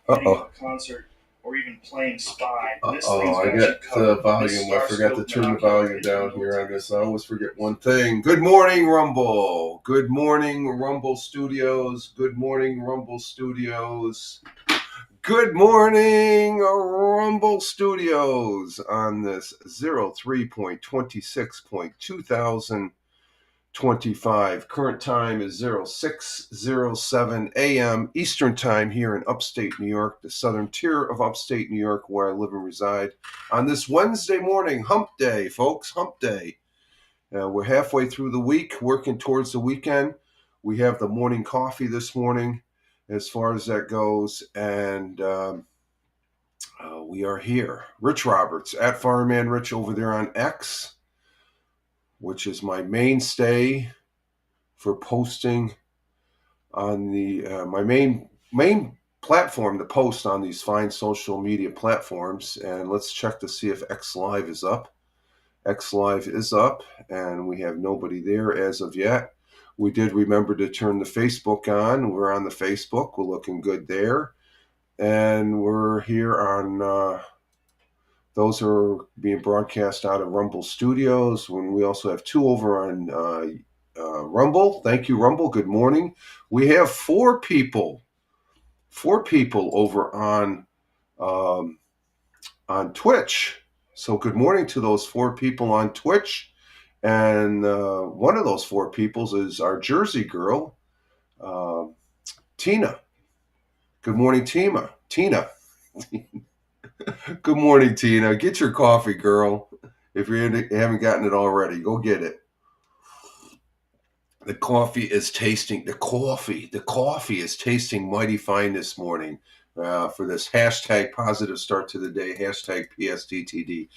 Uh-oh. concert or even playing Spy. Uh-oh, I got the volume. I forgot to turn the volume down here on this. I always forget one thing. Good morning, Rumble. Good morning, Rumble Studios. Good morning, Rumble Studios. Good morning, Rumble Studios on this 03.26.2025. Current time is 0607 a.m. Eastern Time here in upstate New York, the southern tier of upstate New York where I live and reside. On this Wednesday morning, hump day, folks, hump day. We're halfway through the week, working towards the weekend. We have the morning coffee this morning as far as that goes, and we are here. Rich Roberts, at Fireman Rich over there on X, which is my mainstay for posting on the my main platform to post on these fine social media platforms. And let's check to see if X Live is up. X Live is up, and we have nobody there as of yet. We did remember to turn the Facebook on. We're on the Facebook. We're looking good there. And we're here on those are being broadcast out of Rumble Studios. When we also have two over on Rumble. Thank you, Rumble. Good morning. We have four people over on Twitch. So good morning to those four people on Twitch. And one of those four peoples is our Jersey girl, Tina. Good morning, Tina. Good morning, Tina. Get your coffee, girl. If you haven't gotten it already, go get it. The coffee is tasting mighty fine this morning for this hashtag positive start to the day, hashtag PSTTD.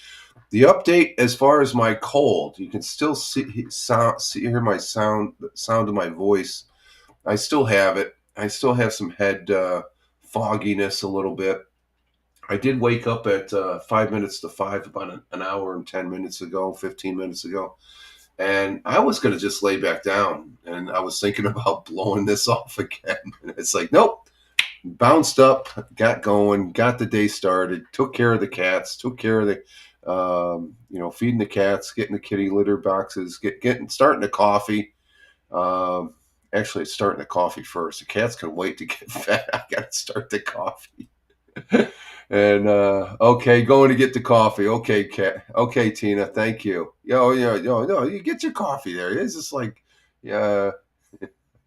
The update as far as my cold, you can still hear my sound of my voice. I still have it. I still have some head fogginess a little bit. I did wake up at 5 minutes to 5 about an hour and 10 minutes ago, 15 minutes ago. And I was going to just lay back down. And I was thinking about blowing this off again. And it's like, nope. Bounced up, got going, got the day started, took care of the cats, took care of the, feeding the cats, getting the kitty litter boxes, starting the coffee. Actually, starting the coffee first. The cats can wait to get fed. I got to start the coffee. And okay, going to get the coffee. Okay, cat. Okay, Tina. Thank you. No, you get your coffee there. It's just like, yeah.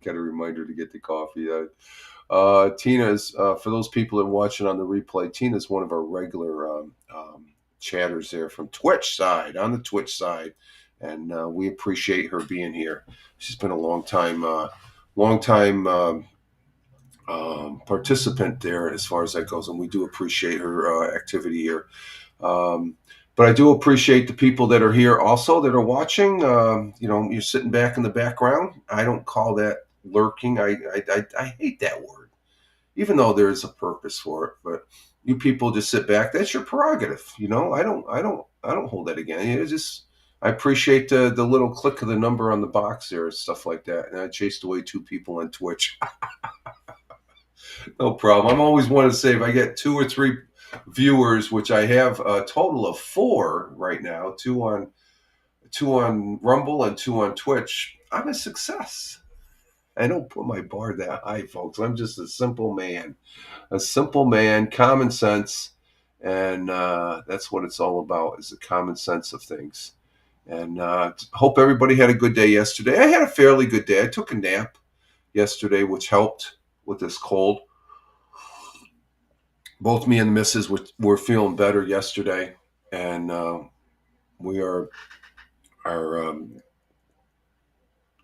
Got a reminder to get the coffee. Tina's for those people that are watching on the replay. Tina's one of our regular chatters there from Twitch side on the Twitch side, and we appreciate her being here. She's been a long time participant there as far as that goes, and we do appreciate her activity here. But I do appreciate the people that are here also that are watching. You're sitting back in the background. I don't call that lurking. I hate that word, even though there is a purpose for it. But you people just sit back. That's your prerogative. I don't hold that against. I appreciate the little click of the number on the box there and stuff like that. And I chased away two people on Twitch. No problem. I'm always one to say if I get 2 or 3 viewers, which I have a total of 4 right now, two on Rumble and 2 on Twitch, I'm a success. I don't put my bar that high, folks. I'm just a simple man, common sense, and that's what it's all about, is the common sense of things. And hope everybody had a good day yesterday. I had a fairly good day. I took a nap yesterday, which helped with this cold. Both me and the missus were feeling better yesterday, and we are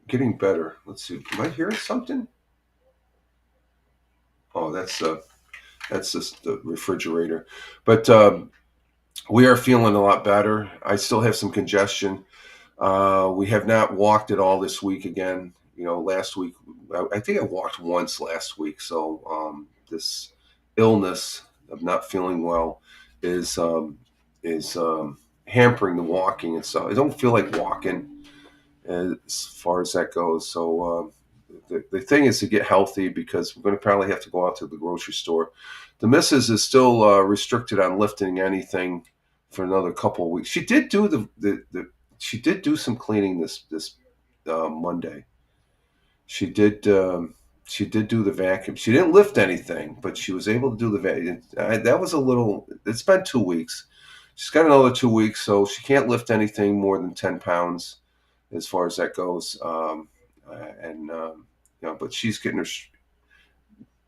getting better. Let's see. Am I hearing something? Oh, that's just the refrigerator. But we are feeling a lot better. I still have some congestion. We have not walked at all this week again. Last week, I think I walked once last week. So this illness of not feeling well is hampering the walking, and so I don't feel like walking as far as that goes. So the thing is to get healthy because we're going to probably have to go out to the grocery store. The missus is still restricted on lifting anything for another couple of weeks. She did do she did do some cleaning this Monday. She did. She did do the vacuum. She didn't lift anything, but she was able to do the vacuum. That was a little. It's been 2 weeks. She's got another 2 weeks, so she can't lift anything more than 10 pounds, as far as that goes. And but she's getting her.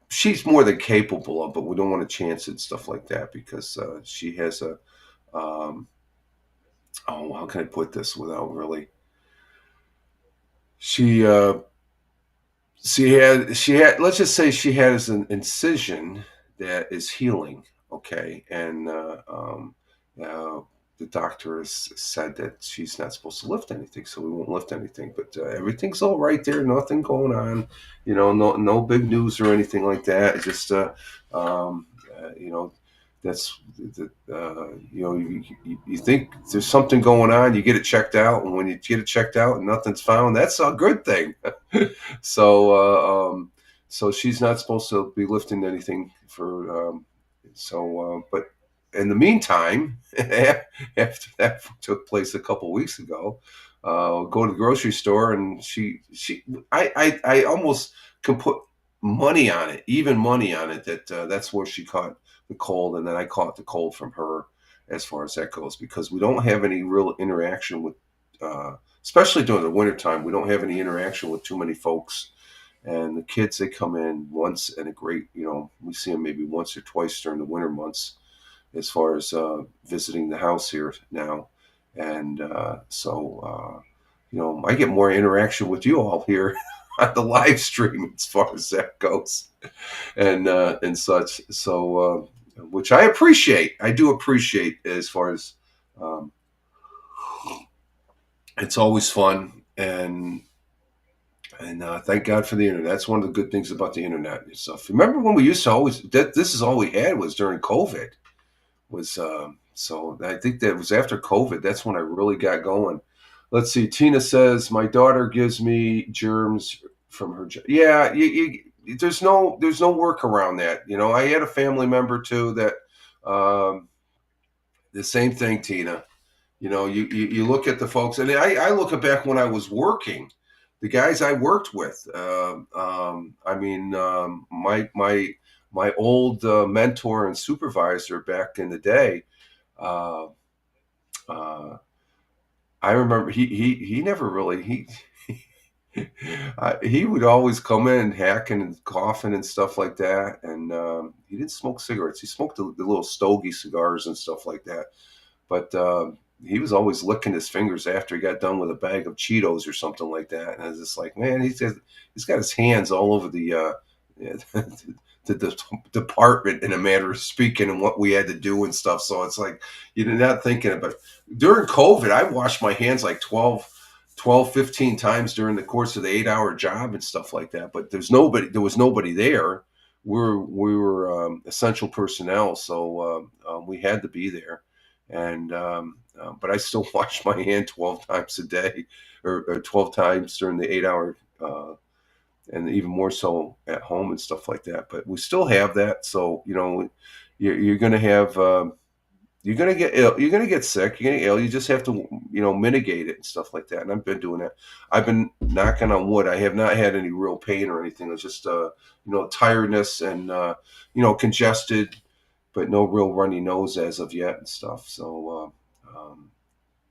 She's more than capable of, but we don't want to chance it and stuff like that because she has a. Um, oh, how can I put this without really? She she had let's just say she has an incision that is healing, okay, and uh, the doctor has said that she's not supposed to lift anything, so we won't lift anything, but everything's all right there, nothing going on, no big news or anything like that. It's just you know that's you think there's something going on, you get it checked out, and when you get it checked out and nothing's found, that's a good thing. So, so she's not supposed to be lifting anything for. But in the meantime, after that took place a couple weeks ago, go to the grocery store and I almost can put money on it, even money on it, that that's where she caught the cold, and then I caught the cold from her, as far as that goes, because we don't have any real interaction with. Especially during the wintertime, we don't have any interaction with too many folks. And the kids, they come in once in a great, we see them maybe once or twice during the winter months, as far as visiting the house here now. And I get more interaction with you all here on the live stream as far as that goes, and such. So, which I appreciate. I do appreciate, as far as it's always fun, and thank God for the internet. That's one of the good things about the internet and stuff. Remember when we used to always this is all we had was during COVID. So I think that was after COVID. That's when I really got going. Let's see. Tina says my daughter gives me germs from her. Yeah, there's no work around that. I had a family member too that the same thing, Tina. You look at the folks, and I look at back when I was working, the guys I worked with. My old mentor and supervisor back in the day. Uh, uh, I remember he never really he would always come in hacking and coughing and stuff like that, and he didn't smoke cigarettes. He smoked the little stogie cigars and stuff like that, but. He was always licking his fingers after he got done with a bag of Cheetos or something like that. And I was just like, man, he's got his hands all over the department, in a matter of speaking, and what we had to do and stuff. So it's like, you're not thinking about it. During COVID, I washed my hands like 15 times during the course of the 8-hour job and stuff like that. But there was nobody there. We were essential personnel. So we had to be there. And but I still wash my hand 12 times a day, or 12 times during the 8-hour, and even more so at home and stuff like that. But we still have that. So you're going to have you're going to get ill. You're going to get sick. You're going to get ill. You just have to mitigate it and stuff like that. And I've been doing that. I've been knocking on wood. I have not had any real pain or anything. It's just tiredness and congested, but no real runny nose as of yet and stuff. So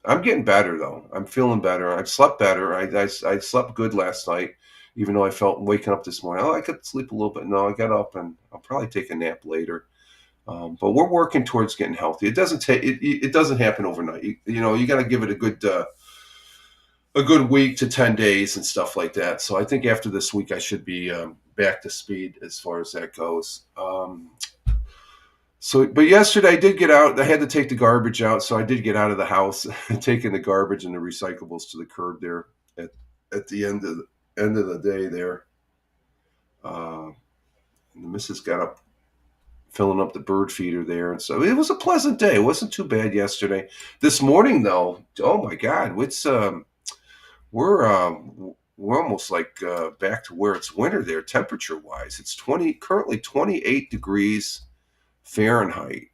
I'm getting better, though. I'm feeling better. I've slept better. I slept good last night, even though I felt waking up this morning. I could sleep a little bit. No, I got up, and I'll probably take a nap later. But we're working towards getting healthy. It doesn't take it doesn't happen overnight. You got to give it a good week to 10 days and stuff like that. So I think after this week I should be back to speed as far as that goes. But yesterday I did get out. I had to take the garbage out, so I did get out of the house, taking the garbage and the recyclables to the curb there at the end of the day there. And the missus got up, filling up the bird feeder there, and so it was a pleasant day. It wasn't too bad yesterday. This morning, though, oh my God, we're almost like back to where it's winter there, temperature-wise. It's currently 28 degrees Fahrenheit.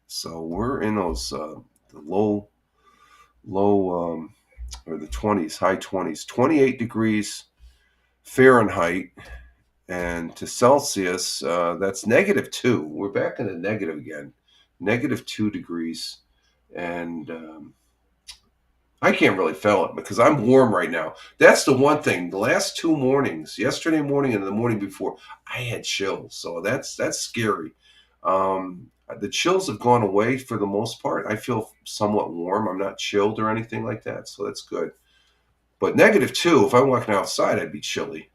So we're in those the low or the 20s, high 20s, 28 degrees Fahrenheit, and to Celsius, that's -2. We're back in the negative again, -2 degrees, and I can't really feel it because I'm warm right now. That's the one thing. The last two mornings, yesterday morning and the morning before, I had chills. So that's scary. The chills have gone away for the most part. I feel somewhat warm. I'm not chilled or anything like that, so that's good. But -2, if I'm walking outside, I'd be chilly.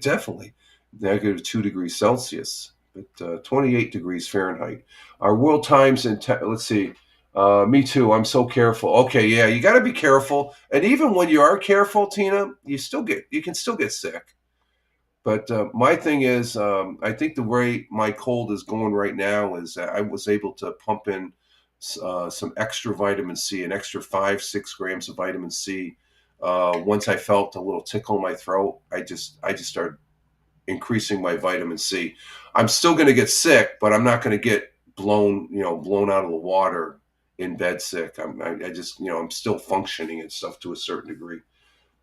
Definitely. -2 degrees Celsius, but 28 degrees Fahrenheit. Our world times in, let's see, me too. I'm so careful. Okay, yeah, you got to be careful. And even when you are careful, Tina, you can still get sick. But my thing is, I think the way my cold is going right now is that I was able to pump in some extra vitamin C, an extra 5-6 grams of vitamin C. Once I felt a little tickle in my throat, I just started increasing my vitamin C. I'm still going to get sick, but I'm not going to get blown out of the water in bed sick. I just, I'm still functioning and stuff to a certain degree.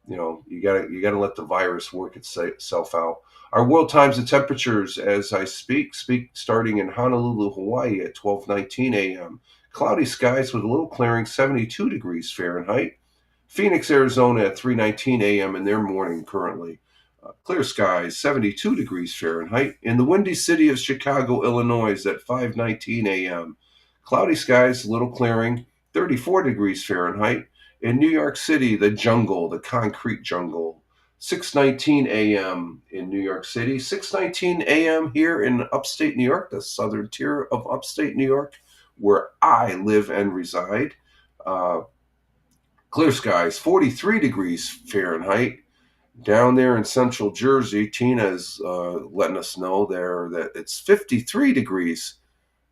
You gotta let the virus work itself out. Our world times and temperatures as I speak starting in Honolulu, Hawaii at 12:19 a.m. Cloudy skies with a little clearing, 72 degrees Fahrenheit. Phoenix, Arizona at 3:19 a.m. in their morning currently. Clear skies, 72 degrees Fahrenheit. In the windy city of Chicago, Illinois at 5:19 a.m. Cloudy skies, little clearing, 34 degrees Fahrenheit. In New York City, the jungle, the concrete jungle, 6:19 a.m. in New York City, 6:19 a.m. here in upstate New York, the southern tier of upstate New York, where I live and reside. Clear skies, 43 degrees Fahrenheit. Down there in central Jersey, Tina is letting us know there that it's 53 degrees.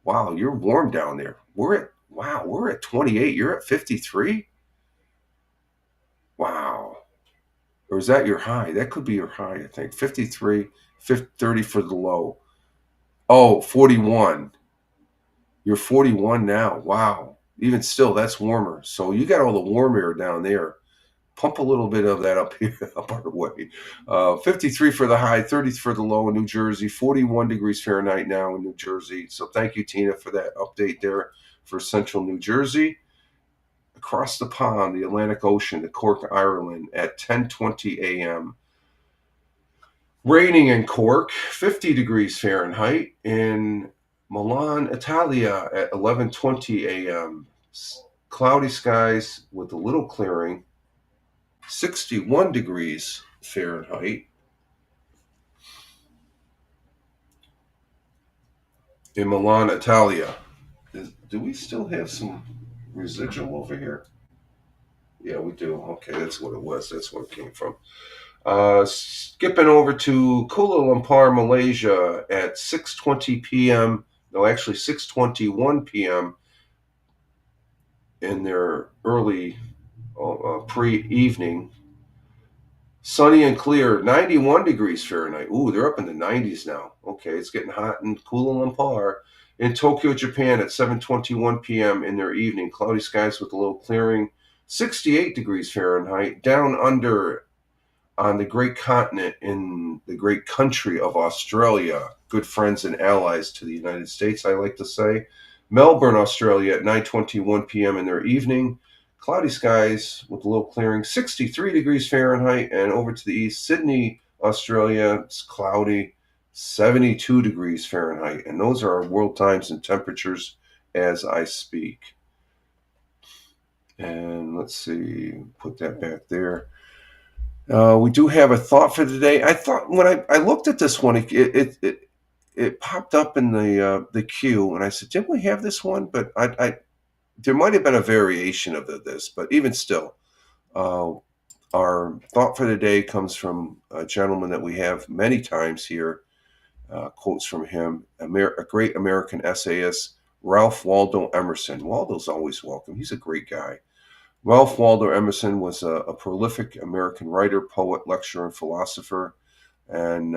Wow, you're warm down there. We're at 28. You're at 53. Wow. Or is that your high? That could be your high, I think. 53, 30 for the low. Oh, 41. You're 41 now. Wow. Even still, that's warmer. So you got all the warm air down there. Pump a little bit of that up here, up our way. 53 for the high, 30 for the low in New Jersey, 41 degrees Fahrenheit now in New Jersey. So thank you, Tina, for that update there for central New Jersey. Across the pond, the Atlantic Ocean to Cork, Ireland at 10:20 a.m. Raining in Cork, 50 degrees Fahrenheit. In Milan, Italia at 11:20 a.m. Cloudy skies with a little clearing, 61 degrees Fahrenheit. In Milan, Italia. Do we still have some residual over here? Yeah, we do. Okay, that's what it was. That's where it came from. Skipping over to Kuala Lumpur, Malaysia at 6:20 p.m. No, actually 6:21 p.m. in their early pre-evening. Sunny and clear, 91 degrees Fahrenheit. Ooh, they're up in the 90s now. Okay, it's getting hot in Kuala Lumpur. In Tokyo, Japan at 7:21 p.m. in their evening. Cloudy skies with a little clearing, 68 degrees Fahrenheit. Down under on the great continent in the great country of Australia, good friends and allies to the United States, I like to say. Melbourne, Australia at 9:21 p.m. in their evening. Cloudy skies with a little clearing, 63 degrees Fahrenheit. And over to the east, Sydney, Australia, it's cloudy, 72 degrees Fahrenheit. And those are our world times and temperatures as I speak. And let's see, put that back there. We do have a thought for today. I thought when I looked at this one, it popped up in the queue, and I said, "Didn't we have this one?" But I there might have been a variation of this, but even still, our thought for the day comes from a gentleman that we have many times here. Quotes from him: a great American essayist, Ralph Waldo Emerson. Waldo's always welcome. He's a great guy. Ralph Waldo Emerson was a prolific American writer, poet, lecturer, and philosopher, and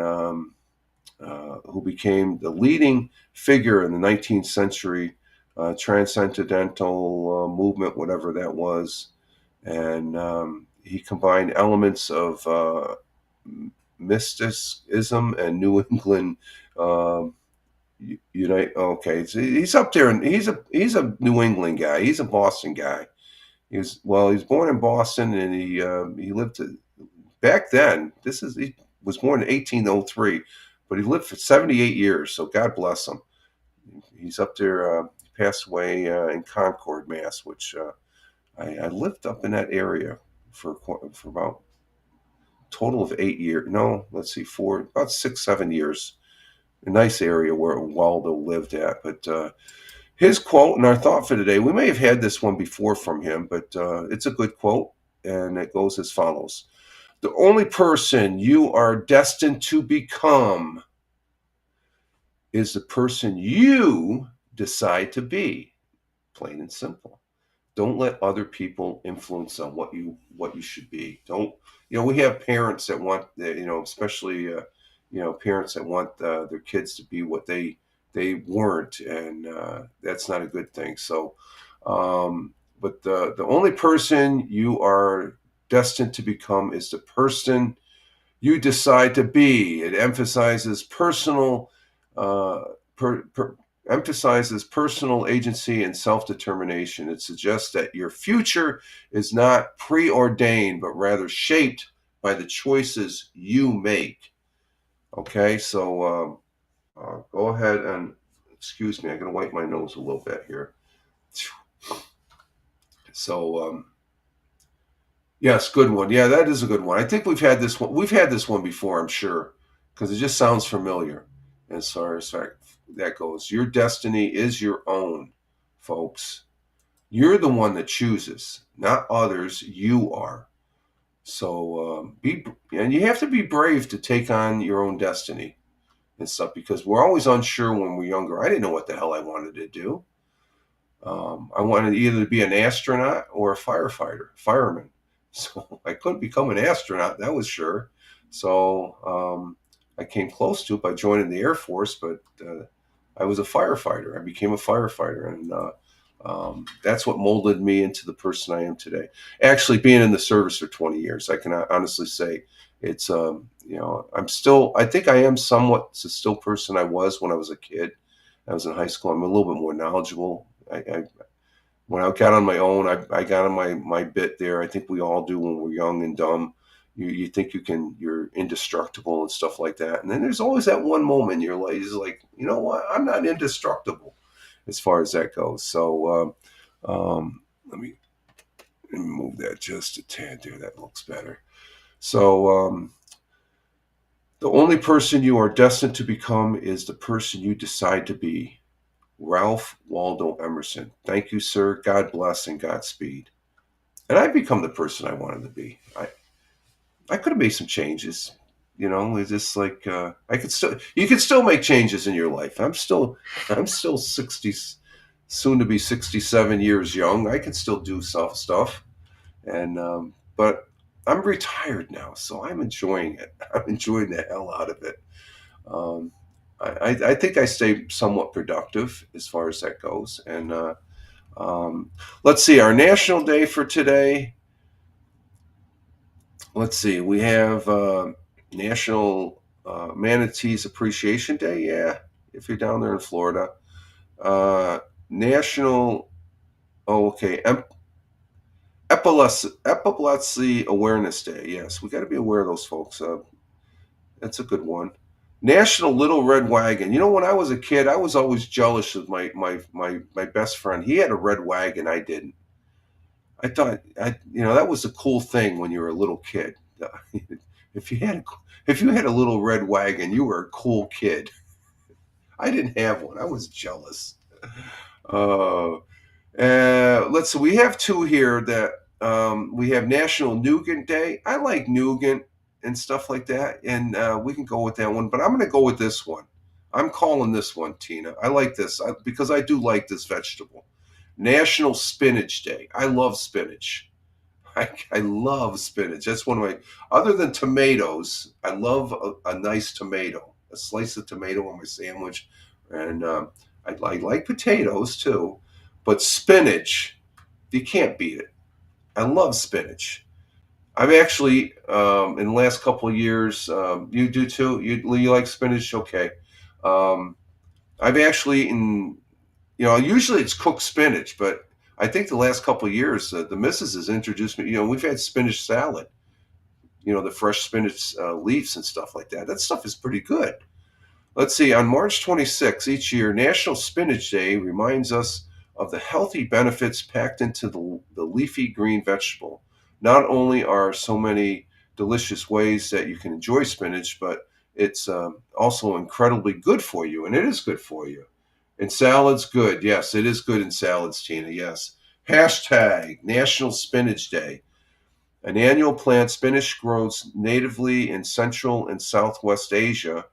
who became the leading figure in the 19th century transcendental movement, whatever that was. And he combined elements of mysticism and New England. Unite. Okay, so he's up there, and he's a New England guy. He's a Boston guy. He was born in Boston, and he lived back then. He was born in 1803, but he lived for 78 years. So God bless him. He's up there. He passed away in Concord, Mass, which I lived up in that area for about a total of 8 years. No, let's see, about 6, 7 years. A nice area where Waldo lived at. But his quote and our thought for today, we may have had this one before from him, but it's a good quote, and it goes as follows. The only person you are destined to become is the person you decide to be. Plain and simple. Don't let other people influence on what you should be. Don't, we have parents that want, especially parents that want their kids to be what they weren't, and that's not a good thing. So, but the only person you are destined to become is the person you decide to be. It emphasizes emphasizes personal agency and self-determination. It suggests that your future is not preordained, but rather shaped by the choices you make. Okay, so go ahead and, excuse me, I'm going to wipe my nose a little bit here. So, yes, good one. Yeah, that is a good one. I think we've had this one. We've had this one before, I'm sure, because it just sounds familiar as far as that goes. Your destiny is your own, folks. You're the one that chooses, not others. You are. So and you have to be brave to take on your own destiny and stuff, because we're always unsure when we're younger. I didn't know what the hell I wanted to do. I wanted either to be an astronaut or a fireman. So I couldn't become an astronaut, that was sure. So I came close to it by joining the Air Force, but I was a firefighter. I became a firefighter, and that's what molded me into the person I am today. Actually, being in the service for 20 years, I can honestly say it's, I think I am somewhat the still person I was when I was a kid. I was in high school. I'm a little bit more knowledgeable. When I got on my own, I got on my bit there. I think we all do when we're young and dumb. You think you're indestructible and stuff like that. And then there's always that one moment in your life is like, you know what? I'm not indestructible as far as that goes. So let me move that just a tad there. That looks better. So the only person you are destined to become is the person you decide to be. Ralph Waldo Emerson. Thank you, sir. God bless and Godspeed. And I've become the person I wanted to be. I could have made some changes. It's just like you could still make changes in your life. I'm still 60, soon to be 67 years young. I can still do stuff, and but I'm retired now, so I'm enjoying it. I'm enjoying the hell out of it. I think I stay somewhat productive as far as that goes. And let's see, our national day for today. Let's see, we have National Manatees Appreciation Day. Yeah, if you're down there in Florida. National, Epilepsy Awareness Day. Yes, we got to be aware of those folks. That's a good one. National Little Red Wagon. When I was a kid, I was always jealous of my best friend. He had a red wagon, I didn't. I thought that was a cool thing when you were a little kid. If you had a little red wagon, you were a cool kid. I didn't have one. I was jealous. Let's see. We have two here that we have National Nougat Day. I like nougat and stuff like that, and we can go with that one. But I'm going to go with this one. I'm calling this one, Tina. I like this because I do like this vegetable. National Spinach Day. I love spinach. I love spinach. That's one of my, other than tomatoes, I love a nice tomato, a slice of tomato on my sandwich. And I like potatoes too, but spinach, you can't beat it. I love spinach. I've actually, in the last couple of years, you do too. You like spinach, okay? Um, I've actually eaten, usually it's cooked spinach, but I think the last couple of years, the missus has introduced me. We've had spinach salad. The fresh spinach leaves and stuff like that. That stuff is pretty good. Let's see. On March 26th each year, National Spinach Day reminds us of the healthy benefits packed into the leafy green vegetable. Not only are so many delicious ways that you can enjoy spinach, but it's also incredibly good for you, and it is good for you. And salads, good. Yes, it is good in salads, Tina. Yes. Hashtag National Spinach Day. An annual plant, spinach grows natively in Central and Southwest Asia.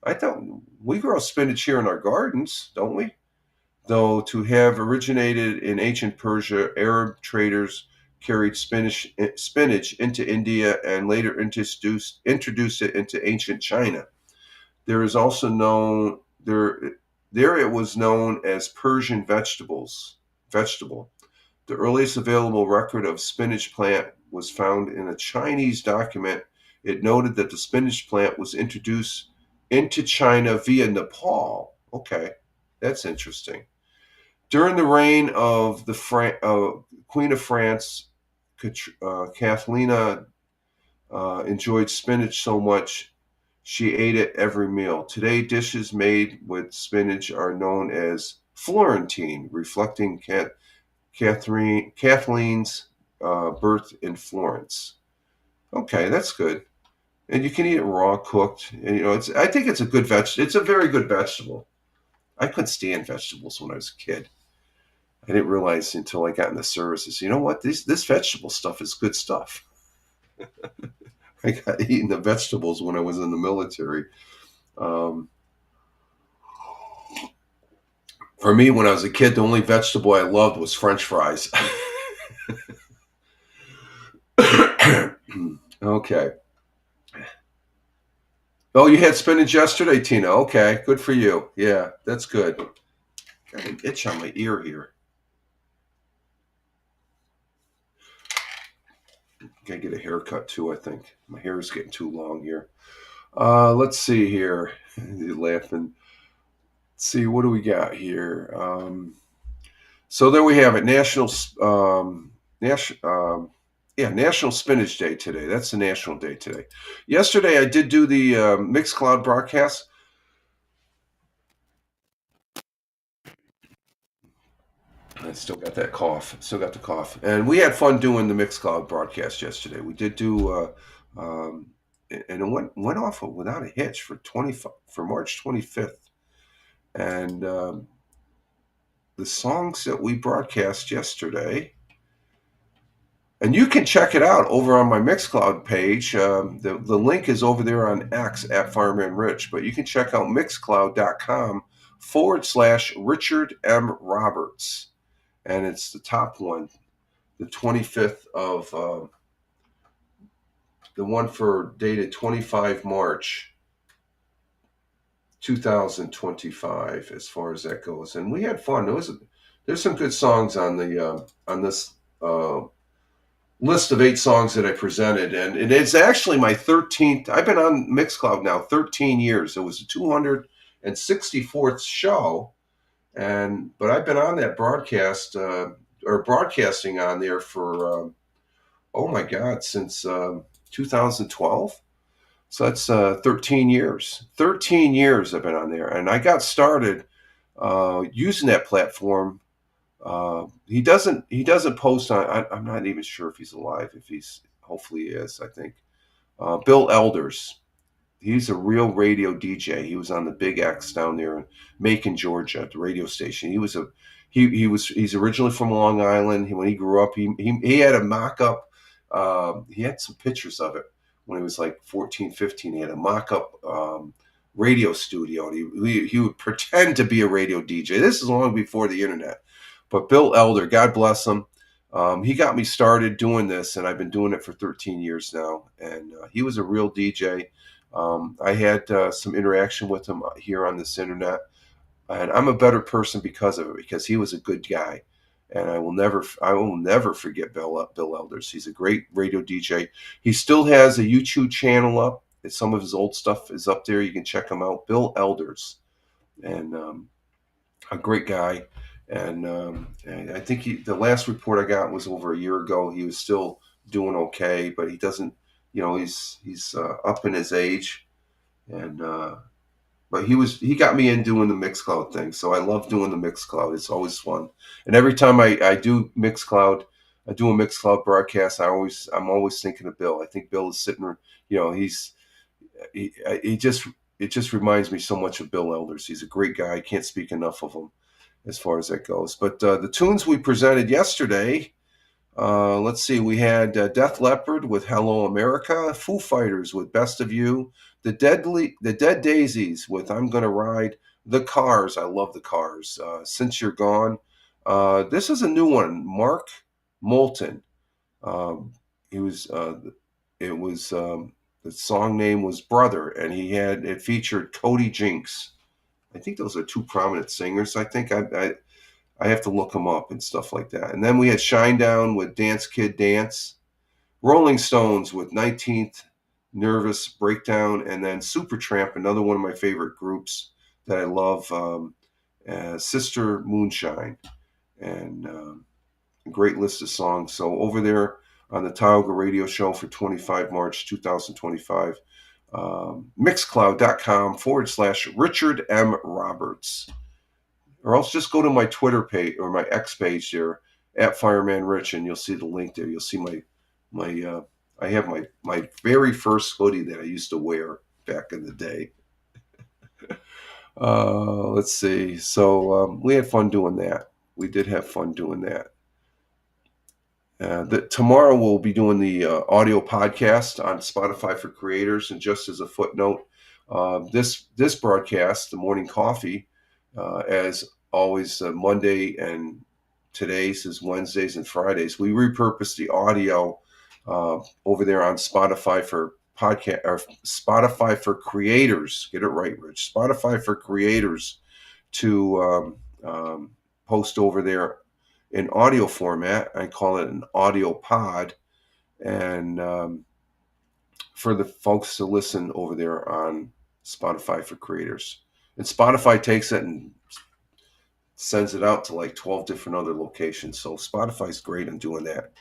I thought we grow spinach here in our gardens, don't we? Though to have originated in ancient Persia, Arab traders carried spinach into India and later introduced it into ancient China. There is also known there it was known as Persian vegetable. The earliest available record of spinach plant was found in a Chinese document. It noted that the spinach plant was introduced into China via Nepal. Okay, that's interesting. During the reign of the Queen of France, Kathleen enjoyed spinach so much she ate it every meal. Today, dishes made with spinach are known as Florentine, reflecting Kathleen's birth in Florence. Okay, that's good. And you can eat it raw, cooked. And I think it's a good vegetable. It's a very good vegetable. I couldn't stand vegetables when I was a kid. I didn't realize until I got into services. You know what? This vegetable stuff is good stuff. I got eating the vegetables when I was in the military. Um, for me, when I was a kid, the only vegetable I loved was French fries. Okay. Oh, you had spinach yesterday, Tina. Okay, good for you. Yeah, that's good. Got an itch on my ear here. Gotta get a haircut too, I think. My hair is getting too long here. Let's see here. You're laughing. Let's see, what do we got here? So there we have it. National Spinach Day today. That's the national day today. Yesterday, I did do the Mixcloud broadcast. I still got that cough. Still got the cough. And we had fun doing the Mixcloud broadcast yesterday. We did do, and it went off without a hitch for March 25th. And the songs that we broadcast yesterday, and you can check it out over on my Mixcloud page. The link is over there on X at Fireman Rich, but you can check out mixcloud.com/Richard M. Roberts. And it's the top one, the 25th of the one for dated 25 March 2025, as far as that goes. And we had fun. There's some good songs on the on this list of 8 songs that I presented, and it's actually my 13th. I've been on Mixcloud now 13 years. It was the 264th show. But I've been on that broadcast or broadcasting on there for oh my God, since 2012. So that's 13 years. 13 years I've been on there, and I got started using that platform. He doesn't post on. I'm not even sure if he's alive. Hopefully he is. I think Bill Elders. He's a real radio DJ. He was on the Big X down there in Macon, Georgia, at the radio station. He's originally from Long Island. When he grew up, he had a mock-up. He had some pictures of it when he was like 14, 15. He had a mock-up radio studio, and he would pretend to be a radio DJ. This is long before the internet. But Bill Elder, God bless him. He got me started doing this, and I've been doing it for 13 years now. And he was a real DJ. I had some interaction with him here on this internet, and I'm a better person because of it, because he was a good guy. And I will never forget Bill Elders. He's a great radio DJ. He still has a YouTube channel up. Some of his old stuff is up there. You can check him out. Bill Elders, and a great guy. And I think the last report I got was over a year ago. He was still doing okay, but he doesn't. He's up in his age, and but he got me in doing the Mixcloud thing. So I love doing the Mixcloud. It's always fun. And every time I do Mixcloud, I do a Mixcloud broadcast. I'm always thinking of Bill. I think Bill is sitting. He just it just reminds me so much of Bill Elders. He's a great guy. I can't speak enough of him as far as that goes. But the tunes we presented yesterday, let's see, we had Def Leppard with Hello America, Foo Fighters with Best of You, the Dead Daisies with I'm Gonna Ride, The Cars, I love The Cars, Since You're Gone. This is a new one, Mark Moulton. He was it was the song name was Brother, and it featured Cody Jinks. I think those are two prominent singers. I think I have to look them up and stuff like that. And then we had Shinedown with Dance Kid Dance, Rolling Stones with 19th Nervous Breakdown, and then Supertramp, another one of my favorite groups that I love, Sister Moonshine, and a great list of songs. So over there on the Tioga Radio Show for 25 March 2025, mixcloud.com/Richard M. Roberts. Or else just go to my Twitter page or my X page there at Fireman Rich, and you'll see the link there. You'll see I have my very first hoodie that I used to wear back in the day. Let's see. So we had fun doing that. We did have fun doing that. Tomorrow we'll be doing the audio podcast on Spotify for Creators. And just as a footnote, this broadcast, the Morning Coffee, as always, Monday and today's is Wednesdays and Fridays. We repurpose the audio over there on Spotify for podcast or Spotify for Creators. Get it right, Rich. Spotify for Creators to post over there in audio format. I call it an audio pod, and for the folks to listen over there on Spotify for Creators. And Spotify takes it and sends it out to like 12 different other locations. So Spotify's great in doing that.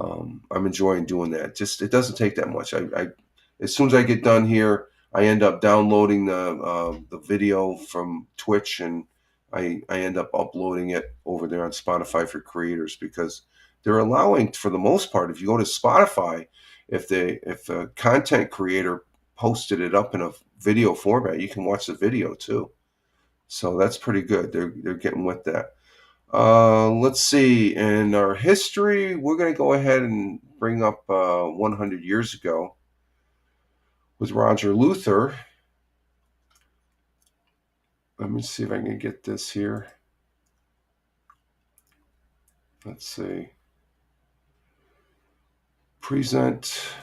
I'm enjoying doing that. Just it doesn't take that much. I as soon as I get done here, I end up downloading the video from Twitch, and I end up uploading it over there on Spotify for Creators, because they're allowing, for the most part, if you go to Spotify, if a content creator posted it up in a video format, you can watch the video too. So that's pretty good. They're getting with that. Let's see. In our history, we're going to go ahead and bring up 100 years ago with Roger Luther. Let me see if I can get this here. Let's see. Present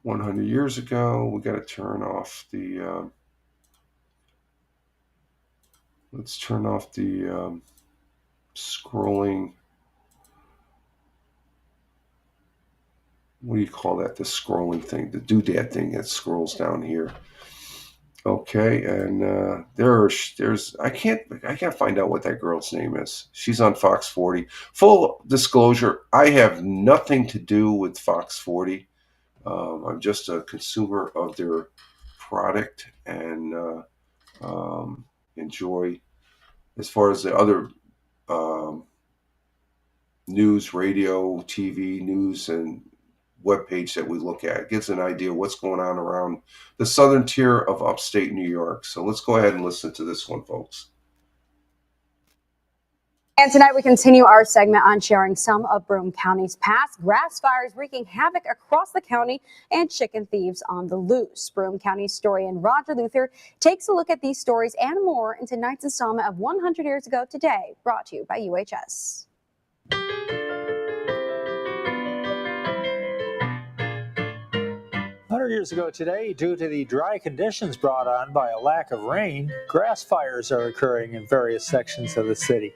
100 years ago. We got to turn off the... let's turn off the scrolling. What do you call that? The scrolling thing, the doodad thing that scrolls down here. Okay, and there's I can't find out what that girl's name is. She's on Fox 40. Full disclosure, I have nothing to do with Fox 40. I'm just a consumer of their product, and enjoy. As far as the other news, radio, TV news, and webpage that we look at, it gives an idea what's going on around the southern tier of upstate New York. So let's go ahead and listen to this one, folks. And tonight we continue our segment on sharing some of Broome County's past grass fires wreaking havoc across the county and chicken thieves on the loose. Broome County historian Roger Luther takes a look at these stories and more in tonight's installment of 100 Years Ago Today, brought to you by UHS. Years ago today, due to the dry conditions brought on by a lack of rain, grass fires are occurring in various sections of the city.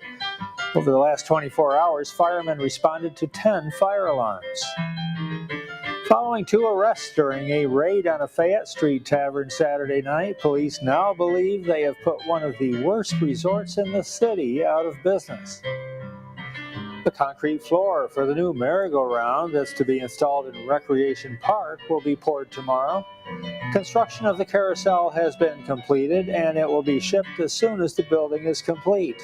Over the last 24 hours, firemen responded to 10 fire alarms. Following 2 arrests during a raid on a Fayette Street tavern Saturday night, police now believe they have put one of the worst resorts in the city out of business. The concrete floor for the new merry-go-round that's to be installed in Recreation Park will be poured tomorrow. Construction of the carousel has been completed and it will be shipped as soon as the building is complete.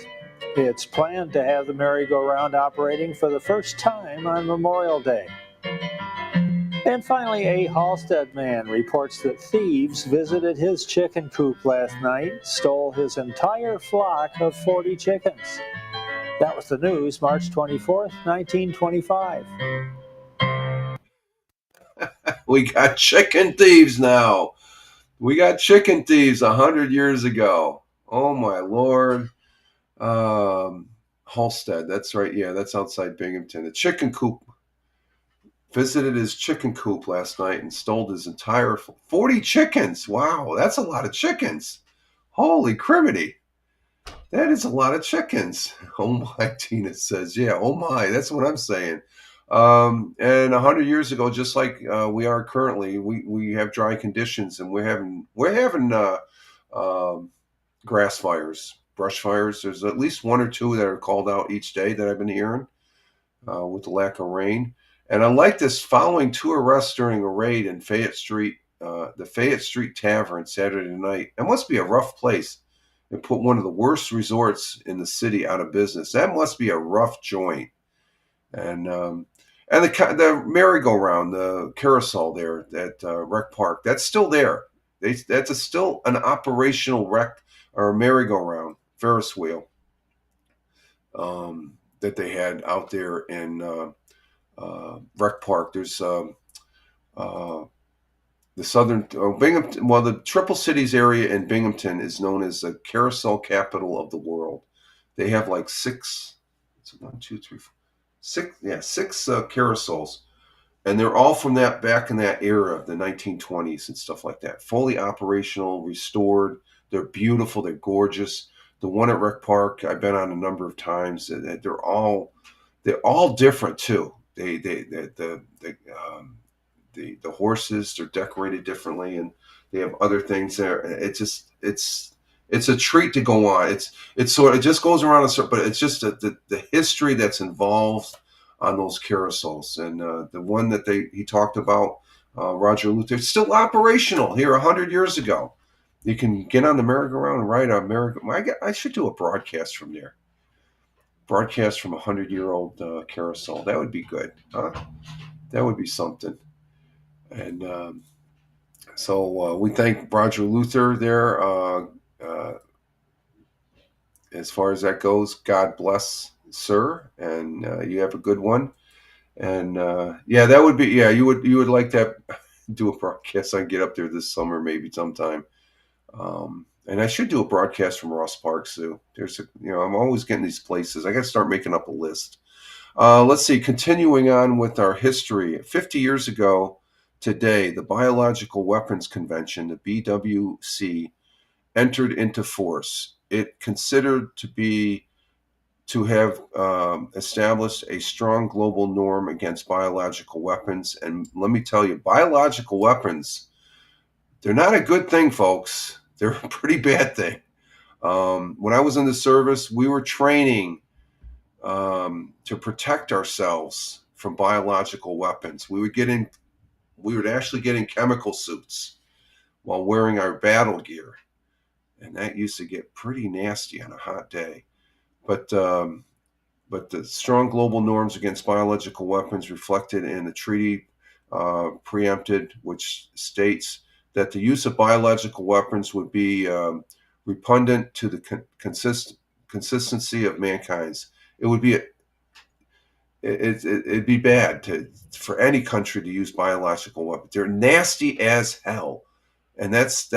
It's planned to have the merry-go-round operating for the first time on Memorial Day. And finally, a Halstead man reports that thieves visited his chicken coop last night, stole his entire flock of 40 chickens. That was the news, March 24th, 1925. We got chicken thieves now. We got chicken thieves 100 years ago. Oh, my Lord. Halstead, that's right. Yeah, that's outside Binghamton. A chicken coop. Visited his chicken coop last night and stole his entire 40 chickens. Wow, that's a lot of chickens. Holy criminy. That is a lot of chickens. Oh my, Tina says. Yeah, oh my, that's what I'm saying. And 100 years ago, just like we are currently, we have dry conditions, and we're having grass fires, brush fires. There's at least 1 or 2 that are called out each day that I've been hearing with the lack of rain. And I like this following 2 arrests during a raid in Fayette Street, the Fayette Street Tavern Saturday night. It must be a rough place. And put one of the worst resorts in the city out of business. That must be a rough joint. And the merry-go-round, the carousel there at Rec Park, that's still there. That's still an operational merry-go-round, Ferris wheel, that they had out there in Rec Park. There's the southern Binghamton, well, the Triple Cities area in Binghamton is known as the carousel capital of the world. They have like 6, it's 1, 2, 3, 4, 6, yeah, 6 carousels, and they're all from that back in that era, the 1920s and stuff like that. Fully operational, restored. They're beautiful. They're gorgeous. The one at Rec Park, I've been on a number of times. They're all different too. The horses, they're decorated differently, and they have other things there. It's a treat to go on. It just goes around a certain, but it's just the history that's involved on those carousels. And the one that he talked about, Roger Luther, it's still operational here 100 years ago. You can get on the merry-go-round and ride on merry-go-round. I should do a broadcast from there. Broadcast from a 100-year-old carousel. That would be good, huh? That would be something. And so we thank Roger Luther there. As far as that goes, God bless, sir, and you have a good one. And yeah, that would be, yeah, you would like that. Do a broadcast. I can get up there this summer, maybe sometime. And I should do a broadcast from Ross Park too. I'm always getting these places. I got to start making up a list. Let's see. Continuing on with our history, 50 years ago today, the Biological Weapons Convention, the BWC, entered into force. It considered to have established a strong global norm against biological weapons. And let me tell you, biological weapons, they're not a good thing, folks. They're a pretty bad thing. When I was in the service, we were training to protect ourselves from biological weapons. We would actually get in chemical suits while wearing our battle gear. And that used to get pretty nasty on a hot day. But the strong global norms against biological weapons reflected in the treaty preempted, which states that the use of biological weapons would be repugnant to the consistency of mankind's. It would be it'd be bad for any country to use biological weapons. They're nasty as hell. And that's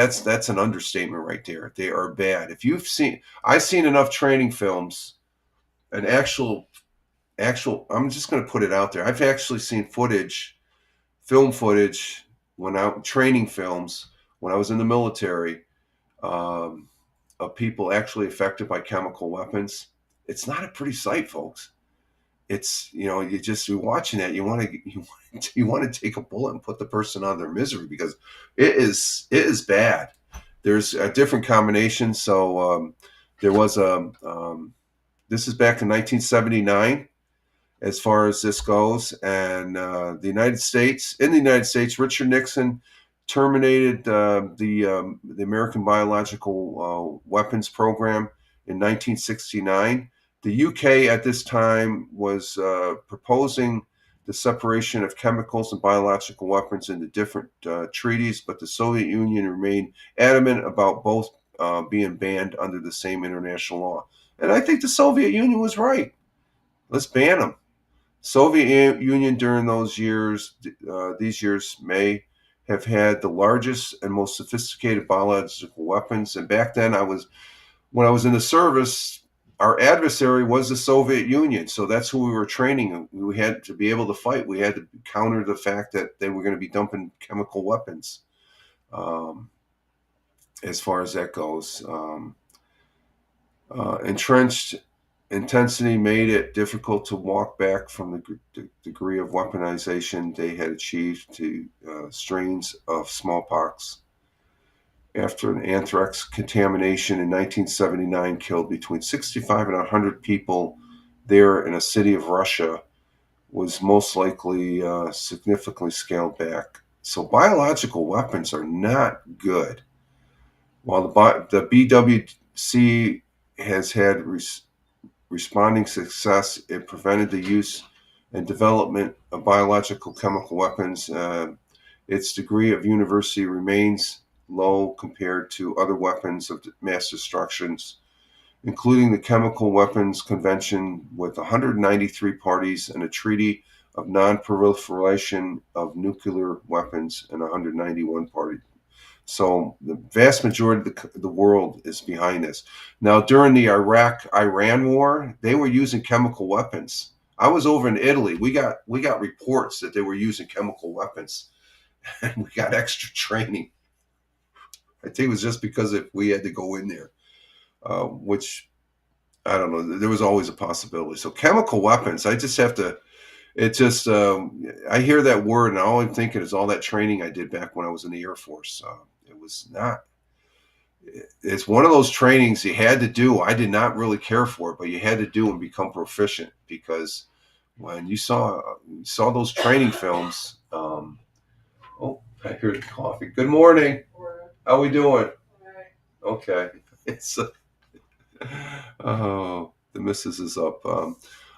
an understatement right there. They are bad. I've seen enough training films, an actual I'm just going to put it out there. I've actually seen film footage, training films when I was in the military, of people actually affected by chemical weapons. It's not a pretty sight, folks. It's, you're watching that. You want to take a bullet and put the person out of their misery, because it is bad. There's a different combination. So there was this is back in 1979 as far as this goes, and in the United States, Richard Nixon terminated the American biological weapons program in 1969. The UK at this time was proposing the separation of chemicals and biological weapons into different treaties, but the Soviet Union remained adamant about both being banned under the same international law. And I think the Soviet Union was right. Let's ban them. Soviet Union during these years may have had the largest and most sophisticated biological weapons. And back then, when I was in the service, our adversary was the Soviet Union. So that's who we were training. We had to be able to fight. We had to counter the fact that they were going to be dumping chemical weapons. As far as that goes, entrenched intensity made it difficult to walk back from the degree of weaponization they had achieved to strains of smallpox. After an anthrax contamination in 1979 killed between 65 and 100 people there in a city of Russia, was most likely significantly scaled back. So biological weapons are not good. While the BWC has had responding success, it prevented the use and development of biological chemical weapons. Its degree of universality remains low compared to other weapons of mass destruction, including the Chemical Weapons Convention with 193 parties and a Treaty of Non-Proliferation of Nuclear Weapons and 191 parties. So the vast majority of the world is behind this. Now, during the Iraq-Iran war, they were using chemical weapons. I was over in Italy. We got reports that they were using chemical weapons, and we got extra training. I think it was just because we had to go in there, which, I don't know, there was always a possibility. So chemical weapons, I just have to, I hear that word and all I'm thinking is all that training I did back when I was in the Air Force. It's one of those trainings you had to do. I did not really care for it, but you had to do and become proficient, because when you saw those training films, oh, I hear the coffee. Good morning. How we doing? Okay. It's oh, the missus is up.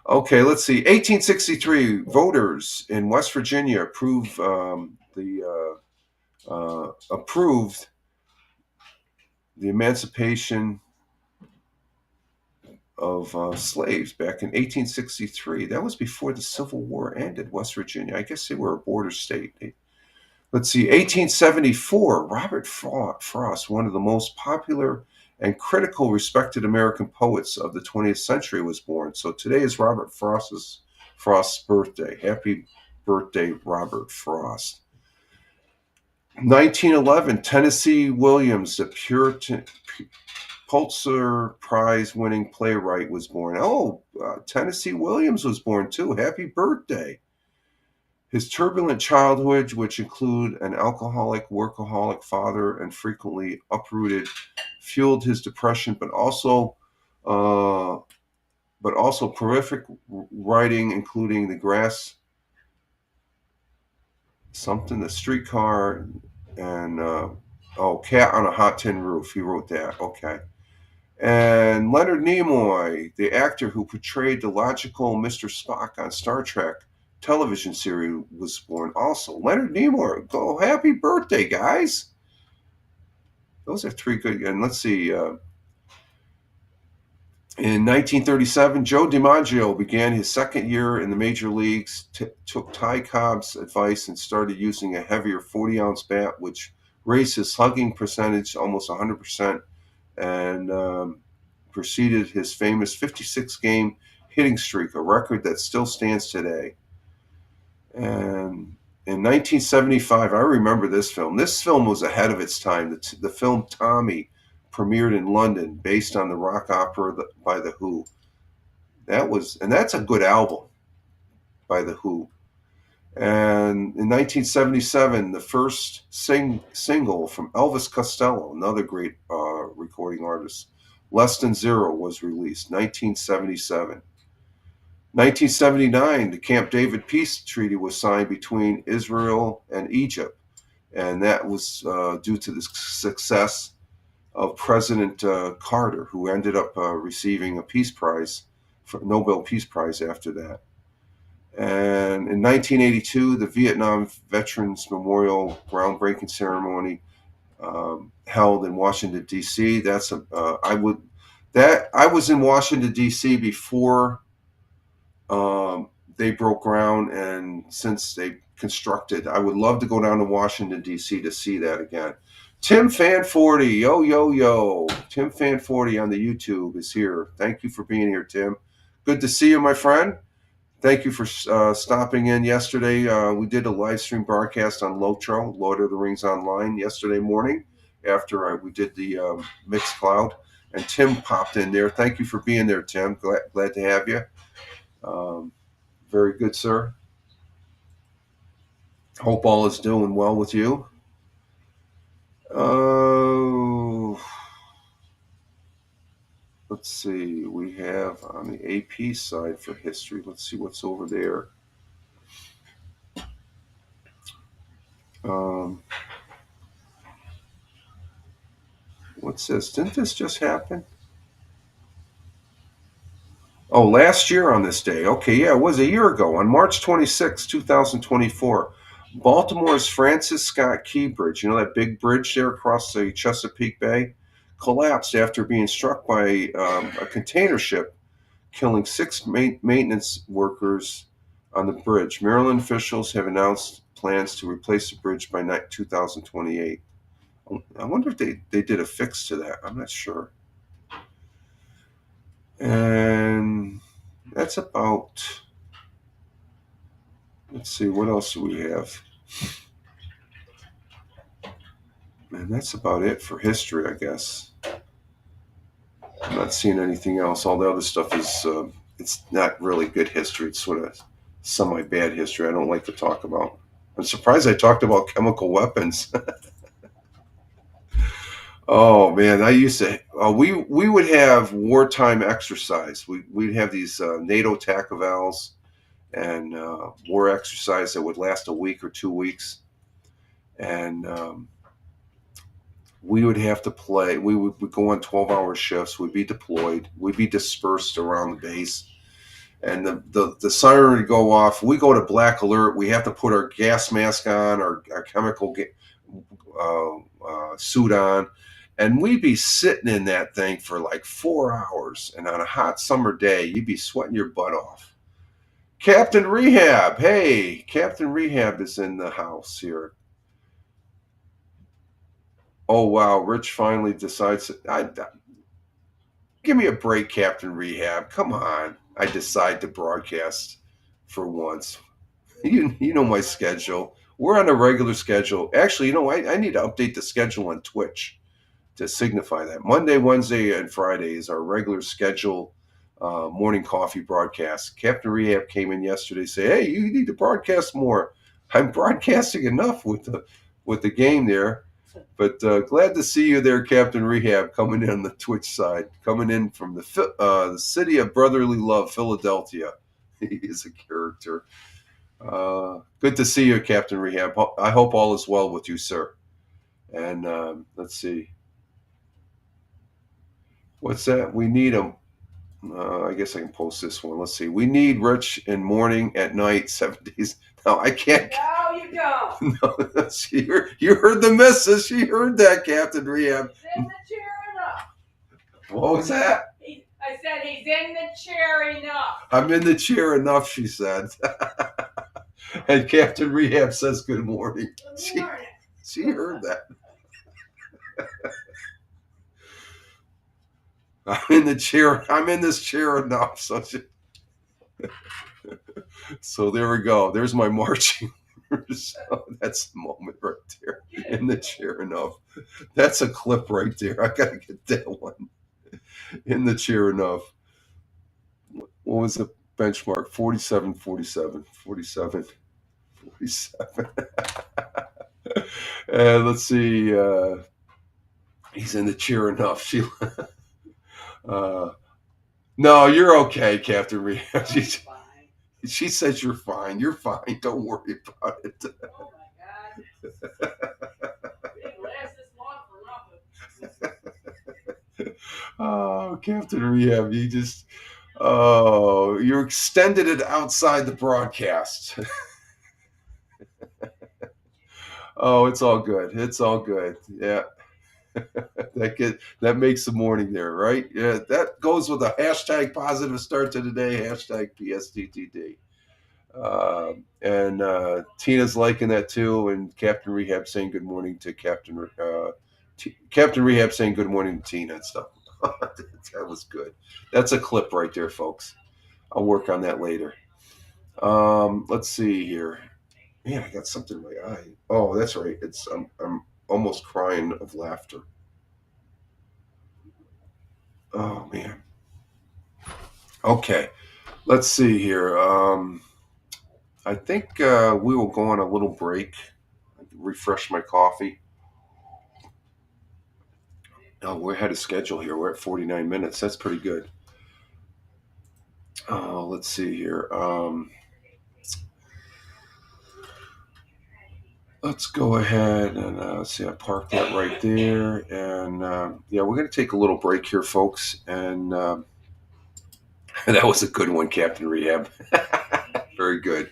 Okay, let's see. 1863, voters in West Virginia approved the emancipation of slaves back in 1863. That was before the Civil War ended. West Virginia, I guess they were a border state. Let's see, 1874, Robert Frost, one of the most popular and critical respected American poets of the 20th century, was born. So today is Robert Frost's birthday. Happy birthday, Robert Frost. 1911, Tennessee Williams, the Pulitzer Prize winning playwright, was born. Oh, Tennessee Williams was born too. Happy birthday. His turbulent childhood, which included an alcoholic, workaholic father and frequently uprooted, fueled his depression, but also prolific writing, including The Streetcar, and Cat on a Hot Tin Roof. He wrote that. Okay. And Leonard Nimoy, the actor who portrayed the logical Mr. Spock on Star Trek television series, was born also. Leonard Nimoy, go, happy birthday, guys. Those are three good. And let's see. In 1937, Joe DiMaggio began his second year in the major leagues, took Ty Cobb's advice and started using a heavier 40-ounce bat, which raised his slugging percentage almost 100%, and preceded his famous 56-game hitting streak, a record that still stands today. And in 1975, I remember this film. This film was ahead of its time. The film Tommy premiered in London, based on the rock opera by The Who. That's a good album by The Who. And in 1977, the first single from Elvis Costello, another great recording artist, Less Than Zero, was released. 1977. 1979, the Camp David Peace Treaty was signed between Israel and Egypt, and that was due to the success of President Carter, who ended up receiving a Peace Prize, Nobel Peace Prize after that. And in 1982, the Vietnam Veterans Memorial groundbreaking ceremony held in Washington D.C. I was in Washington D.C. before they broke ground, and since they constructed, I would love to go down to Washington D.C. to see that again. Tim Fan40, yo. Tim Fan40 on the YouTube is here. Thank you for being here, Tim. Good to see you, my friend. Thank you for stopping in yesterday. We did a live stream broadcast on Lotro, Lord of the Rings Online, yesterday morning after we did the Mixcloud, and Tim popped in there. Thank you for being there, Tim. Glad to have you. Very good, sir. Hope all is doing well with you. Let's see, we have on the AP side for history. Let's see what's over there. What's this? Didn't this just happen? Oh, last year on this day. Okay, yeah, it was a year ago. On March 26, 2024, Baltimore's Francis Scott Key Bridge, you know that big bridge there across the Chesapeake Bay, collapsed after being struck by a container ship, killing 6 maintenance workers on the bridge. Maryland officials have announced plans to replace the bridge by 2028. I wonder if they did a fix to that. I'm not sure. And that's about, let's see, what else do we have? And that's about it for history, I guess. I'm not seeing anything else. All the other stuff is, it's not really good history. It's sort of semi-bad history I don't like to talk about. I'm surprised I talked about chemical weapons. Oh man, I used to. We would have wartime exercise. We'd have these NATO TAC evals and war exercise that would last a week or 2 weeks, and we would have to play. We would go on 12-hour shifts. We'd be deployed. We'd be dispersed around the base, and the siren would go off. We go to black alert. We have to put our gas mask on, our chemical suit on. And we'd be sitting in that thing for like 4 hours. And on a hot summer day, you'd be sweating your butt off. Captain Rehab. Hey, Captain Rehab is in the house here. Oh, wow. Rich finally decides. Give me a break, Captain Rehab. Come on. I decide to broadcast for once. You know my schedule. We're on a regular schedule. Actually, I need to update the schedule on Twitch to signify that. Monday, Wednesday, and Friday is our regular schedule morning coffee broadcast. Captain Rehab came in yesterday, say, "Hey, you need to broadcast more." I'm broadcasting enough with the game there, but glad to see you there, Captain Rehab, coming in on the Twitch side, coming in from the city of brotherly love, Philadelphia. He is a character. Good to see you, Captain Rehab. I hope all is well with you, sir. And let's see. What's that? We need them. I guess I can post this one. Let's see. We need Rich in morning, at night, 7 days. No, I can't. No, you don't. No, you heard the missus. She heard that, Captain Rehab. He's in the chair enough. What was that? I said he's in the chair enough. I'm in the chair enough, she said. And Captain Rehab says good morning. Good morning. She heard that. I'm in this chair enough. So So there we go. There's my marching. So that's the moment right there in the chair enough. That's a clip right there. I gotta get that one in the chair enough. What was the benchmark? 47, 47, 47, 47. And let's see. He's in the chair enough. Sheila. No, you're okay, Captain Rehab. She says you're fine. You're fine. Don't worry about it. Oh my God. We didn't last this long for nothing. Oh, Captain Rehab, you extended it outside the broadcast. Oh, it's all good. It's all good. Yeah. That makes the morning there, right? Yeah, that goes with a hashtag positive start to the day, hashtag PSTTD. And Tina's liking that too, and Captain Rehab saying good morning to Captain Rehab saying good morning to Tina and stuff. That was good. That's a clip right there, folks. I'll work on that later. Let's see here. Man, I got something in my eye. Oh, that's right. I'm almost crying of laughter. Oh man. Okay, let's see here. I think we will go on a little break. Refresh my coffee. Oh, we're ahead of schedule here. We're at 49 minutes. That's pretty good. Oh, let's see here. Let's go ahead and let's see. I parked that right there, and yeah, we're going to take a little break here, folks. And that was a good one, Captain Rehab. Very good.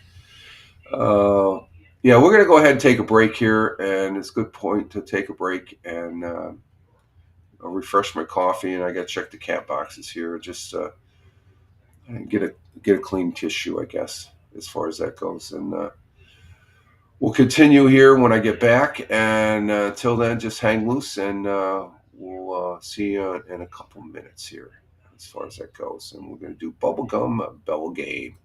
Yeah, we're going to go ahead and take a break here, and it's a good point to take a break and I'll refresh my coffee, and I got to check the cat boxes here, just get a clean tissue, I guess, as far as that goes, and we'll continue here when I get back, and till then, just hang loose, and we'll see you in a couple minutes here as far as that goes, and we're going to do Bubblegum Bell Game.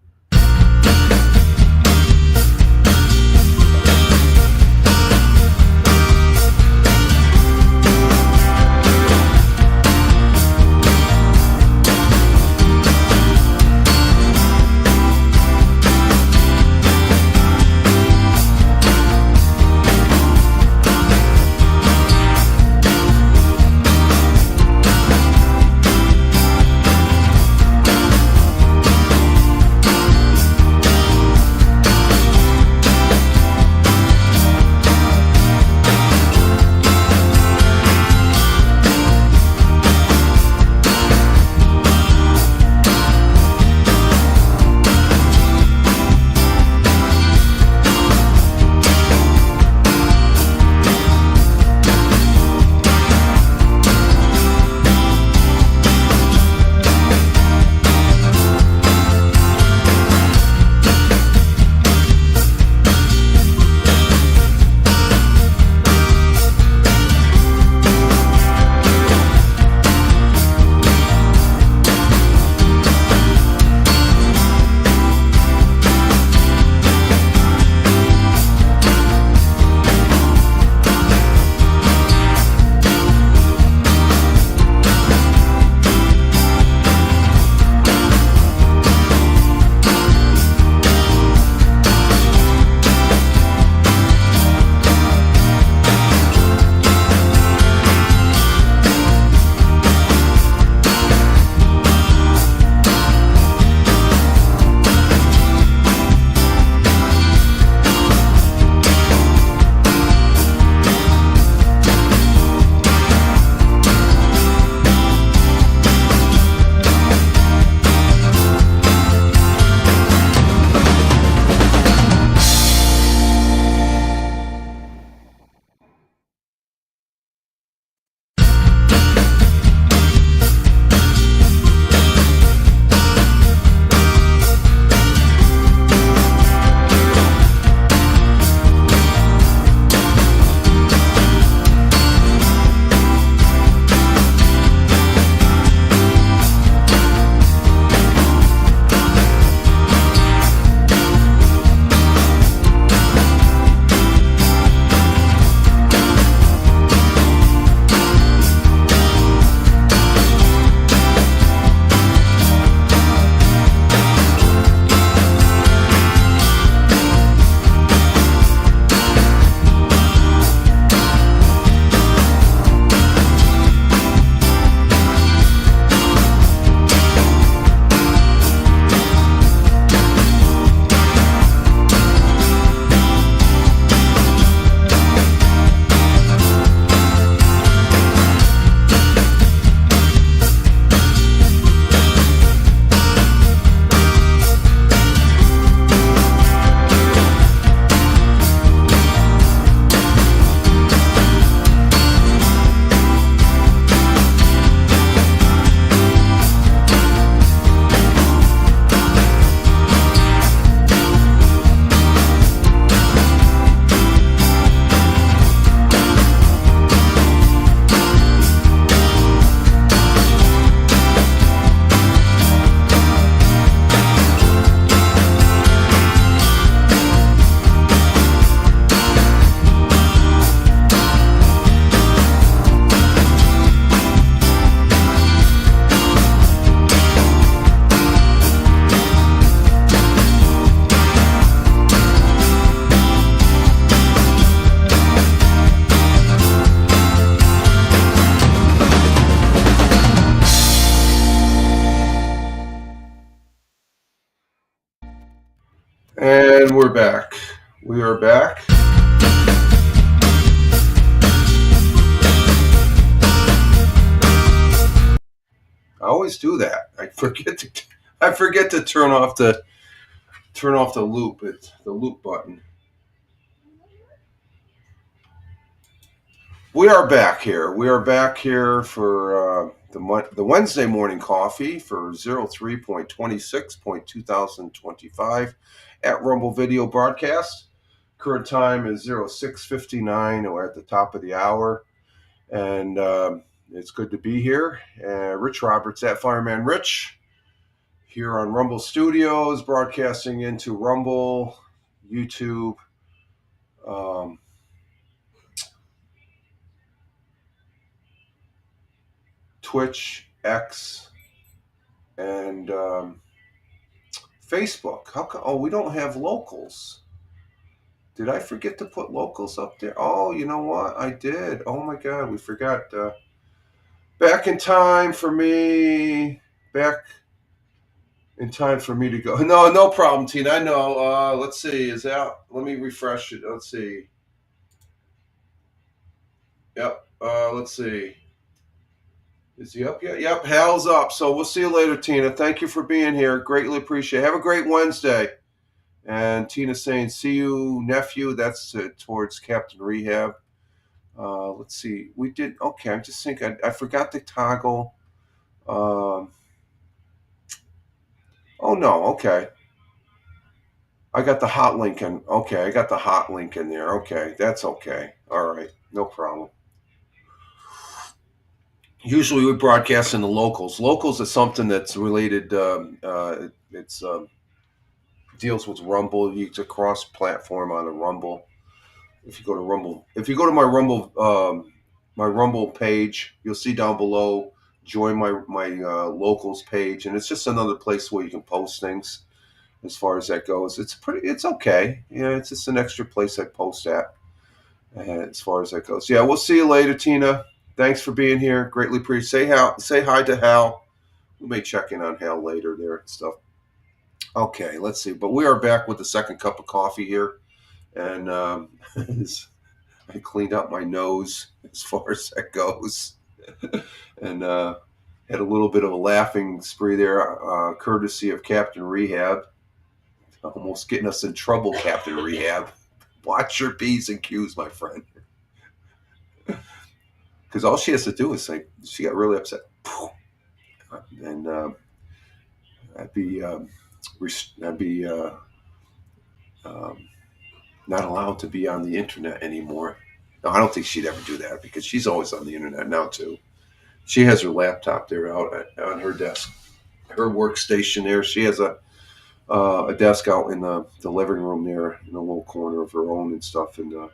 And we're back. We are back. I always do that. I forget to turn off the loop button. We are back here. We are back here for the Wednesday morning coffee for 03.26.2025 at Rumble Video Broadcast. Current time is 06:59. We're at the top of the hour, and it's good to be here. Rich Roberts at Fireman Rich here on Rumble Studios, broadcasting into Rumble, YouTube, Twitch, X, and Facebook. How come? Oh, we don't have locals. Did I forget to put locals up there? Oh, you know what? I did. Oh my God, we forgot. Back in time for me. Back in time for me to go. No problem, Tina. I know. Let's see. Is that? Let me refresh it. Let's see. Yep. Let's see. Is he up yet? Yep. Hal's up. So we'll see you later, Tina. Thank you for being here. Greatly appreciate it. Have a great Wednesday. And Tina's saying, see you, nephew. That's towards Captain Rehab. Let's see. We did. Okay. I'm just thinking. I forgot to toggle. Oh, no. Okay. I got the hot link in. Okay. I got the hot link in there. Okay. That's okay. All right. No problem. Usually we broadcast in the locals. Locals is something that's related. It's deals with Rumble. It's a cross platform on a Rumble. If you go to Rumble, if you go to my Rumble page, you'll see down below. Join my locals page, and it's just another place where you can post things. As far as that goes, it's okay. Yeah, it's just an extra place I post at. As far as that goes, yeah, we'll see you later, Tina. Thanks for being here. Greatly appreciate. Say hi to Hal. We may check in on Hal later there and stuff. Okay, let's see. But we are back with the second cup of coffee here, and I cleaned up my nose as far as that goes, and had a little bit of a laughing spree there, courtesy of Captain Rehab. Almost getting us in trouble, Captain Rehab. Watch your P's and Q's, my friend. Because all she has to do is say, she got really upset. And I'd be not allowed to be on the internet anymore. No, I don't think she'd ever do that because she's always on the internet now, too. She has her laptop there out on her desk, her workstation there. She has a desk out in the living room there in a little corner of her own and stuff. And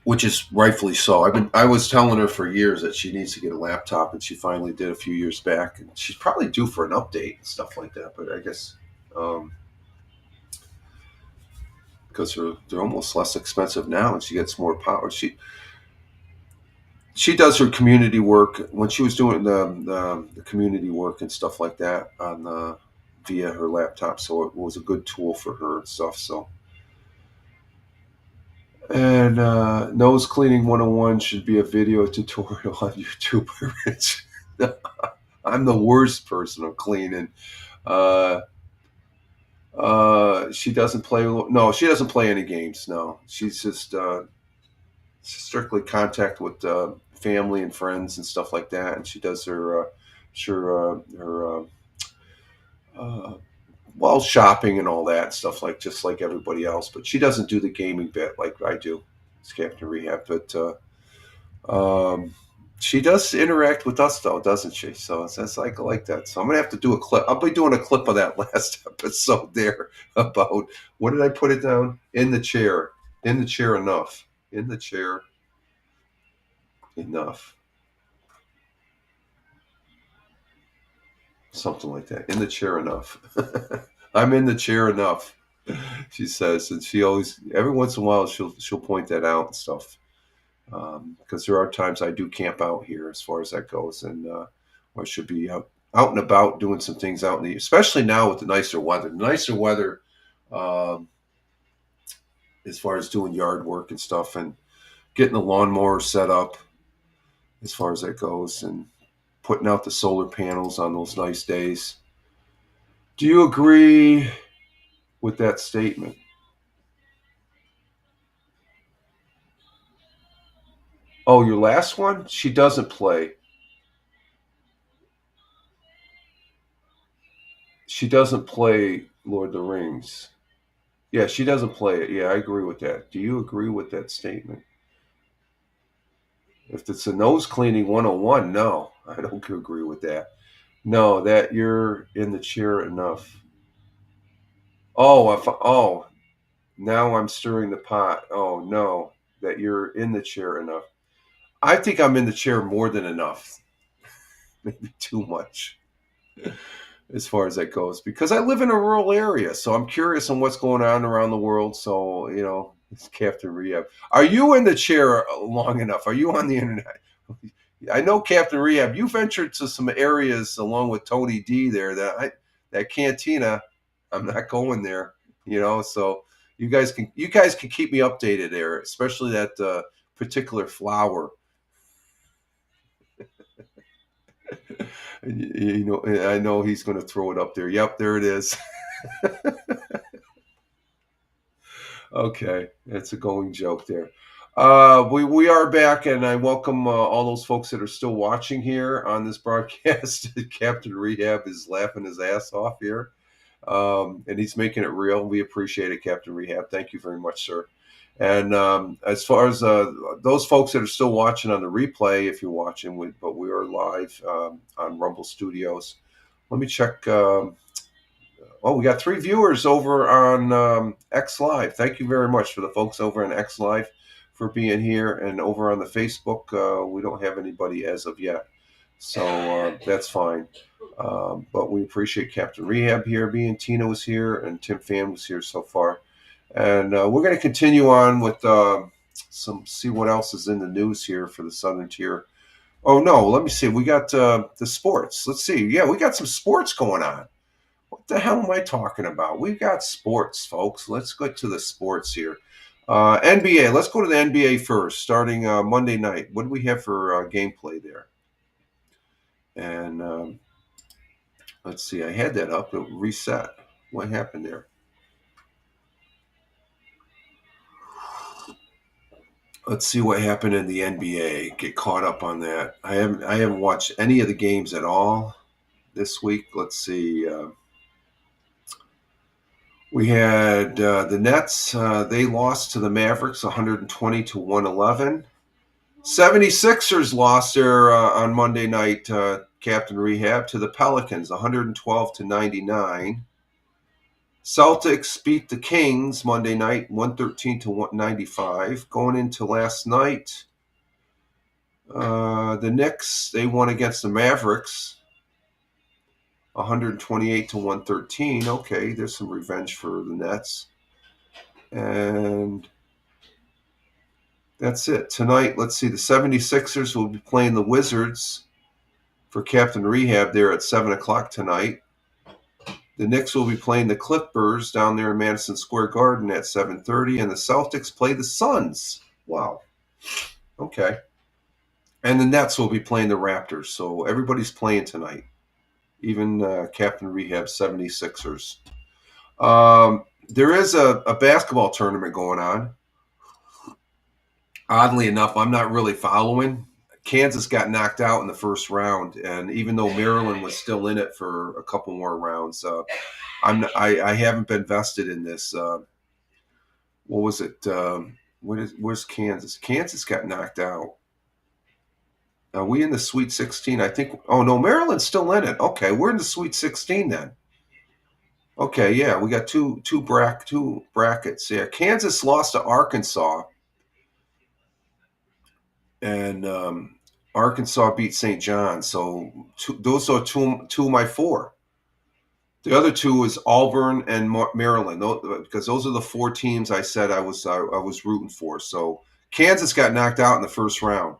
which is rightfully so. I was telling her for years that she needs to get a laptop, and she finally did a few years back. And she's probably due for an update and stuff like that. But I guess because they're almost less expensive now, and she gets more power. She does her community work when she was doing the community work and stuff like that on via her laptop. So it was a good tool for her and stuff. So. And nose cleaning 101 should be a video tutorial on YouTube. Rich. I'm the worst person of cleaning. She doesn't play. No, she doesn't play any games. No, she's just strictly contact with family and friends and stuff like that. And she does her shopping and all that stuff, just like everybody else. But she doesn't do the gaming bit like I do. It's Captain Rehab, but she does interact with us though, doesn't she? So it's like that. So I'm gonna have to do a clip. I'll be doing a clip of that last episode there about what did I put it down? In the chair enough. In the chair enough. Something like that. In the chair enough. I'm in the chair enough, she says, and she always, every once in a while, she'll point that out and stuff. Because there are times I do camp out here, as far as that goes, and I should be out and about doing some things out in the, especially now with the nicer weather. As far as doing yard work and stuff and getting the lawnmower set up as far as that goes and putting out the solar panels on those nice days. Do you agree with that statement? Oh, your last one? She doesn't play. She doesn't play Lord of the Rings. Yeah, she doesn't play it. Yeah, I agree with that. Do you agree with that statement? If it's a nose cleaning 101, no, I don't agree with that. No, that you're in the chair enough. Oh, now I'm stirring the pot. Oh, no, that you're in the chair enough. I think I'm in the chair more than enough. Maybe too much as far as that goes because I live in a rural area. So I'm curious on what's going on around the world. So, it's Captain Rehab. Are you in the chair long enough? Are you on the internet? I know Captain Rehab, you ventured to some areas along with Tony D there that cantina, I'm not going there, so you guys can keep me updated there, especially that particular flower. I know he's going to throw it up there. Yep, there it is. Okay, that's a going joke there. We are back, and I welcome all those folks that are still watching here on this broadcast. Captain Rehab is laughing his ass off here, and he's making it real. We appreciate it, Captain Rehab. Thank you very much, sir. And as far as those folks that are still watching on the replay, if you're watching, but we are live on Rumble Studios. Let me check. We got 3 viewers over on X Live. Thank you very much for the folks over on X Live for being here. And over on the Facebook, we don't have anybody as of yet. So that's fine. But we appreciate Captain Rehab here being. Tina was here and Tim Pham was here so far. And we're going to continue on with see what else is in the news here for the Southern Tier. Oh, no, let me see. We got the sports. Let's see. Yeah, we got some sports going on. What the hell am I talking about? We've got sports, folks. Let's go to the sports here. NBA. Let's go to the NBA first, starting Monday night. What do we have for gameplay there? And let's see. I had that up. It reset. What happened there? Let's see what happened in the NBA. Get caught up on that. I haven't watched any of the games at all this week. Let's see. We had the Nets. They lost to the Mavericks 120 to 111. 76ers lost there on Monday night, Captain Rehab, to the Pelicans 112 to 99. Celtics beat the Kings Monday night 113 to 195. Going into last night, the Knicks, they won against the Mavericks 128 to 113. Okay, there's some revenge for the Nets. And that's it. Tonight, let's see, the 76ers will be playing the Wizards for Captain Rehab there at 7 o'clock tonight. The Knicks will be playing the Clippers down there in Madison Square Garden at 7:30, and the Celtics play the Suns. Wow. Okay. And the Nets will be playing the Raptors, so everybody's playing tonight, even Captain Rehab 76ers. There is a basketball tournament going on. Oddly enough, I'm not really following. Kansas got knocked out in the first round, and even though Maryland was still in it for a couple more rounds, I haven't been vested in this. What was it? Where's Kansas? Kansas got knocked out. Are we in the Sweet 16? I think. Oh no, Maryland's still in it. Okay, we're in the Sweet 16 then. Okay, yeah, we got two brackets. Yeah, Kansas lost to Arkansas. And Arkansas beat St. John's. So those are two of my 4. The other 2 is Auburn and Maryland, because those are the 4 teams I said I was rooting for. So Kansas got knocked out in the first round.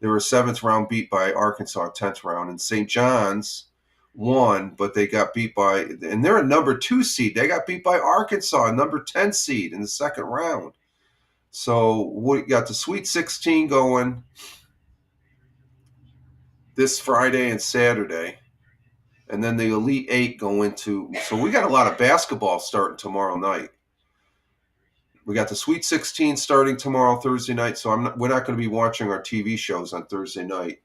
They were 7th round beat by Arkansas, 10th round. And St. John's won, but they got beat by, and they're a number 2 seed. They got beat by Arkansas, a number 10 seed in the second round. So we got the Sweet 16 going this Friday and Saturday, and then the Elite 8 go into. So we got a lot of basketball starting tomorrow night. We got the Sweet 16 starting tomorrow, Thursday night. So we're not going to be watching our TV shows on Thursday night,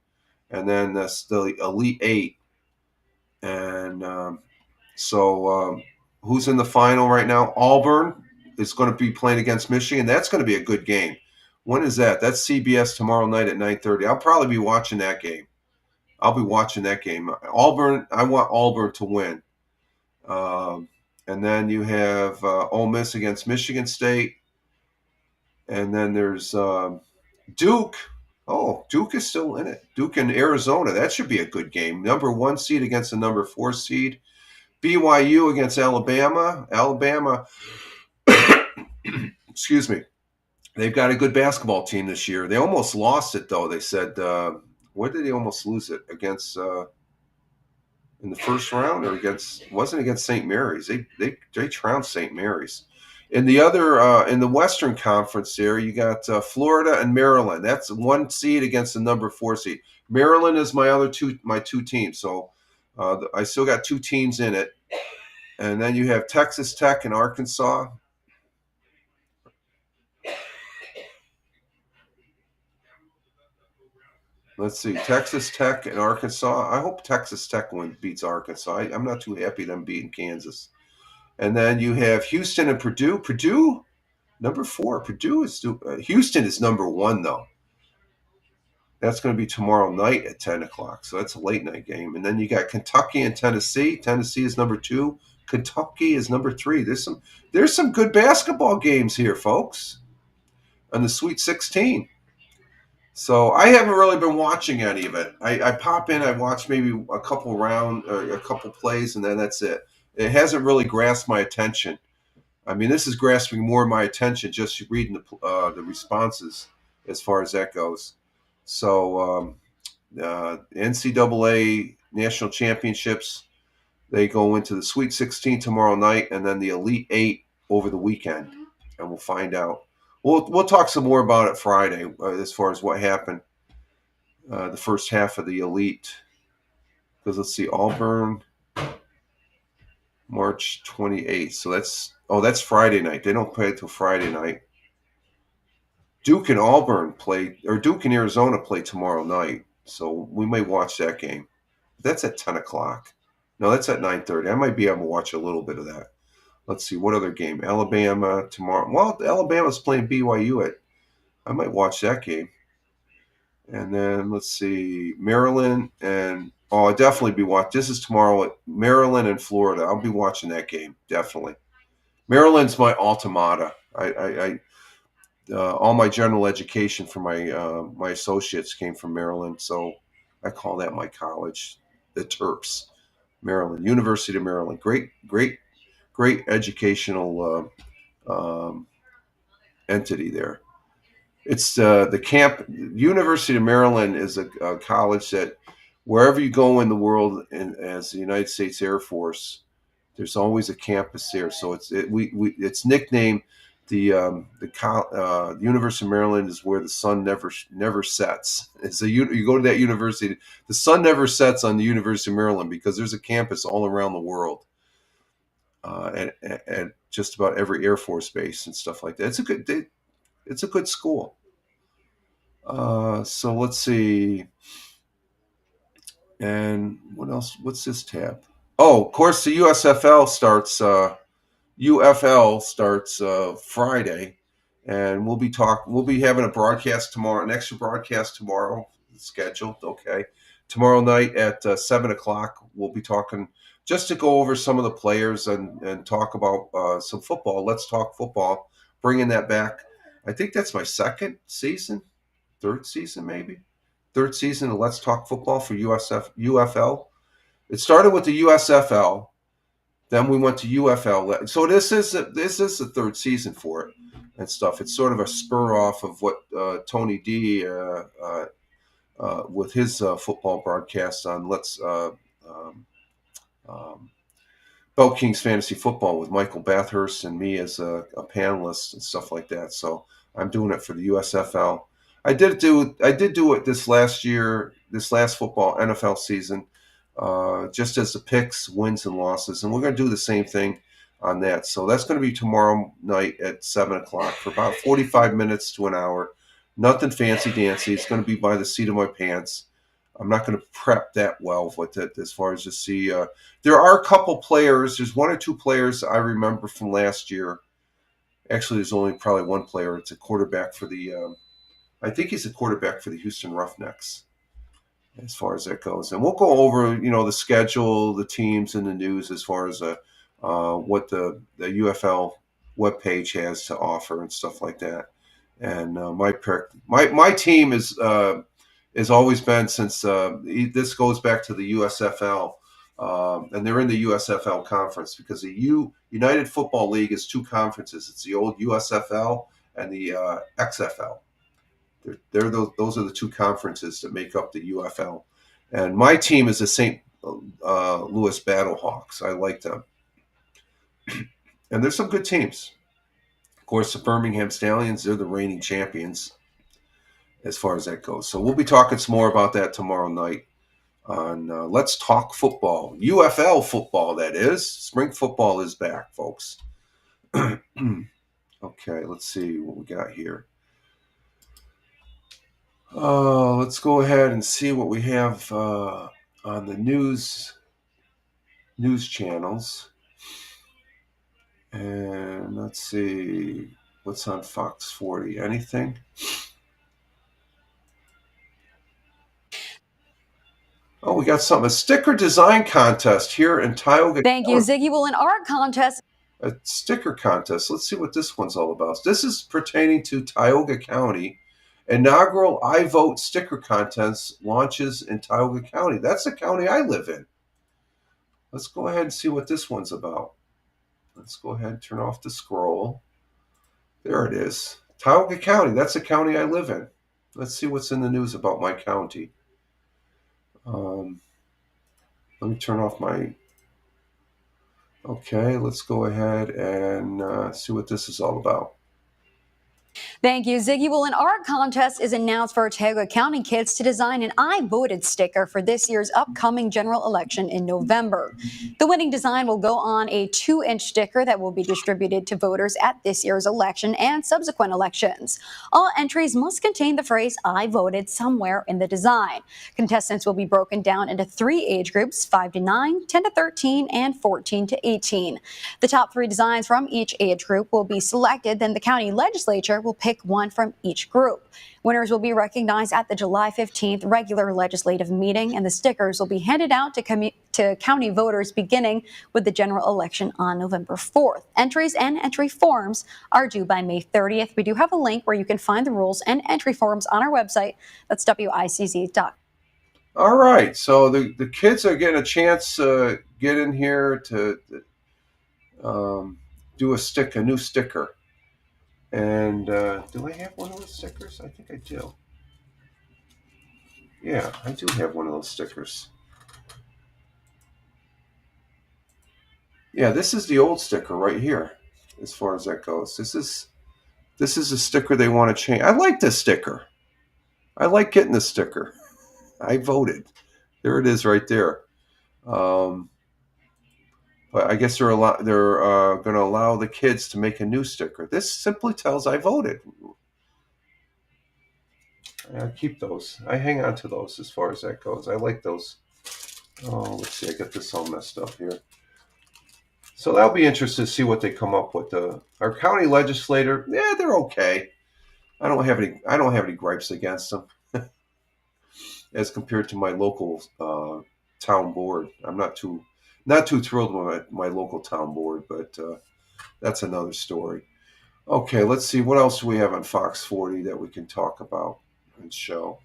and then that's the Elite 8. And who's in the final right now? Auburn is going to be playing against Michigan. That's going to be a good game. When is that? That's CBS tomorrow night at 9:30. I'll probably be watching that game. Auburn, I want Auburn to win. And then you have Ole Miss against Michigan State. And then there's Duke. Oh, Duke is still in it. Duke and Arizona. That should be a good game. Number 1 seed against the number 4 seed. BYU against Alabama. Alabama, excuse me. They've got a good basketball team this year. They almost lost it, though. They said, where did they almost lose it? Against in the first round, or wasn't against St. Mary's. They trounced St. Mary's. In the other, in the Western Conference there, you got Florida and Maryland. That's 1 seed against the number 4 seed. Maryland is my two teams. So I still got 2 teams in it. And then you have Texas Tech and Arkansas. Let's see, Texas Tech and Arkansas. I hope Texas Tech beats Arkansas. I'm not too happy them beating Kansas. And then you have Houston and Purdue. Purdue, number 4. Purdue is Houston is number 1, though. That's going to be tomorrow night at 10 o'clock. So that's a late night game. And then you got Kentucky and Tennessee. Tennessee is number 2. Kentucky is number 3. There's some good basketball games here, folks, on the Sweet 16. So I haven't really been watching any of it. I pop in, I watch maybe a couple plays, and then that's it. It hasn't really grasped my attention. I mean, this is grasping more of my attention just reading the responses as far as that goes. So NCAA National Championships, they go into the Sweet 16 tomorrow night, and then the Elite 8 over the weekend, and we'll find out. We'll talk some more about it Friday as far as what happened the first half of the Elite. Because let's see, Auburn, March 28th. So that's Friday night. They don't play until Friday night. Duke and Arizona play tomorrow night. So we may watch that game. That's at 10 o'clock. No, that's at 9:30. I might be able to watch a little bit of that. Let's see, what other game? Alabama tomorrow. Well, Alabama's playing BYU I might watch that game. And then let's see, Maryland and I definitely be watching. This is tomorrow at Maryland and Florida. I'll be watching that game, definitely. Maryland's my alma mater. I all my general education for my associates came from Maryland, so I call that my college, the Terps, Maryland, University of Maryland. Great educational entity there. It's the camp. University of Maryland is a college that wherever you go in the world, as the United States Air Force, there's always a campus there. So it's nicknamed the University of Maryland is where the sun never sets. So you go to that university, the sun never sets on the University of Maryland because there's a campus all around the world. At just about every Air Force base and stuff like that. It's a good school. So let's see. And what else? What's this tab? Oh, of course, the USFL starts. UFL starts Friday, and we'll be having a broadcast tomorrow, an extra broadcast tomorrow scheduled. Okay, tomorrow night at 7 o'clock, we'll be talking. Just to go over some of the players and talk about some football. Let's talk football, bringing that back. I think that's my third season of Let's Talk Football for UFL. It started with the USFL, then we went to UFL. So this is the third season for it and stuff. It's sort of a spur off of what Tony D with his football broadcast on Belt Kings Fantasy Football with Michael Bathurst and me as a panelist and stuff like that. So I'm doing it for the USFL. I did do it this last football NFL season, just as the picks, wins and losses, and we're going to do the same thing on that. So that's going to be tomorrow night at 7:00 for about 45 minutes to an hour. Nothing fancy dancy. It's going to be by the seat of my pants. I'm not going to prep that well with it as far as to see. There are a couple players. There's one or two players I remember from last year. Actually, there's only probably one player. It's a quarterback for I think he's a quarterback for the Houston Roughnecks as far as that goes. And we'll go over, the schedule, the teams, and the news as far as what the UFL webpage has to offer and stuff like that. And my team is has always been since this goes back to the USFL, and they're in the USFL conference because the United Football League is two conferences. It's the old USFL and the XFL. Those are the two conferences that make up the UFL. And my team is the St. Louis Battlehawks. I like them. And there's some good teams. Of course, the Birmingham Stallions, they're the reigning champions as far as that goes. So we'll be talking some more about that tomorrow night on Let's Talk Football. UFL football, that is. Spring football is back, folks. Okay, let's see what we got here. Let's go ahead and see what we have on the news channels. And let's see what's on Fox 40. Anything? Oh, we got something. A sticker design contest here in Tioga. Thank you, Ziggy. Well, an art contest. A sticker contest. Let's see what this one's all about. This is pertaining to Tioga County. Inaugural I Vote sticker contest launches in Tioga County. That's the county I live in. Let's go ahead and see what this one's about. Let's go ahead and turn off the scroll. There it is. Tioga County. That's the county I live in. Let's see what's in the news about my county. Let me turn off my... Okay, let's go ahead and see what this is all about. Thank you, Ziggy. Well, an art contest is announced for Tioga County kids to design an I Voted sticker for this year's upcoming general election in November. The winning design will go on a 2-inch sticker that will be distributed to voters at this year's election and subsequent elections. All entries must contain the phrase, I voted, somewhere in the design. Contestants will be broken down into 3 age groups, 5 to 9, 10 to 13, and 14 to 18. The top 3 designs from each age group will be selected, then the county legislature will pick one from each group. Winners will be recognized at the July 15th regular legislative meeting, and the stickers will be handed out to county voters beginning with the general election on November 4th. Entries and entry forms are due by May 30th. We do have a link where you can find the rules and entry forms on our website. That's WICZ.com. All right, so the kids are getting a chance to get in here to do a new sticker. And do I have one of those stickers? I think I do. Yeah, I do have one of those stickers. Yeah, this is the old sticker right here, as far as that goes. This is a sticker they want to change. I like this sticker. I like getting the sticker. I voted. There it is right there. But I guess they're going to allow the kids to make a new sticker. This simply tells I voted. I keep those. I hang on to those as far as that goes. I like those. Oh, let's see. I got this all messed up here. So that'll be interesting to see what they come up with. Our county legislator, they're okay. I don't have any gripes against them as compared to my local town board. I'm not too thrilled with my local town board, but that's another story. Okay, let's see. What else do we have on Fox 40 that we can talk about and show?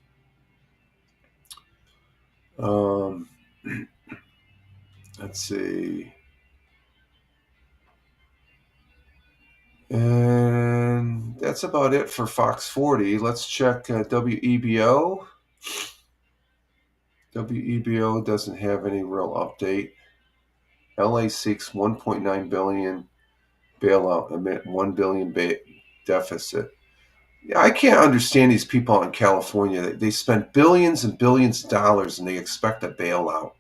Let's see. And that's about it for Fox 40. Let's check WEBO. WEBO doesn't have any real update. LA seeks 1.9 billion bailout amid 1 billion deficit. Yeah, I can't understand these people out in California. They spend billions and billions of dollars and they expect a bailout.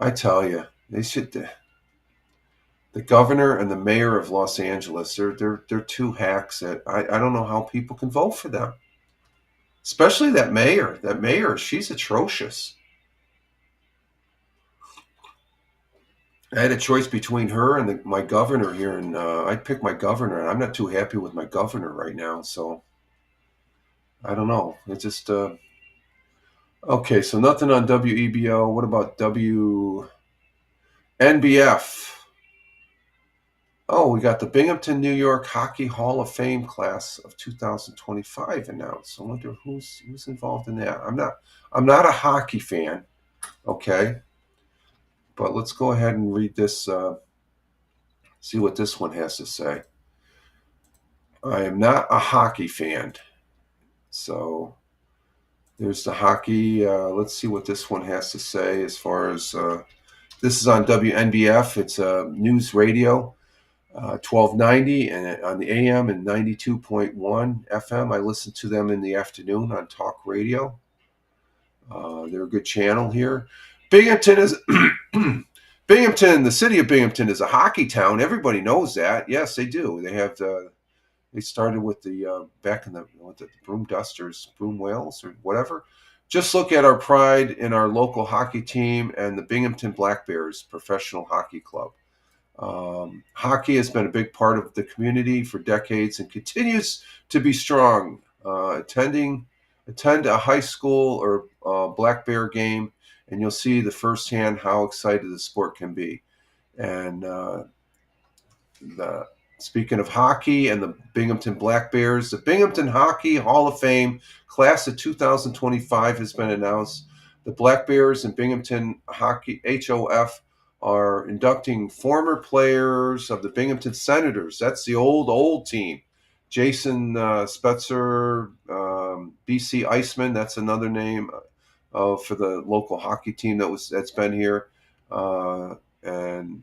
I tell you, they should. The governor and the mayor of Los Angeles, they're two hacks that I don't know how people can vote for them. Especially that mayor. That mayor, she's atrocious. I had a choice between her and my governor here, and I'd pick my governor. And I'm not too happy with my governor right now, so I don't know. It's just okay. So nothing on WEBO. What about WNBF? Oh, we got the Binghamton, New York Hockey Hall of Fame class of 2025 announced. I wonder who's involved in that. I'm not a hockey fan, okay, but let's go ahead and read this. See what this one has to say. I am not a hockey fan, so there's the hockey. Let's see what this one has to say as far as this is on WNBF. It's news radio. 1290 and on the AM and 92.1 FM. I listen to them in the afternoon on talk radio. They're a good channel here. Binghamton is Binghamton. The city of Binghamton is a hockey town. Everybody knows that. Yes, they do. They have they started with the back in the Broom Dusters, Broom Whales, or whatever. Just look at our pride in our local hockey team and the Binghamton Black Bears Professional Hockey Club. Hockey has been a big part of the community for decades and continues to be strong. Attend a high school or Black Bear game, and you'll see the firsthand how excited the sport can be. And speaking of hockey and the Binghamton Black Bears, the Binghamton Hockey Hall of Fame class of 2025 has been announced. The Black Bears and Binghamton Hockey HOF are inducting former players of the Binghamton Senators. That's the old team. Jason Spetzer, BC Iceman. That's another name for the local hockey team that's been here. And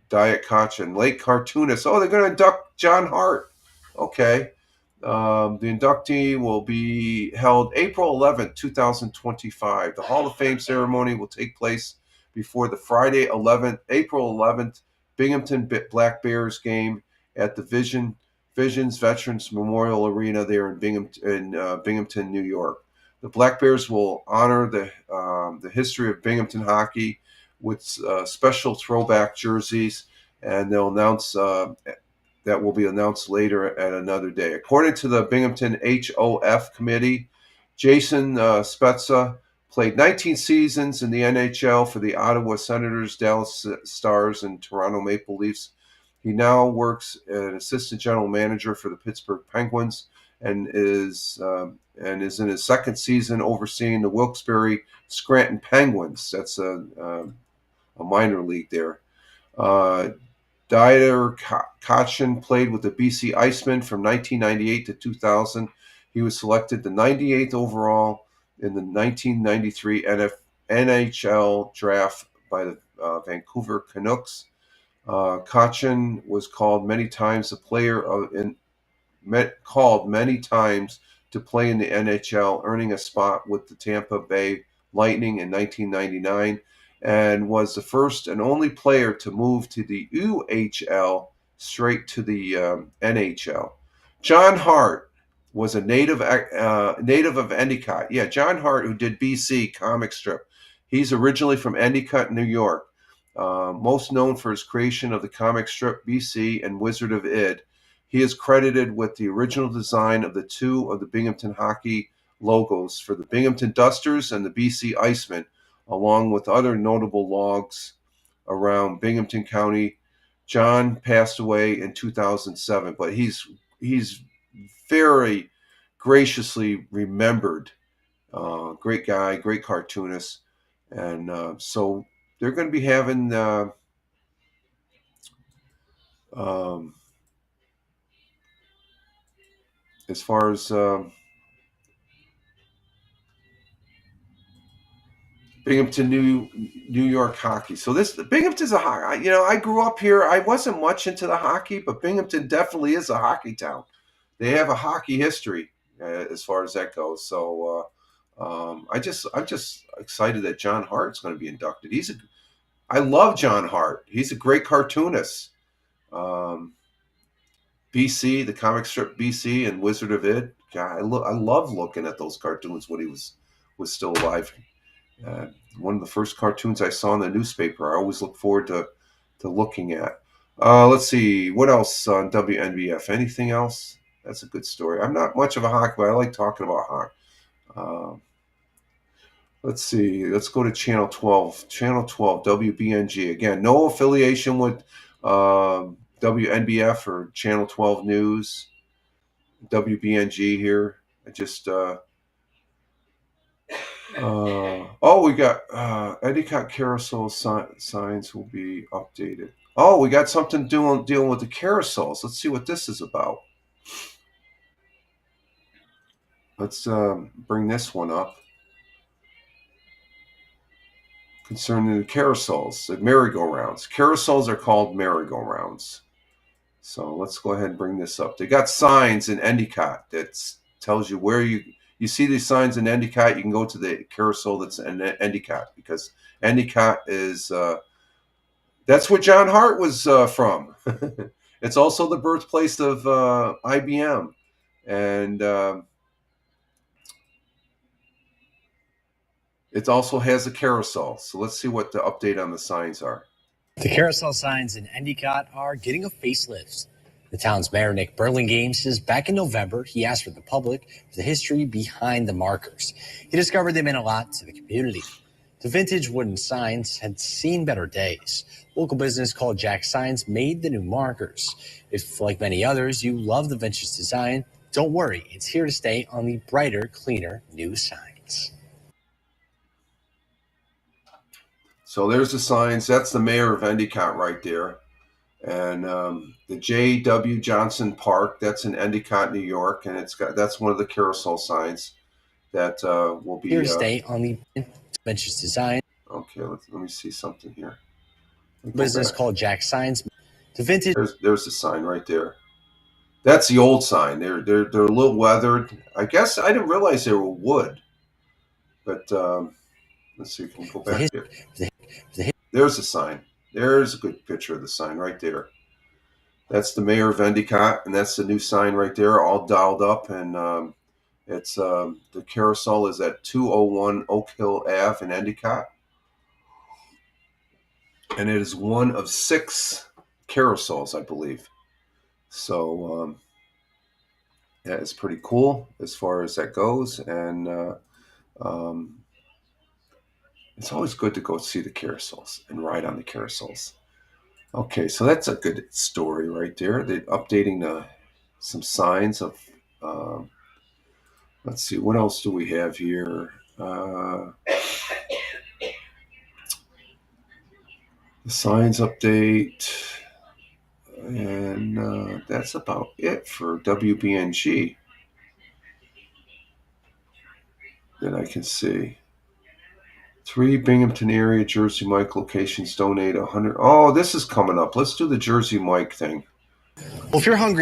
Diet Koch and late cartoonist. Oh, they're going to induct John Hart. Okay. The inductee will be held April 11th, 2025. The Hall of Fame ceremony will take place before the Friday April 11th Binghamton Black Bears game at the Visions Veterans Memorial Arena there in Binghamton, New York. The Black Bears will honor the history of Binghamton hockey with special throwback jerseys, and they'll announce that will be announced later at another day. According to the Binghamton HOF committee, Jason Spezza played 19 seasons in the NHL for the Ottawa Senators, Dallas Stars, and Toronto Maple Leafs. He now works as an assistant general manager for the Pittsburgh Penguins and is in his second season overseeing the Wilkes-Barre Scranton Penguins. That's a minor league there. Dieter Kotchen played with the BC Icemen from 1998 to 2000. He was selected the 98th overall in the 1993 NHL draft by the Vancouver Canucks. Kotchen was called many times to play in the NHL, earning a spot with the Tampa Bay Lightning in 1999. And was the first and only player to move to the UHL straight to the NHL. John Hart was a native of Endicott. Yeah, John Hart, who did BC comic strip. He's originally from Endicott, New York. Most known for his creation of the comic strip BC and Wizard of Id. He is credited with the original design of two of the Binghamton hockey logos for the Binghamton Dusters and the BC Icemen, along with other notable logs around Binghamton County. John passed away in 2007, but he's very graciously remembered. Great guy, great cartoonist. And so they're going to be having as far as Binghamton, New York hockey. So Binghamton's a hockey. I grew up here. I wasn't much into the hockey, but Binghamton definitely is a hockey town. They have a hockey history as far as that goes. So I'm just excited that John Hart's going to be inducted. I love John Hart. He's a great cartoonist. BC, the comic strip BC and Wizard of Id. God, I love looking at those cartoons when he was still alive. One of the first cartoons I saw in the newspaper. I always look forward to looking at. Let's see, what else on WNBF? Anything else? That's a good story. I'm not much of a hockey, but I like talking about hockey. Let's see. Let's go to Channel 12. Channel 12, WBNG. Again, no affiliation with WNBF or Channel 12 News. WBNG here. I just... we got Endicott Carousel signs will be updated. Oh, we got something dealing with the carousels. Let's see what this is about. Let's bring this one up. Concerning the carousels, the merry-go-rounds. Carousels are called merry-go-rounds. So let's go ahead and bring this up. They got signs in Endicott that tells you where you see these signs in Endicott. You can go to the carousel that's in Endicott, because Endicott is that's where John Hart was from. It's also the birthplace of IBM, and it also has a carousel. So let's see what the update on the signs are. The carousel signs in Endicott are getting a facelift. The town's mayor, Nick Burlingame, says back in November, he asked for the public for the history behind the markers. He discovered they meant a lot to the community. The vintage wooden signs had seen better days. Local business called Jack Signs made the new markers. If, like many others, you love the vintage design, don't worry. It's here to stay on the brighter, cleaner new signs. So there's the signs. That's the mayor of Endicott right there. And the J.W. Johnson Park, that's in Endicott, New York. And that's one of the carousel signs that will be... Here to stay on the vintage design. Okay, let me see something here. Business called Jack Signs. The vintage... There's the sign right there. That's the old sign. They're a little weathered. I guess I didn't realize they were wood. But let's see if we can go back here. There's the sign. There's a good picture of the sign right there. That's the mayor of Endicott, and that's the new sign right there, all dialed up. And it's the carousel is at 201 Oak Hill Ave in Endicott. And it is one of 6 carousels, I believe. So that is pretty cool as far as that goes. And it's always good to go see the carousels and ride on the carousels. Okay, so that's a good story right there. They're updating some signs of... let's see, what else do we have here? The signs update. And that's about it for WBNG that I can see. 3 Binghamton area Jersey Mike locations donate 100. Oh, this is coming up. Let's do the Jersey Mike thing. Well, if you're hungry,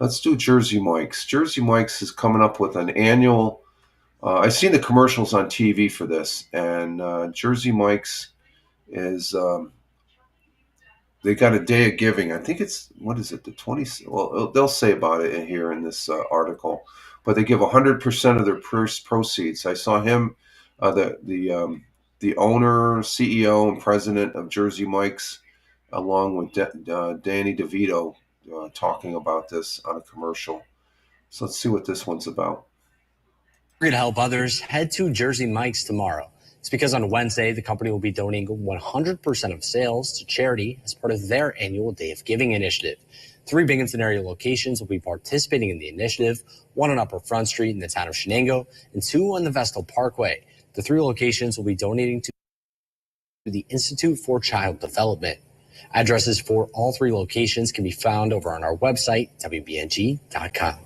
let's do Jersey Mike's. Jersey Mike's is coming up with an annual. I've seen the commercials on TV for this, and Jersey Mike's is they got a day of giving. I think it's, what is it, the 20th? Well, they'll say about it in here in this article, but they give 100% of their proceeds. I saw him, the owner, CEO, and president of Jersey Mike's, along with Danny DeVito, talking about this on a commercial. So let's see what this one's about. to help others, head to Jersey Mike's tomorrow. It's because on Wednesday, the company will be donating 100% of sales to charity as part of their annual Day of Giving initiative. 3 Binghamton area locations will be participating in the initiative, 1 on Upper Front Street in the town of Shenango, and 2 on the Vestal Parkway. The 3 locations will be donating to the Institute for Child Development. Addresses for all 3 locations can be found over on our website, WBNG.com.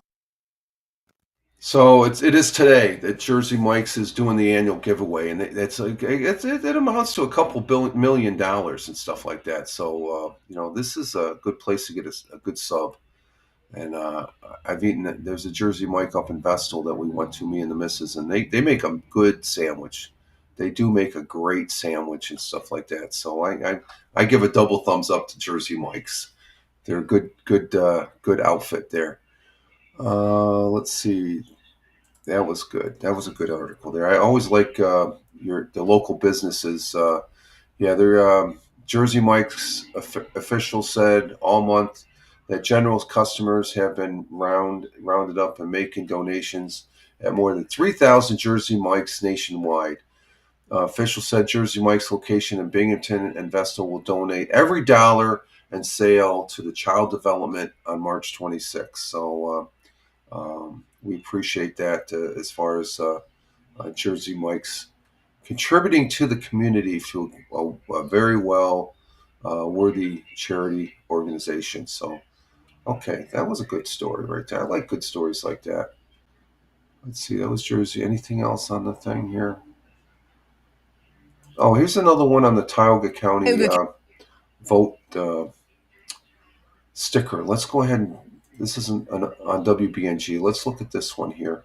So it is today that Jersey Mike's is doing the annual giveaway, and it amounts to a couple $1 million and stuff like that. So this is a good place to get a good sub. And I've eaten. There's a Jersey Mike up in Vestal that we went to, me and the missus, and they make a good sandwich. They do make a great sandwich and stuff like that. So I give a double thumbs up to Jersey Mike's. They're a good outfit there. Let's see. That was good. That was a good article there. I always like the local businesses. They're Jersey Mike's official said all month that general customers have been rounded up and making donations at more than 3,000 Jersey Mike's nationwide. Official said Jersey Mike's location in Binghamton and Vestal will donate every dollar and sale to the child development on March 26th. So we appreciate that as far as Jersey Mike's contributing to the community through a very well worthy charity organization. So, okay, that was a good story right there. I like good stories like that. Let's see, that was Jersey. Anything else on the thing here? Oh, here's another one on the Tioga County vote sticker. Let's go ahead and this isn't on WBNG. Let's look at this one here.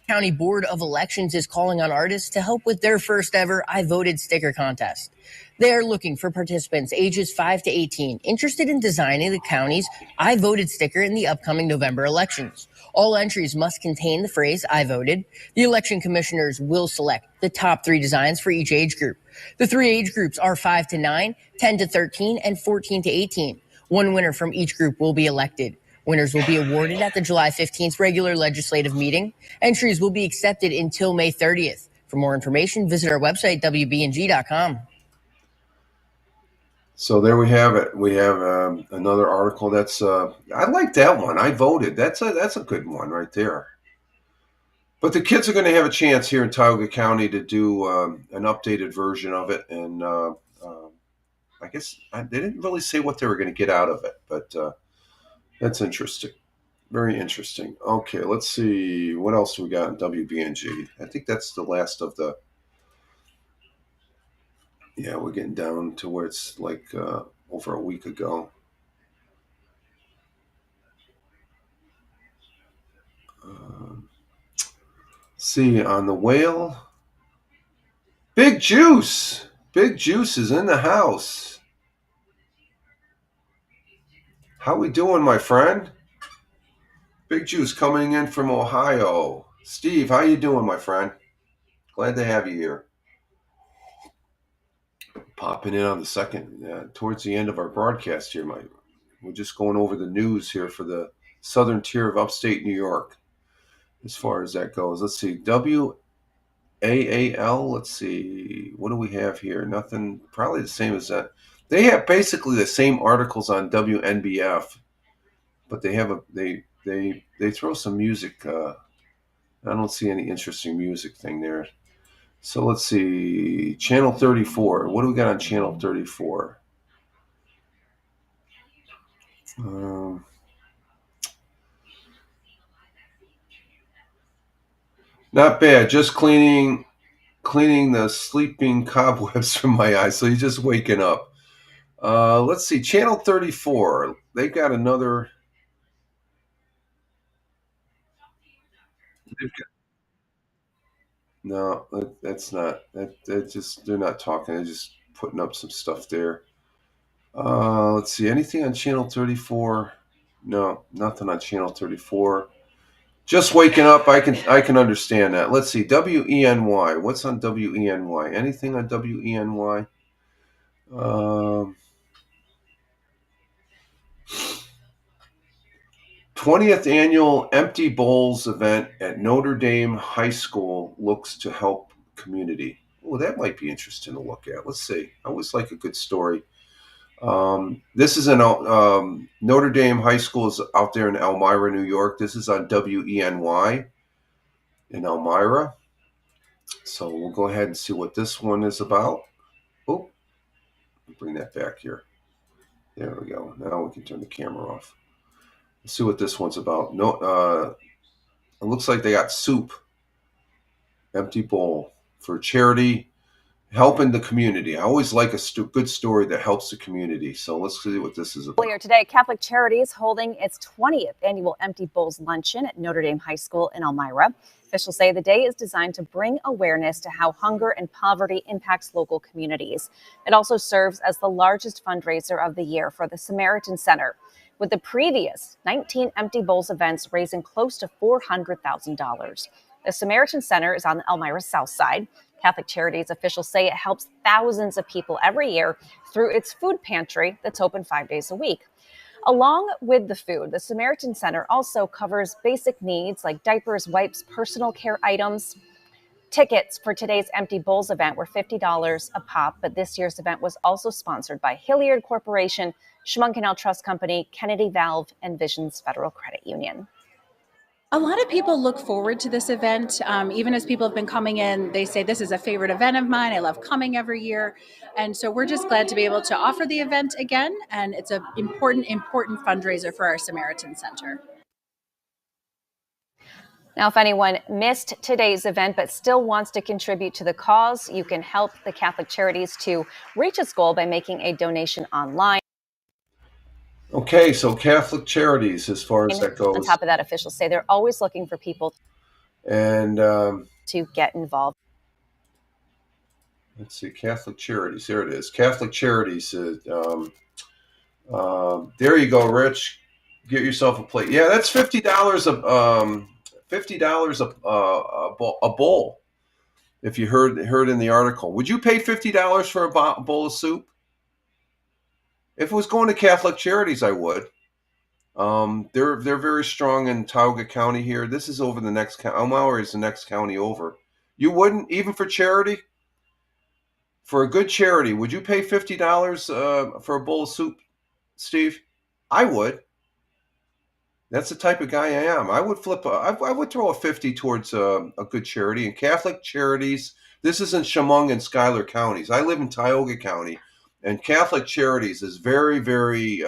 County Board of Elections is calling on artists to help with their first ever I Voted sticker contest. They are looking for participants ages 5 to 18 interested in designing the county's I Voted sticker in the upcoming November elections. All entries must contain the phrase I voted. The election commissioners will select the top 3 designs for each age group. The 3 age groups are 5 to 9, 10 to 13, and 14 to 18. One winner from each group will be elected. Winners will be awarded at the July 15th regular legislative meeting. Entries will be accepted until May 30th. For more information, visit our website, wbng.com. So there we have it. We have another article that's I like that one. I voted. That's a good one right there. But the kids are going to have a chance here in Tioga County to do an updated version of it, and I guess they didn't really say what they were going to get out of it, but that's interesting. Very interesting. Okay, let's see. What else do we got in WBNG? I think that's the last of the... Yeah, we're getting down to where it's like over a week ago. See, on the whale. Big Juice. Big Juice is in the house. How we doing, my friend? Big Juice coming in from Ohio. Steve, how you doing, my friend? Glad to have you here. Popping in on the second, towards the end of our broadcast here. We're just going over the news here for the southern tier of upstate New York. As far as that goes, let's see. WAAL, let's see. What do we have here? Nothing, probably the same as that. They have basically the same articles on WNBF, but they have they throw some music. I don't see any interesting music thing there. So let's see. Channel 34. What do we got on Channel 34? Not bad. Just cleaning the sleeping cobwebs from my eyes. So you're just waking up. Let's see. Channel 34. They got another. No, that's not. They're not talking. They're just putting up some stuff there. Let's see. Anything on Channel 34? No, nothing on Channel 34. Just waking up. I can understand that. Let's see. WENY. What's on WENY? Anything on WENY? 20th annual Empty Bowls event at Notre Dame High School looks to help community. Well, that might be interesting to look at. Let's see. I always like a good story. This is in Notre Dame High School is out there in Elmira, New York. This is on WENY in Elmira. So we'll go ahead and see what this one is about. Oh, bring that back here. There we go. Now we can turn the camera off. Let's see what this one's about. No, it looks like they got soup, empty bowl for charity, helping the community. I always like a good story that helps the community. So let's see what this is about. Earlier today, Catholic Charities holding its 20th annual Empty Bowls Luncheon at Notre Dame High School in Elmira. Officials say the day is designed to bring awareness to how hunger and poverty impacts local communities. It also serves as the largest fundraiser of the year for the Samaritan Center, with the previous 19 Empty Bowls events raising close to $400,000. The Samaritan Center is on the Elmira South Side. Catholic Charities officials say it helps thousands of people every year through its food pantry that's open 5 days a week. Along with the food, the Samaritan Center also covers basic needs like diapers, wipes, personal care items. Tickets for today's Empty Bowls event were $50 a pop, but this year's event was also sponsored by Hilliard Corporation, Chemung Canal Trust Company, Kennedy Valve, and Visions Federal Credit Union. A lot of people look forward to this event. Even as people have been coming in, they say, this is a favorite event of mine. I love coming every year. And so we're just glad to be able to offer the event again. And it's an important fundraiser for our Samaritan Center. Now, if anyone missed today's event but still wants to contribute to the cause, you can help the Catholic Charities to reach its goal by making a donation online. Okay, so Catholic Charities, as far as that goes. On top of that, officials say they're always looking for people and to get involved. Let's see, Catholic Charities. There it is. Catholic Charities. There you go, Rich. Get yourself a plate. Yeah, that's $50 a bowl. If you heard in the article, would you pay $50 for a bowl of soup? If it was going to Catholic Charities, I would. They're very strong in Tioga County here. This is over the next county. Elmira is the next county over. You wouldn't, even for charity? For a good charity, would you pay $50 for a bowl of soup, Steve? I would. That's the type of guy I am. I would I would throw a 50 towards a good charity. And Catholic Charities, this is in Chemung and Schuyler counties. I live in Tioga County. And Catholic Charities is very, very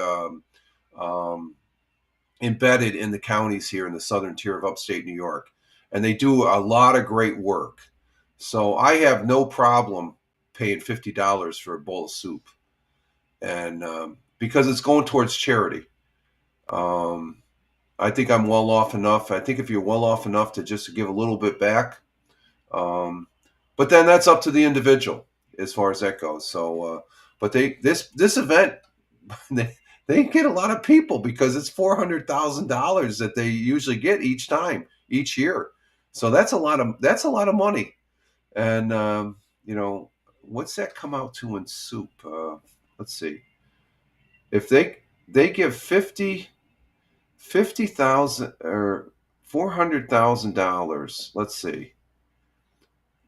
embedded in the counties here in the southern tier of upstate New York. And they do a lot of great work. So I have no problem paying $50 for a bowl of soup. And because it's going towards charity. I think I'm well off enough. I think if you're well off enough to just give a little bit back. But then that's up to the individual as far as that goes. So but this event, they get a lot of people because it's $400,000 that they usually get each year. So that's a lot of money. And what's that come out to in soup? Let's see. If they give $50,000 or $400,000. Let's see.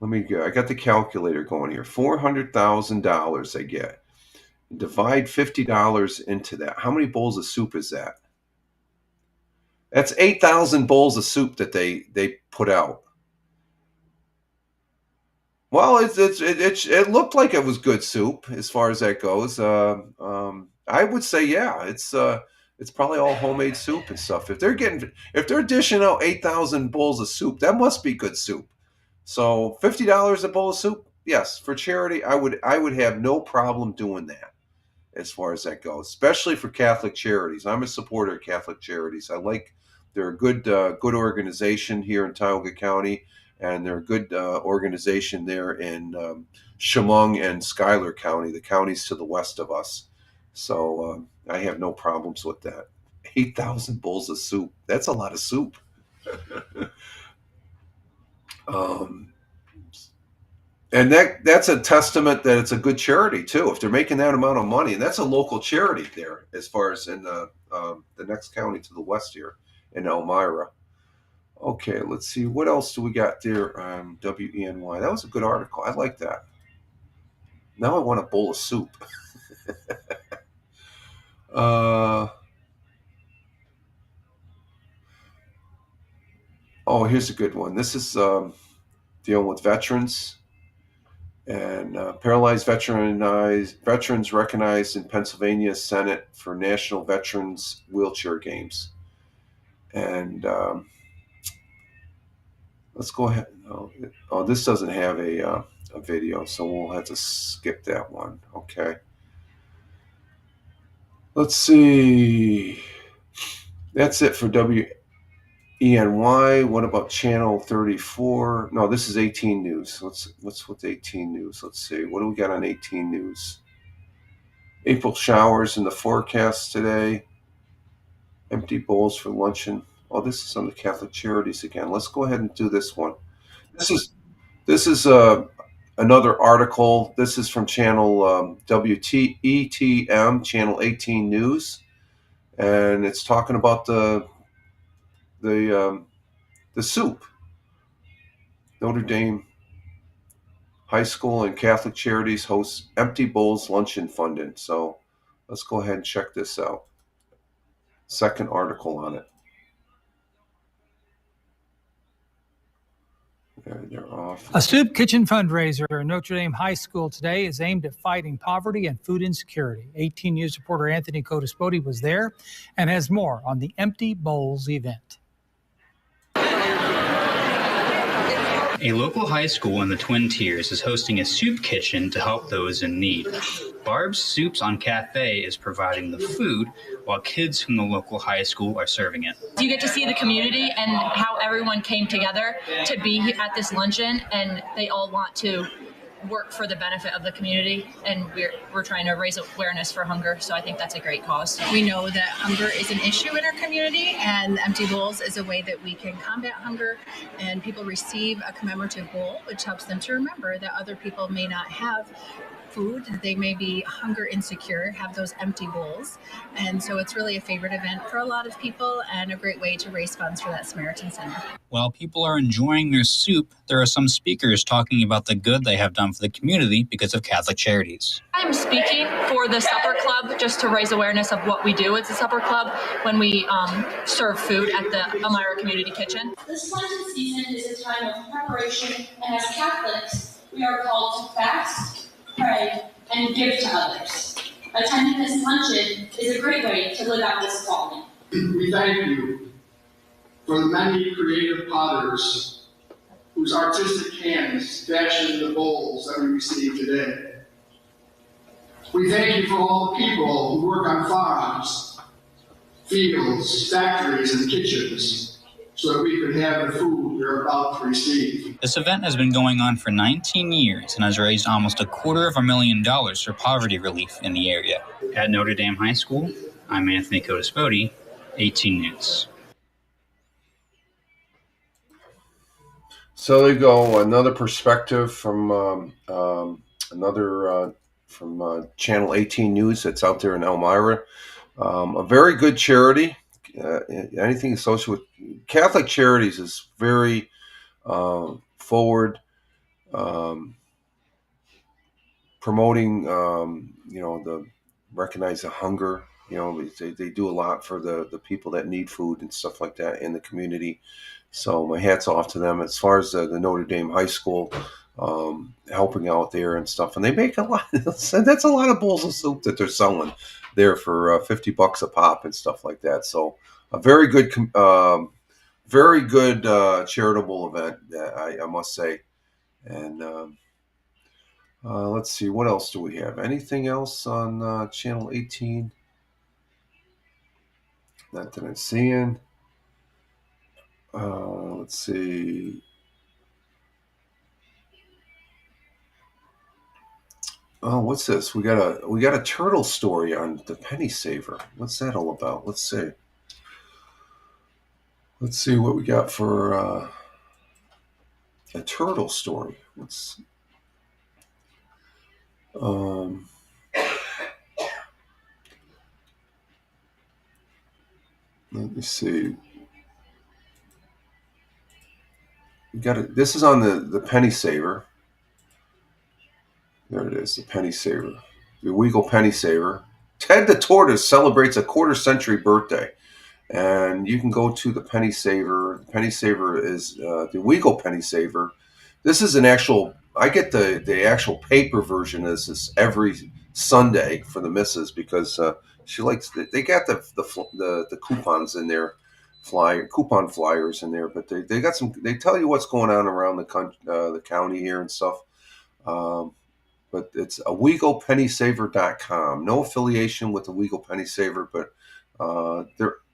I got the calculator going here. $400,000 they get. Divide $50 into that. How many bowls of soup is that? That's 8,000 bowls of soup that they put out. Well, it looked like it was good soup as far as that goes. I would say, yeah, it's probably all homemade soup and stuff. If they're dishing out 8,000 bowls of soup, that must be good soup. So $50 a bowl of soup, yes, for charity, I would have no problem doing that as far as that goes, especially for Catholic Charities. I'm a supporter of Catholic Charities. They're a good organization here in Tioga County, and they're a good organization there in Chemung and Schuyler County, the counties to the west of us. So I have no problems with that. 8,000 bowls of soup. That's a lot of soup. And that's a testament that it's a good charity too. If they're making that amount of money, and that's a local charity there, as far as in the next county to the west here in Elmira. Okay, let's see what else do we got there on WENY. That was a good article. I like that. Now I want a bowl of soup. Here's a good one. This is dealing with veterans and paralyzed veterans recognized in Pennsylvania Senate for National Veterans Wheelchair Games. And let's go ahead. Oh, this doesn't have a video, so we'll have to skip that one. Okay. Let's see. That's it for WENY. What about channel 34? No, this is 18 News. What's with 18 News? Let's see. What do we got on 18 News? April showers in the forecast today. Empty bowls for luncheon. Oh, this is on the Catholic Charities again. Let's go ahead and do this one. This is another article. This is from channel WETM, channel 18 News, and it's talking about the soup. Notre Dame High School and Catholic Charities hosts Empty Bowls Luncheon Funding. So let's go ahead and check this out. Second article on it. They're off. A soup kitchen fundraiser at Notre Dame High School today is aimed at fighting poverty and food insecurity. 18 News reporter Anthony Codispoti was there and has more on the Empty Bowls event. A local high school in the Twin Tiers is hosting a soup kitchen to help those in need. Barb's Soups on Cafe is providing the food while kids from the local high school are serving it. You get to see the community and how everyone came together to be at this luncheon, and they all want to work for the benefit of the community, and we're trying to raise awareness for hunger, so I think that's a great cause. We know that hunger is an issue in our community, and Empty Bowls is a way that we can combat hunger, and people receive a commemorative bowl, which helps them to remember that other people may not have food, they may be hunger insecure, have those empty bowls. And so it's really a favorite event for a lot of people and a great way to raise funds for that Samaritan Center. While people are enjoying their soup, there are some speakers talking about the good they have done for the community because of Catholic Charities. I'm speaking for the Supper Club just to raise awareness of what we do as a Supper Club when we serve food at the Elmira Community Kitchen. This Lenten season is a time of preparation, and as Catholics, we are called to fast, pray, and give to others. Attending this luncheon is a great way to live out this calling. We thank you for the many creative potters whose artistic hands fashioned the bowls that we receive today. We thank you for all the people who work on farms, fields, factories, and kitchens so that we could have the food we're about to receive. This event has been going on for 19 years and has raised almost $250,000 for poverty relief in the area. At Notre Dame High School, I'm Anthony Codispoti, 18 News. So there you go, another perspective from Channel 18 News that's out there in Elmira. A very good charity. Anything associated with Catholic Charities is very forward, promoting, the recognize the hunger. They do a lot for the people that need food and stuff like that in the community. So my hat's off to them. As far as the Notre Dame High School, helping out there and stuff, and they make a lot. That's a lot of bowls of soup that they're selling there for $50 a pop and stuff like that. So a very good charitable event, I must say. And let's see, what else do we have? Anything else on Channel 18? Not that I'm seeing. Let's see. Oh, what's this? We got a turtle story on the Penny Saver. What's that all about? Let's see. Let's see what we got for a turtle story. Let me see. We got it. This is on the Penny Saver. There it is, the Penny Saver. The Weagle Penny Saver. Ted the Tortoise celebrates a quarter-century birthday. And you can go to the Penny Saver. The Penny Saver is the Weagle Penny Saver. This is an actual, I get the actual paper version of this every Sunday for the missus because she likes, they got the coupons in there coupon flyers in there, but they got some. They tell you what's going on around the county here and stuff. But it's OwegoPennySaver.com. No affiliation with the Owego Penny Saver, but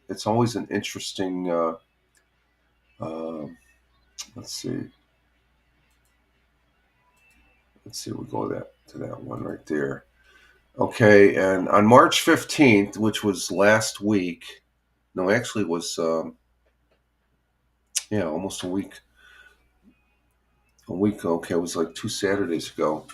it's always an interesting. Let's see. We'll go to that one right there. Okay, and on March 15th, which was last week, no, actually it was, almost a week. Okay, it was like 2 Saturdays ago.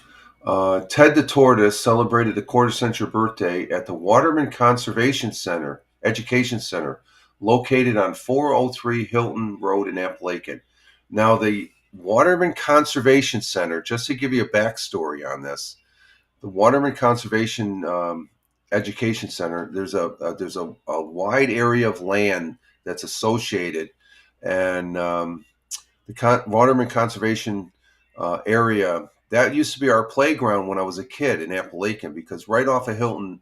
Ted the Tortoise celebrated the quarter-century birthday at the Waterman Conservation Center, Education Center, located on 403 Hilton Road in Appalachian. Now, the Waterman Conservation Center, just to give you a backstory on this, the Waterman Conservation Education Center, there's a wide area of land that's associated, and the Waterman Conservation area, that used to be our playground when I was a kid in Appalachian, because right off of Hilton,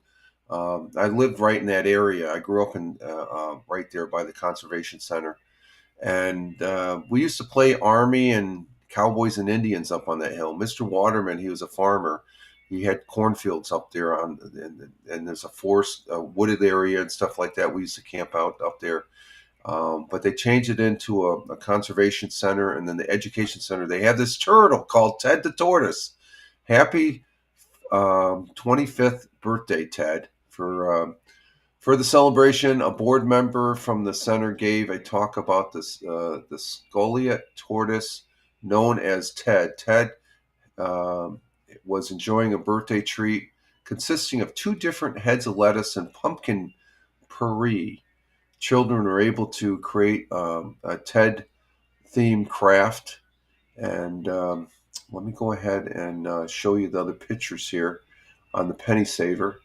I lived right in that area. I grew up in right there by the Conservation Center, and we used to play Army and Cowboys and Indians up on that hill. Mr. Waterman, he was a farmer. He had cornfields up there and there's a forest, wooded area and stuff like that. We used to camp out up there. But they changed it into a conservation center, and then the education center. They have this turtle called Ted the Tortoise. Happy 25th birthday, Ted. For the celebration, a board member from the center gave a talk about this the Scolia tortoise known as Ted. Ted was enjoying a birthday treat consisting of 2 different heads of lettuce and pumpkin puree. Children are able to create a TED-themed craft. And let me go ahead and show you the other pictures here on the Penny Saver.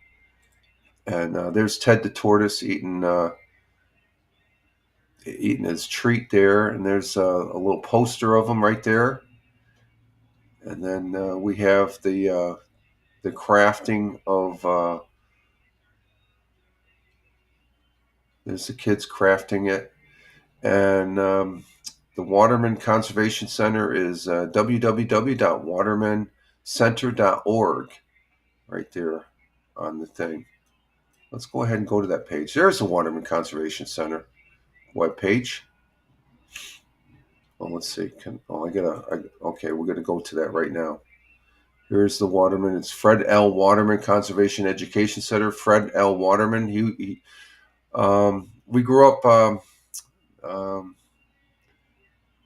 And there's Ted the Tortoise eating his treat there. And there's a little poster of him right there. And then we have the crafting of... there's the kids crafting it. And the Waterman Conservation Center is www.watermancenter.org right there on the thing. Let's go ahead and go to that page. There's the Waterman Conservation Center webpage. Well, let's see. Okay, we're going to go to that right now. Here's the Waterman. It's Fred L. Waterman Conservation Education Center. Fred L. Waterman. We grew up,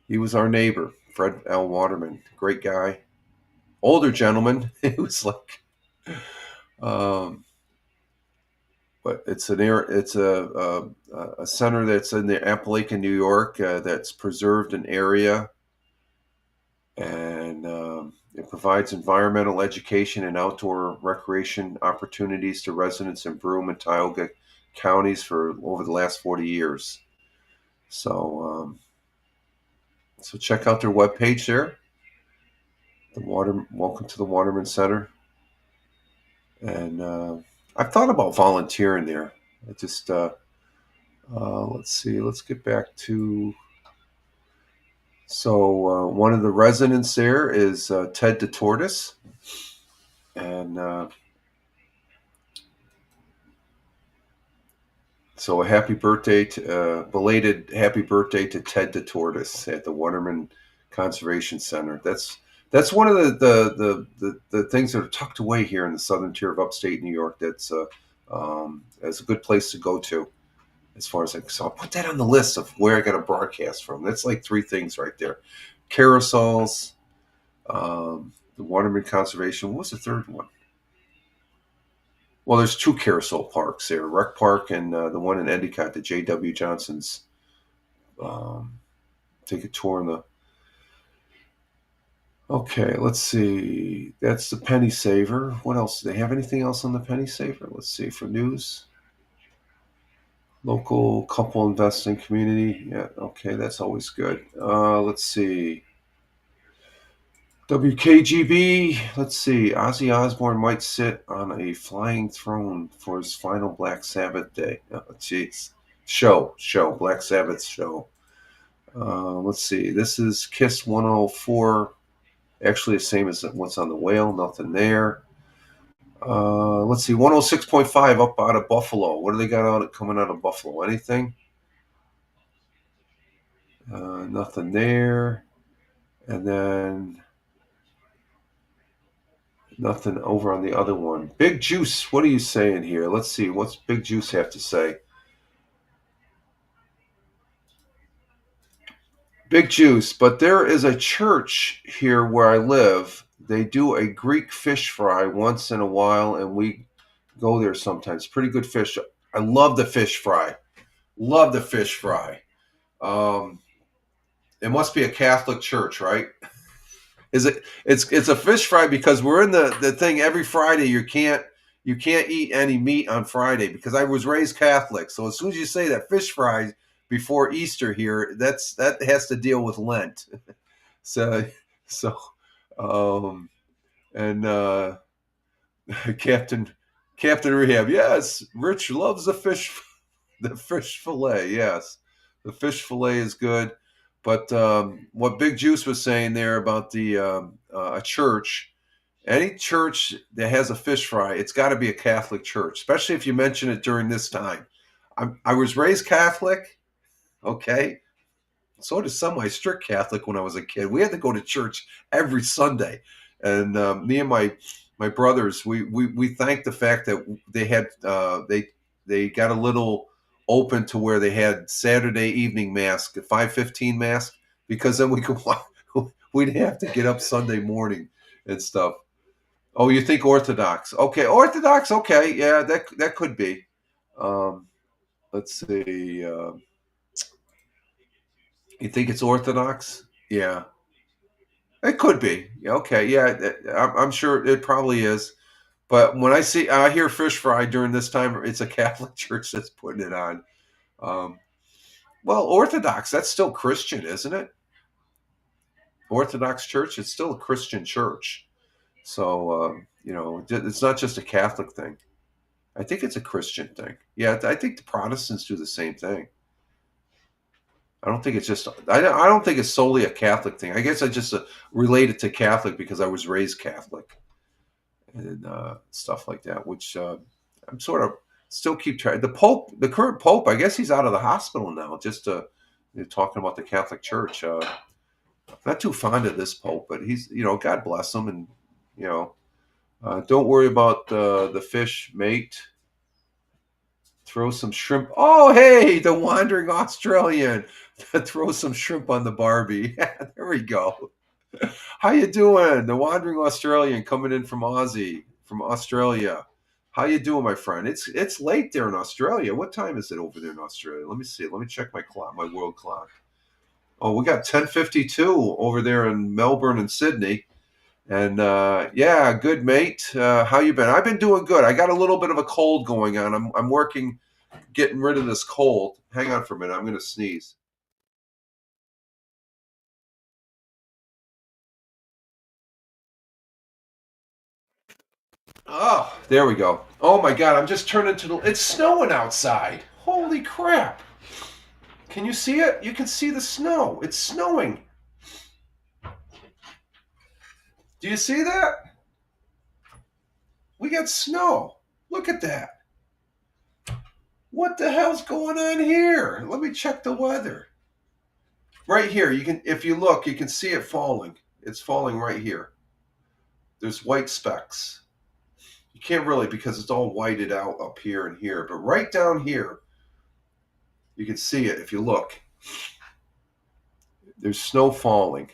he was our neighbor, Fred L. Waterman, great guy, older gentleman. It was like, but it's a center that's in the Appalachian, New York, that's preserved an area, and it provides environmental education and outdoor recreation opportunities to residents in Broome and Tioga counties for over the last 40 years. So check out their webpage there. Welcome to the Waterman Center. And I've thought about volunteering there. I just let's see. Let's get back to. So one of the residents there is Ted the Tortoise, and so a happy birthday, belated happy birthday to Ted the Tortoise at the Waterman Conservation Center. That's one of the things that are tucked away here in the southern tier of upstate New York. That's a good place to go to, as far as so I'll put that on the list of where I got to broadcast from. That's like 3 things right there: carousels, the Waterman Conservation. What was the third one? Well, there's 2 carousel parks there, Rec Park and the one in Endicott, the J.W. Johnson's. Take a tour in the... Okay, let's see. That's the Penny Saver. What else? Do they have anything else on the Penny Saver? Let's see. For news. Local couple investing community. Yeah, okay, that's always good. Let's see. WKGB, let's see. Ozzy Osbourne might sit on a flying throne for his final Black Sabbath day. Oh, jeez. show, Black Sabbath show. Let's see. This is Kiss 104. Actually, the same as what's on the whale. Nothing there. Let's see. 106.5 up out of Buffalo. What do they got coming out of Buffalo? Anything? Nothing there. And then nothing over on the other one. Big Juice, what are you saying here? Let's see. What's Big Juice have to say? Big Juice, but there is a church here where I live. They do a Greek fish fry once in a while, and we go there sometimes. Pretty good fish. I love the fish fry. Love the fish fry. It must be a Catholic church, right? Is it? It's a fish fry because we're in the thing every Friday. You can't eat any meat on Friday because I was raised Catholic. So as soon as you say that fish fry before Easter here, that has to deal with Lent. so Captain Rehab, yes, Rich loves the fish fillet. Yes, the fish fillet is good. But what Big Juice was saying there about the a church, any church that has a fish fry, it's got to be a Catholic church, especially if you mention it during this time. I was raised Catholic, okay? So did semi-strict Catholic when I was a kid. We had to go to church every Sunday. And me and my brothers, we thanked the fact that they had they got a little open to where they had Saturday evening mass, 5:15 mass, because then we'd have to get up Sunday morning and stuff. Oh, you think Orthodox? Okay, Orthodox. Okay, yeah, that could be. Let's see. You think it's Orthodox? Yeah, it could be. Okay, yeah, I'm sure it probably is. But when I hear fish fry during this time, it's a Catholic church that's putting it on. Well, Orthodox, that's still Christian, isn't it? Orthodox Church, it's still a Christian church. So, it's not just a Catholic thing. I think it's a Christian thing. Yeah, I think the Protestants do the same thing. I don't think it's solely a Catholic thing. I guess I just relate it to Catholic because I was raised Catholic. And stuff like that, which I'm sort of still keep track. The current Pope, I guess he's out of the hospital now. Just talking about the Catholic Church. Not too fond of this Pope, but he's, God bless him, and don't worry about the fish, mate. Throw some shrimp. Oh, hey, the wandering Australian. Throw some shrimp on the Barbie. There we go. How you doing? The wandering Australian coming in from Australia. How you doing, my friend? It's late there in Australia. What time is it over there in Australia? Let me see. Let me check my clock, my world clock. Oh, we got 10:52 over there in Melbourne and Sydney. And yeah, good, mate. How you been? I've been doing good. I got a little bit of a cold going on. I'm working, getting rid of this cold. Hang on for a minute. I'm going to sneeze. Oh, there we go. Oh my God, I'm just turning to it's snowing outside. Holy crap. Can you see it? You can see the snow. It's snowing. Do you see that? We got snow. Look at that. What the hell's going on here? Let me check the weather. Right here, if you look, you can see it falling. It's falling right here. There's white specks. You can't really because it's all whited out up here and here. But right down here, you can see it if you look. There's snow falling.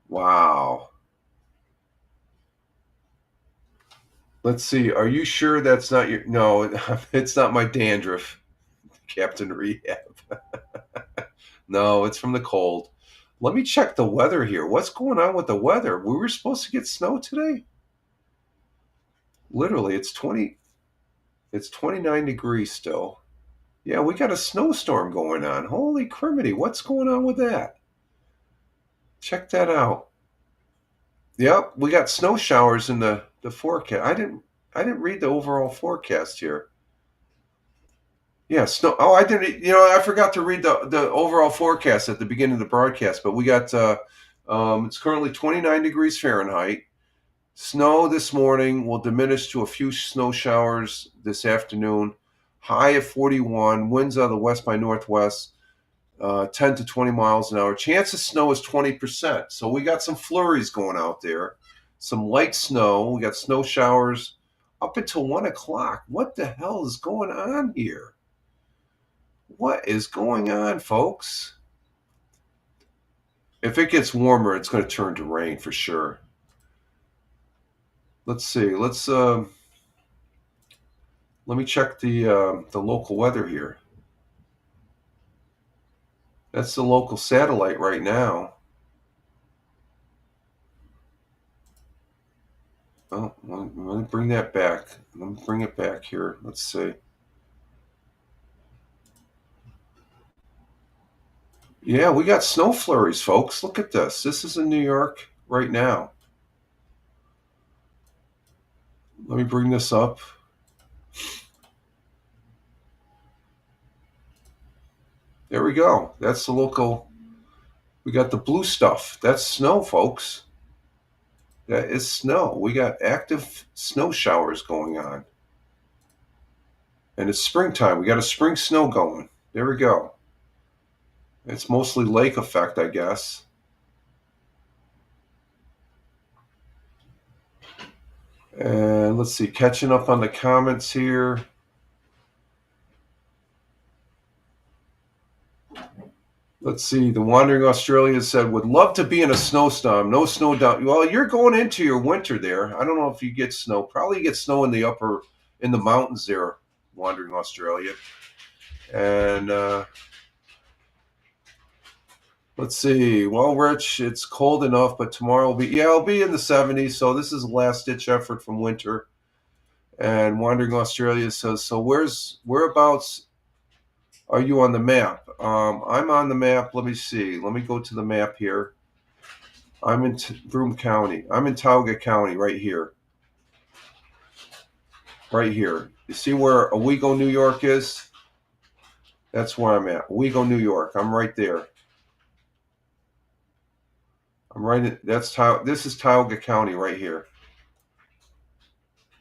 Wow. Let's see. Are you sure that's not your... No, it's not my dandruff, Captain Rehab. No, it's from the cold. Let me check the weather here. What's going on with the weather? We were supposed to get snow today? Literally, it's 29 degrees still. Yeah, we got a snowstorm going on. Holy criminy, what's going on with that? Check that out. Yep, we got snow showers in the forecast. I didn't read the overall forecast here. Yeah, snow. Oh, I didn't. I forgot to read the overall forecast at the beginning of the broadcast. But we got it's currently 29 degrees Fahrenheit. Snow this morning will diminish to a few snow showers this afternoon. High of 41. Winds out of the west by northwest, 10 to 20 miles an hour. Chance of snow is 20%. So we got some flurries going out there. Some light snow. We got snow showers up until 1 o'clock. What the hell is going on here? What is going on, folks? If it gets warmer, it's going to turn to rain for sure. Let's see. Let me check the local weather here. That's the local satellite right now. Oh, let me bring that back. Let me bring it back here. Let's see. Yeah, we got snow flurries, folks. Look at this. This is in New York right now. Let me bring this up. There we go. That's the local. We got the blue stuff. That's snow, folks. That is snow. We got active snow showers going on. And it's springtime. We got a spring snow going. There we go. It's mostly lake effect, I guess. And let's see, catching up on the comments here. Let's see, the Wandering Australia said, would love to be in a snowstorm. No snow down. Well, you're going into your winter there. I don't know if you get snow. Probably you get snow in the mountains there, Wandering Australia. And let's see. Well, Rich, it's cold enough, but tomorrow it'll be in the 70s. So this is a last-ditch effort from winter. And Wandering Australia says, so whereabouts are you on the map? I'm on the map. Let me see. Let me go to the map here. I'm in Broome County. I'm in Tioga County right here. Right here. You see where Owego, New York is? That's where I'm at. Owego, New York. I'm right there. I'm right. This is Tioga County right here.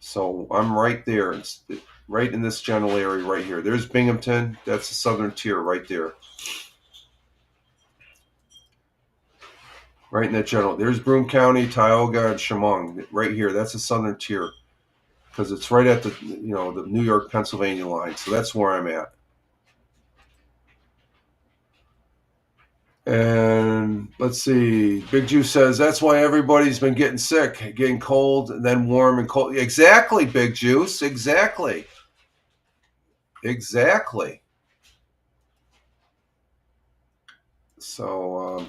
So I'm right there. It's right in this general area right here. There's Binghamton. That's the southern tier right there. Right in that general. There's Broome County, Tioga, and Chemung. Right here. That's the southern tier. Because it's right at the New York, Pennsylvania line. So that's where I'm at. And let's see. Big Juice says, that's why everybody's been getting sick, getting cold, and then warm and cold. Exactly, Big Juice. Exactly. Exactly. So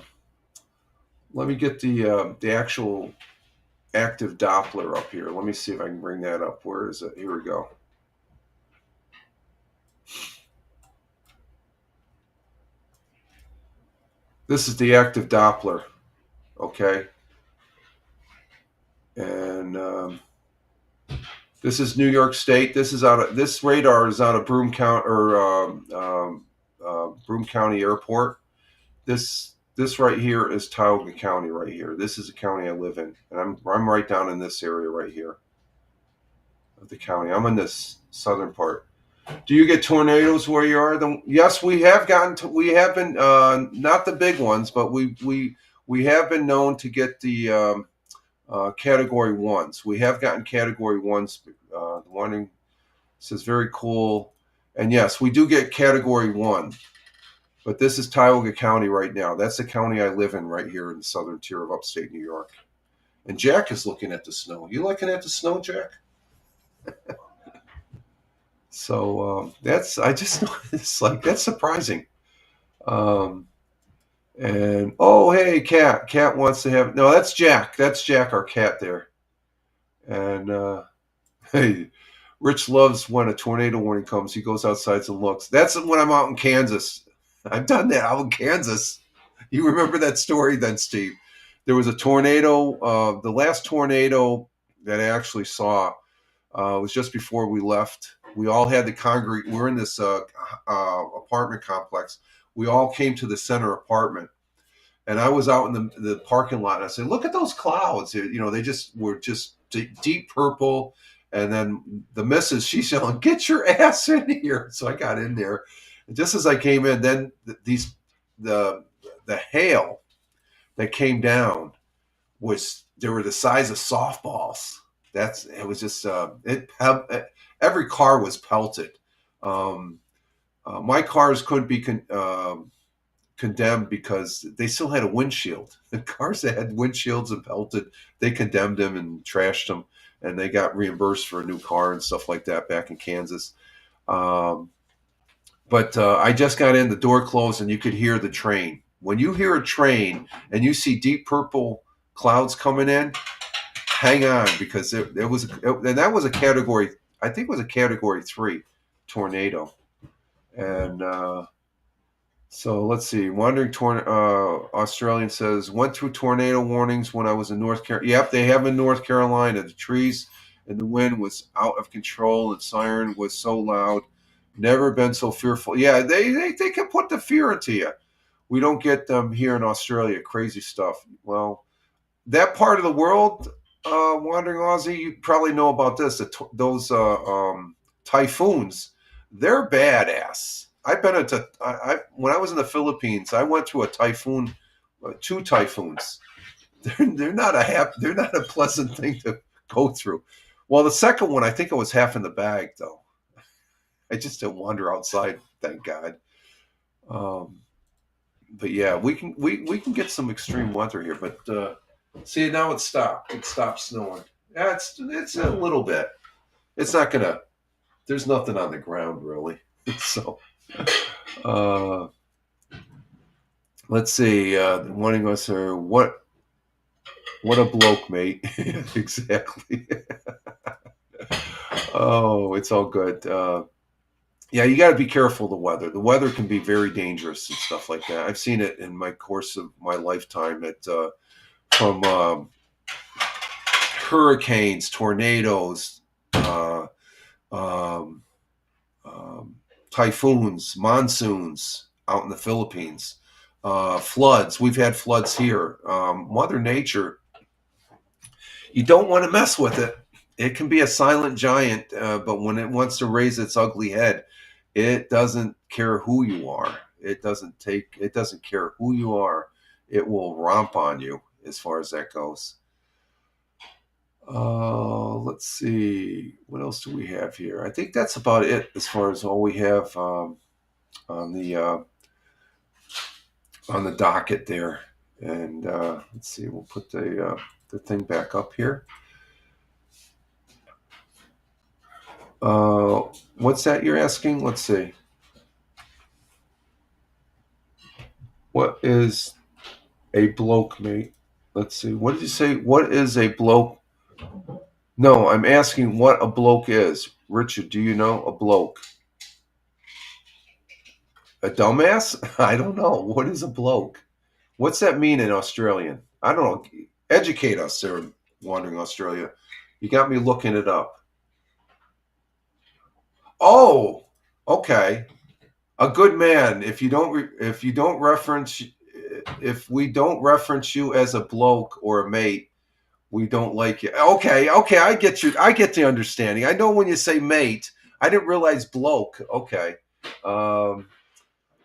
let me get the actual active Doppler up here. Let me see if I can bring that up. Where is it? Here we go. This is the active Doppler, okay? And this is New York State. This radar is out of Broome County Broome County Airport. This right here is Tioga County right here. This is the county I live in, and I'm right down in this area right here of the county. I'm in this southern part. Do you get tornadoes where you are? Yes, we have been not the big ones, but we have been known to get the category ones. We have gotten category ones. The one says very cool, and yes, we do get category 1. But this is Tioga County right now. That's the county I live in right here in the southern tier of upstate New York. And Jack is looking at the snow. You looking at the snow, Jack? So that's surprising. And hey, Cat wants to have, no, that's Jack. That's Jack, our cat there. And hey, Rich loves when a tornado warning comes. He goes outside and looks. That's when I'm out in Kansas. I've done that out in Kansas. You remember that story then, Steve? There was a tornado. The last tornado that I actually saw was just before we left we all had to congregate. We're in this apartment complex. We all came to the center apartment, and I was out in the parking lot, and I said, "Look at those clouds! You know, they just were just deep purple." And then the missus, she's yelling, "Get your ass in here!" So I got in there, and just as I came in, then the hail that came down they were the size of softballs. It was just every car was pelted. My cars couldn't be condemned because they still had a windshield. The cars that had windshields and pelted, they condemned them and trashed them, and they got reimbursed for a new car and stuff like that back in Kansas. But I just got in, the door closed, and you could hear the train. When you hear a train and you see deep purple clouds coming in, hang on, because and that was a category, I think it was a category 3 tornado. And so let's see. Wandering Australian says, went through tornado warnings when I was in North Carolina. Yep, they have in North Carolina. The trees and the wind was out of control, and siren was so loud. Never been so fearful. Yeah, they can put the fear into you. We don't get them here in Australia. Crazy stuff. Well, that part of the world, Wandering Aussie, you probably know about this. Those typhoons, they're badass. I've been when I was in the Philippines, I went through a typhoon, 2 typhoons. They're not a pleasant thing to go through. Well, the second one, I think it was half in the bag, though. I just didn't wander outside, thank God. But yeah, we can get some extreme weather here. But see, now it stopped. It stopped snowing. Yeah, it's a little bit. It's not gonna. There's nothing on the ground really. So, let's see. Wanting us here. What a bloke, mate. Exactly. Oh, it's all good. Yeah, you got to be careful of the weather. The weather can be very dangerous and stuff like that. I've seen it in my course of my lifetime from hurricanes, tornadoes, typhoons, monsoons out in the Philippines, floods. We've had floods here. Mother Nature, you don't want to mess with it. It can be a silent giant, but when it wants to raise its ugly head, it doesn't care who you are. It doesn't care who you are. It will romp on you as far as that goes. Let's see. What else do we have here? I think that's about it as far as all we have on the docket there. And let's see. We'll put the thing back up here. What's that you're asking? Let's see. What is a bloke, mate? Let's see. What did you say? What is a bloke? No, I'm asking what a bloke is. Richard, do you know a bloke? A dumbass? I don't know. What is a bloke? What's that mean in Australian? I don't know. Educate us there, Wandering Australia. You got me looking it up. Oh, okay. A good man. If we don't reference you as a bloke or a mate, we don't like you. Okay. I get you. I get the understanding. I know when you say mate. I didn't realize bloke. Okay.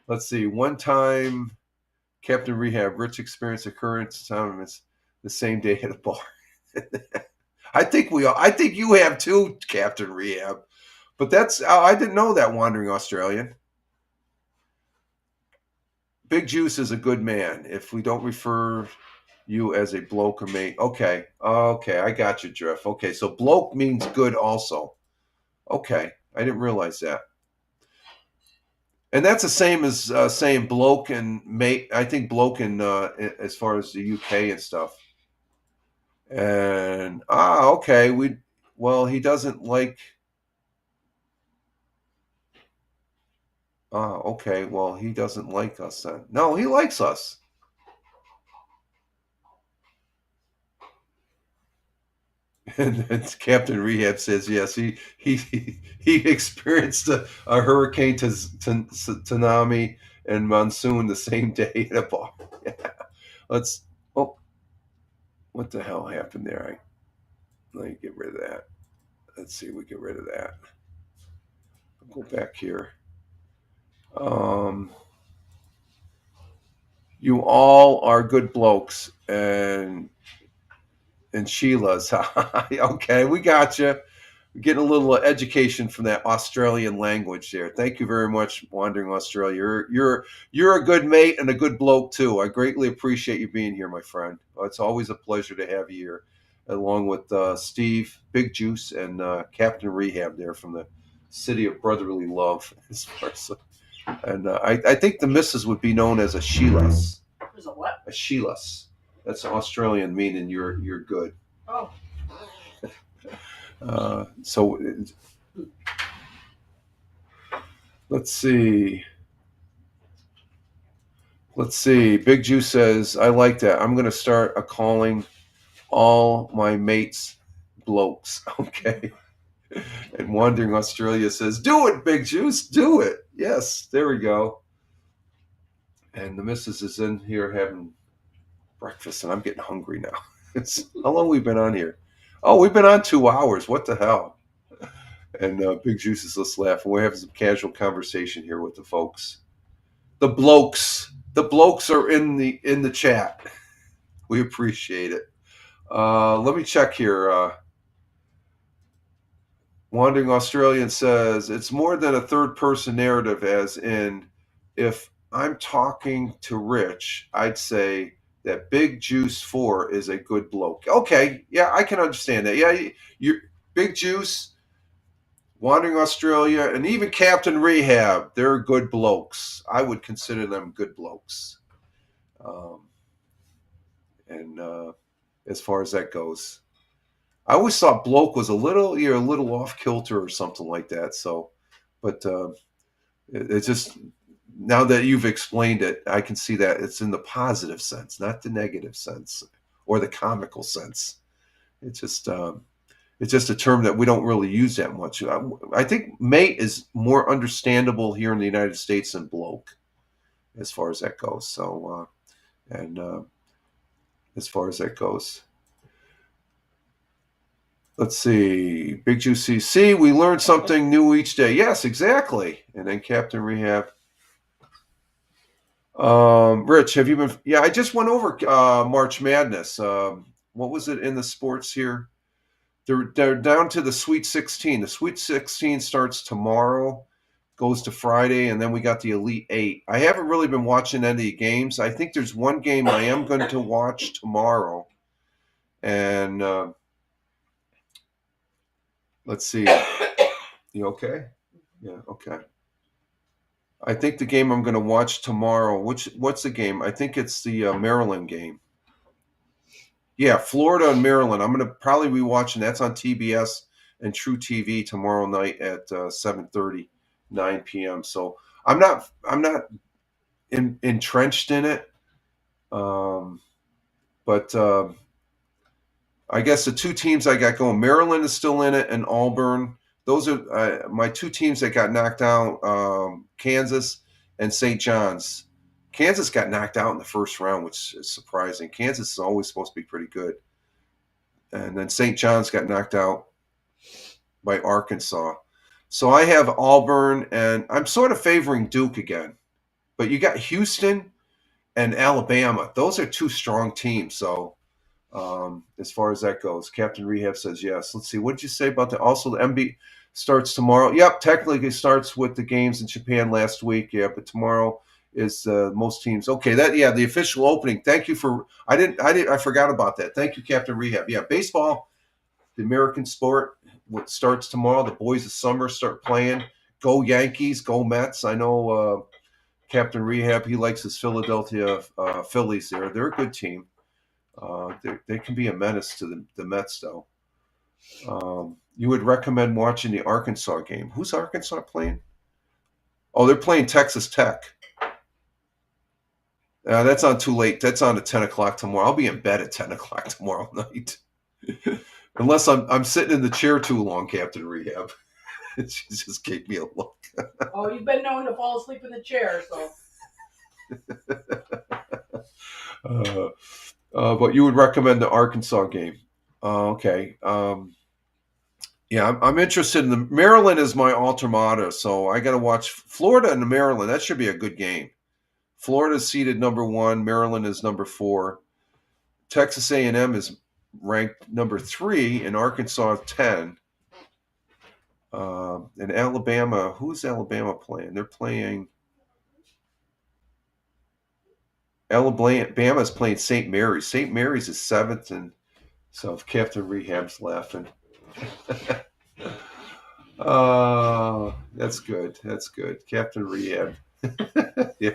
Let's see. One time, Captain Rehab, rich experience occurrence time is the same day at a bar. I think you have too, Captain Rehab. But I didn't know that, Wandering Australian. Big Juice is a good man. If we don't refer you as a bloke or mate. Okay, I got you, Drift. Okay, so bloke means good also. Okay, I didn't realize that. And that's the same as saying bloke and mate. I think bloke in as far as the UK and stuff. And okay, he doesn't like. Okay, well, he doesn't like us then. No, he likes us. And Captain Rehab says yes. He experienced a hurricane tsunami and monsoon the same day at a bar. Yeah. Let's. Oh, what the hell happened there? Let me get rid of that. Let's see. We get rid of that. I'll go back here. You all are good blokes, and Sheila's. Okay, we got you. We're getting a little education from that Australian language there. Thank you very much, Wandering Australia. You're a good mate and a good bloke too. I greatly appreciate you being here, my friend. It's always a pleasure to have you here, along with Steve, Big Juice, and Captain Rehab there from the city of brotherly love. And I think the missus would be known as a Sheilas. There's a what? A Sheilas. That's Australian meaning you're good. Oh. So let's see. Big Juice says, I like that. I'm going to start calling all my mates blokes. Okay. And Wandering Australia says, do it, Big Juice. Do it. Yes. There we go. And the missus is in here having breakfast, and I'm getting hungry now. How long have we been on here? Oh, we've been on 2 hours. What the hell? And Big Juice is just laughing. We're having some casual conversation here with the folks. The blokes are in the chat. We appreciate it. Let me check here. Wandering Australian says, it's more than a third person narrative, as in, if I'm talking to Rich, I'd say that Big Juice 4 is a good bloke. Okay, yeah, I can understand that. Yeah, you Big Juice, Wandering Australia, and even Captain Rehab, they're good blokes. I would consider them good blokes. As far as that goes, I always thought bloke was a little off kilter or something like that. So, but it's just, now that you've explained it, I can see that it's in the positive sense, not the negative sense or the comical sense. It's just a term that we don't really use that much. I think mate is more understandable here in the United States than bloke, as far as that goes. So, as far as that goes. Let's see. Big Juicy. See, we learn something new each day. Yes, exactly. And then Captain Rehab. Rich, have you been? Yeah, I just went over March Madness. What was it in the sports here? They're down to the Sweet 16. The Sweet 16 starts tomorrow, goes to Friday, and then we got the Elite 8. I haven't really been watching any of the games. I think there's one game I am going to watch tomorrow. And let's see. You okay? Yeah, okay. I think the game I'm going to watch tomorrow, what's the game? I think it's the Maryland game. Yeah, Florida and Maryland. I'm going to probably be watching. That's on TBS and True TV tomorrow night at 7:30, 9 p.m. So I'm not entrenched in it. But I guess the two teams I got going, Maryland is still in it, and Auburn. Those are my two teams that got knocked out, Kansas and St. John's. Kansas got knocked out in the first round, which is surprising. Kansas is always supposed to be pretty good. And then St. John's got knocked out by Arkansas. So I have Auburn, and I'm sort of favoring Duke again. But you got Houston and Alabama. Those are two strong teams. So as far as that goes, Captain Rehab says yes. Let's see. What did you say about that? Also, the MB starts tomorrow. Yep, technically it starts with the games in Japan last week. Yeah, but tomorrow is most teams. Okay, the official opening. Thank you for. I forgot about that. Thank you, Captain Rehab. Yeah, baseball, the American sport, what starts tomorrow. The boys of summer start playing. Go Yankees, go Mets. I know Captain Rehab, he likes his Philadelphia Phillies there. They're a good team. They can be a menace to the Mets, though. You would recommend watching the Arkansas game. Who's Arkansas playing? Oh, they're playing Texas Tech. That's on too late. That's on at 10 o'clock tomorrow. I'll be in bed at 10 o'clock tomorrow night. Unless I'm sitting in the chair too long, Captain Rehab. She just gave me a look. Oh, you've been known to fall asleep in the chair, so. But you would recommend the Arkansas game. Okay. Yeah, I'm interested in the Maryland is my alter mater, so I got to watch Florida and Maryland. That should be a good game. Florida's seeded number 1. Maryland is number 4. Texas A&M is ranked number 3, and Arkansas 10. And Alabama, who's Alabama playing? They're playing. Alabama is playing St. Mary's. St. Mary's is 7th, and so if Captain Rehab's laughing. That's good. That's good. Captain Rehab. Yeah.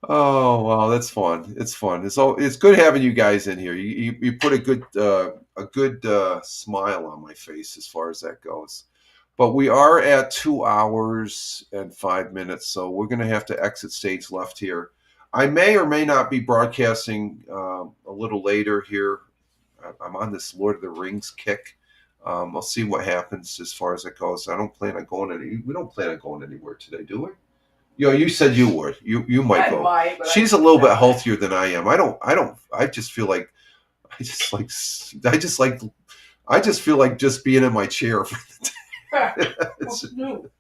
Oh wow, that's fun. It's fun. It's good having you guys in here. You put a good smile on my face as far as that goes. But we are at 2 hours and 5 minutes, so we're going to have to exit stage left here. I may or may not be broadcasting a little later here. I'm on this Lord of the Rings kick. I'll see what happens as far as it goes. I don't plan on going we don't plan on going anywhere today, do we? You said you would. You might go. She's a little bit healthier than I am. I just feel like I just feel like just being in my chair. What's new?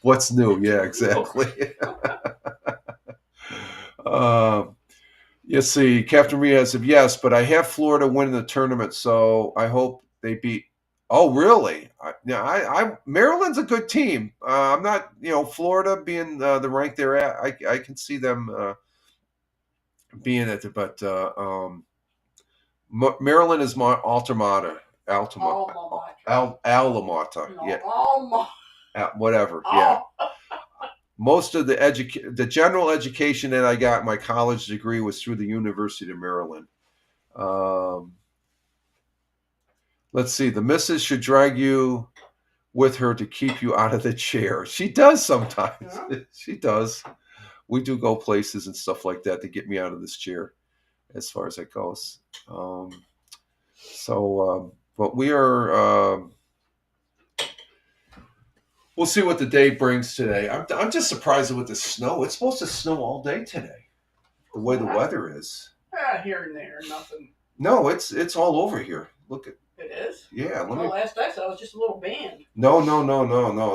What's new? Yeah, exactly. You see, Captain Rhea said yes, but I have Florida winning the tournament, so I hope they beat. Oh, really? Maryland's a good team. I'm not, Florida being the rank they're at. I can see them being at it, but Maryland is my alma mater. Yeah. Whatever. Yeah. Most of the general education that I got, my college degree was through the University of Maryland. Let's see. The missus should drag you with her to keep you out of the chair. She does sometimes. Yeah. She does. We do go places and stuff like that to get me out of this chair as far as that goes. But we are... we'll see what the day brings today. I'm just surprised with the snow. It's supposed to snow all day today, the way the weather is. Here and there, nothing. No, it's all over here. Look at. It is? Yeah. Last I saw it was just a little band. No.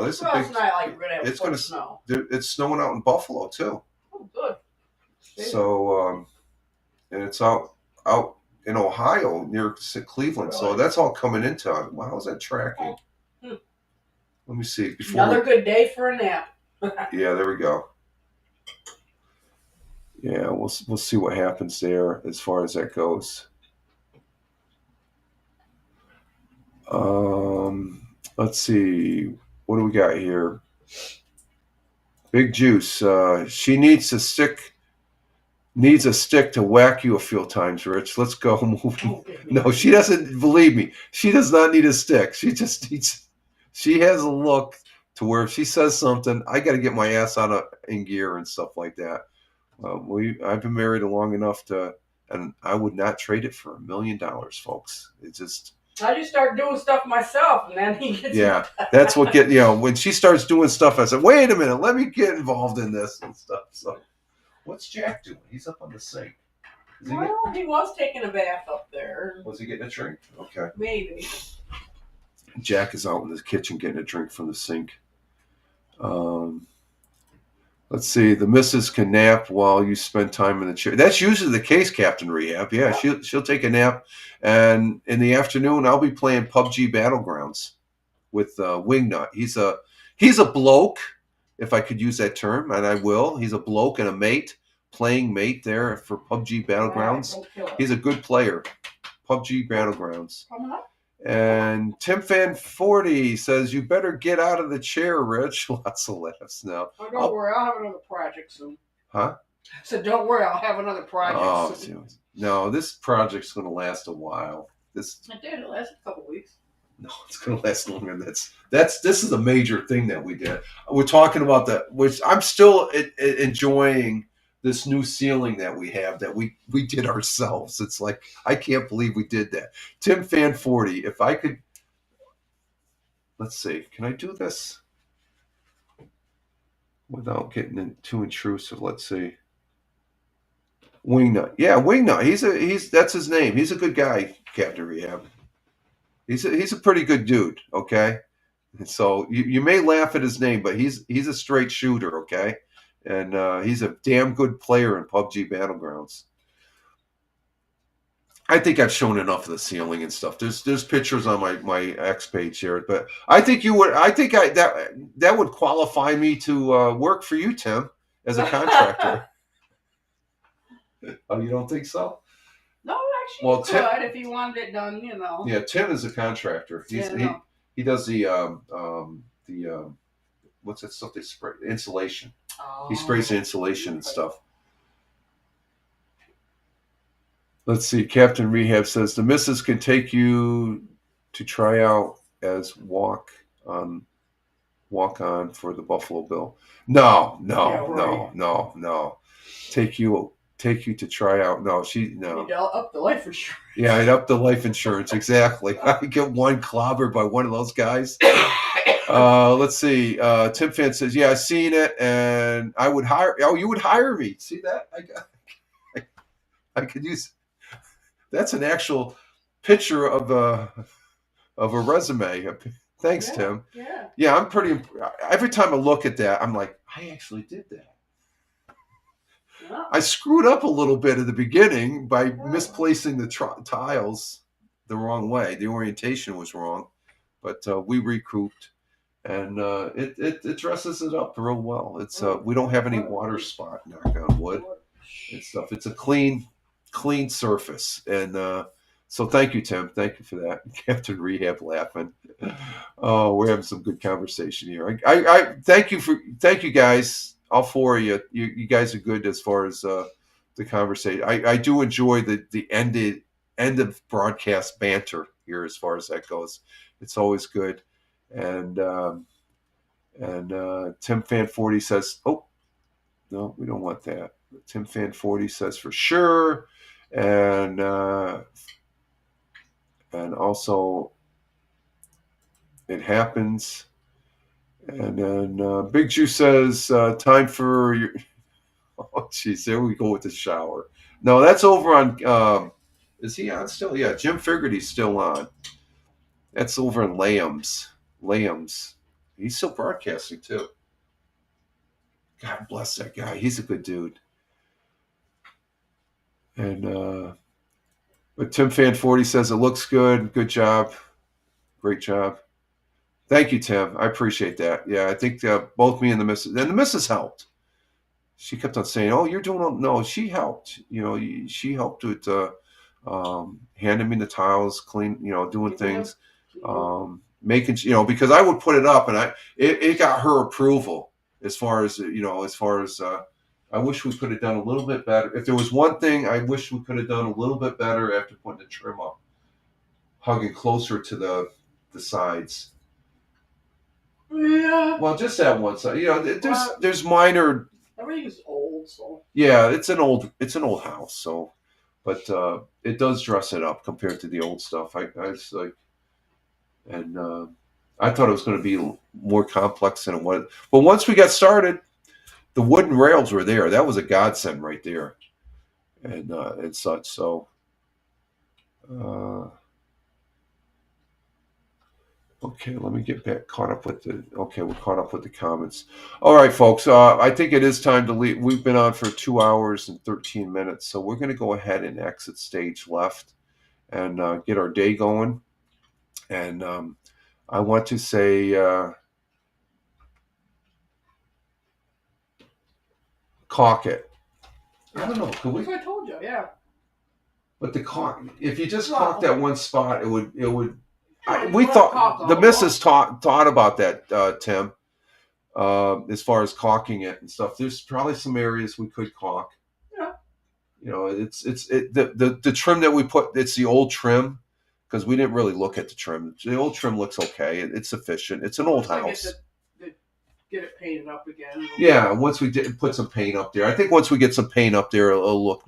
This is it's not like we're gonna have full snow. It's snowing out in Buffalo too. Oh, good. So, and it's out in Ohio near Cleveland. Really? So that's all coming into. Wow, how's that tracking? Let me see. Another good day for a nap. Yeah, there we go. Yeah, we'll see what happens there as far as that goes. Let's see. What do we got here? Big Juice. She needs a stick to whack you a few times, Rich. Let's go. No, she doesn't. Believe me, she does not need a stick. She just needs. She has a look to where if she says something, I got to get my ass in gear and stuff like that. I've been married long enough and I would not trade it for $1 million, folks. It's just. I just start doing stuff myself, and then he gets. Yeah, that's what when she starts doing stuff, I said, "Wait a minute, let me get involved in this and stuff." So, what's Jack doing? He's up on the sink. He was taking a bath up there. Was he getting a drink? Okay. Maybe. Jack is out in the kitchen getting a drink from the sink. Let's see. The missus can nap while you spend time in the chair. That's usually the case, Captain Rehab. Yeah, she'll take a nap, and in the afternoon I'll be playing PUBG Battlegrounds with Wingnut. He's a bloke, if I could use that term, and I will. He's a bloke and a mate, playing mate there for PUBG Battlegrounds. He's a good player. PUBG Battlegrounds. And Tim Fan 40 says, "You better get out of the chair, Rich." Lots of laughs now. Oh, don't worry, I'll have another project soon. Huh? I said, don't worry, I'll have another project soon. No, this project's going to last a while. It did. It lasted a couple weeks. No, it's going to last longer than this. This is a major thing that we did. We're talking about which I'm still enjoying this new ceiling that we have that we did ourselves. It's like, I can't believe we did that. Tim Fan 40, if I could, let's see, can I do this without getting too intrusive? Let's see. Wingnut. Yeah, Wingnut. That's his name. He's a good guy, Captain Rehab. He's a pretty good dude, okay? And so you may laugh at his name, but he's a straight shooter, okay? And he's a damn good player in PUBG Battlegrounds. I think I've shown enough of the ceiling and stuff. There's pictures on my X page here, but I think you would. I think that would qualify me to work for you, Tim, as a contractor. Oh, you don't think so? No, actually, Well, you Tim- could if you wanted it done, you know. Yeah, Tim is a contractor. Yeah, He does the what's that stuff they spray? Insulation. He sprays the insulation and stuff. Let's see. Captain Rehab says the missus can take you to try out as walk on for the Buffalo Bill. No. Take you to try out. No. Up the life insurance. Yeah, I'd up the life insurance. Exactly. I get one clobbered by one of those guys. Let's see. Tim Fan says, yeah, I've seen it, and I would hire. Oh, you would hire me. See that? I could use. That's an actual picture of a resume. Thanks, Tim. Yeah, I'm pretty. Every time I look at that, I'm like, I actually did that. I screwed up a little bit at the beginning by misplacing the tiles the wrong way. The orientation was wrong, but we recouped, and it dresses it up real well. It's we don't have any water spot, knock on wood, and stuff. It's a clean surface, and so thank you, Tim. Thank you for that. Captain Rehab laughing. Oh, we're having some good conversation here. I thank you guys. All four of you. You guys are good as far as the conversation. I do enjoy the end of broadcast banter here as far as that goes. It's always good. And Tim Fan 40 says, oh, no, we don't want that. Tim Fan 40 says for sure. And also it happens. And then Big Juice says, time for your... Oh, geez, there we go with the shower. No, that's over on... is he on still? Yeah, Jim Figerty's still on. That's over in Lambs. He's still broadcasting, too. God bless that guy. He's a good dude. And but Tim Fan 40 says, it looks good. Good job. Great job. Thank you, Tim. I appreciate that. Yeah, I think both me and the missus helped. She kept on saying, "Oh, you're doing." No, she helped. She helped with handing me the tiles, clean. Doing things, making. Because I would put it up, and it got her approval as far as I wish we could have done a little bit better. If there was one thing I wish we could have done a little bit better after putting the trim up, hugging closer to the sides. Yeah. Well, just that one side. There's minor. Everything is old, so. Yeah, it's an old house, so, but it does dress it up compared to the old stuff. I was like, and I thought it was going to be more complex than it was. But once we got started, the wooden rails were there. That was a godsend right there, and such. So. Okay, let me get back we're caught up with the comments. All right, folks, I think it is time to leave. We've been on for 2 hours and 13 minutes, so we're going to go ahead and exit stage left and get our day going. And I want to say caulk it. I don't know, could we? That's what I told you, yeah. But the caulk, if you just caulk that one spot, it would. We thought the missus thought about that, Tim, as far as caulking it and stuff. There's probably some areas we could caulk. Yeah. The trim that we put. It's the old trim because we didn't really look at the trim. The old trim looks okay. It's sufficient. It's an old house. Get it paint it up again. Yeah, once we put some paint up there, I think once we get some paint up there, it'll look.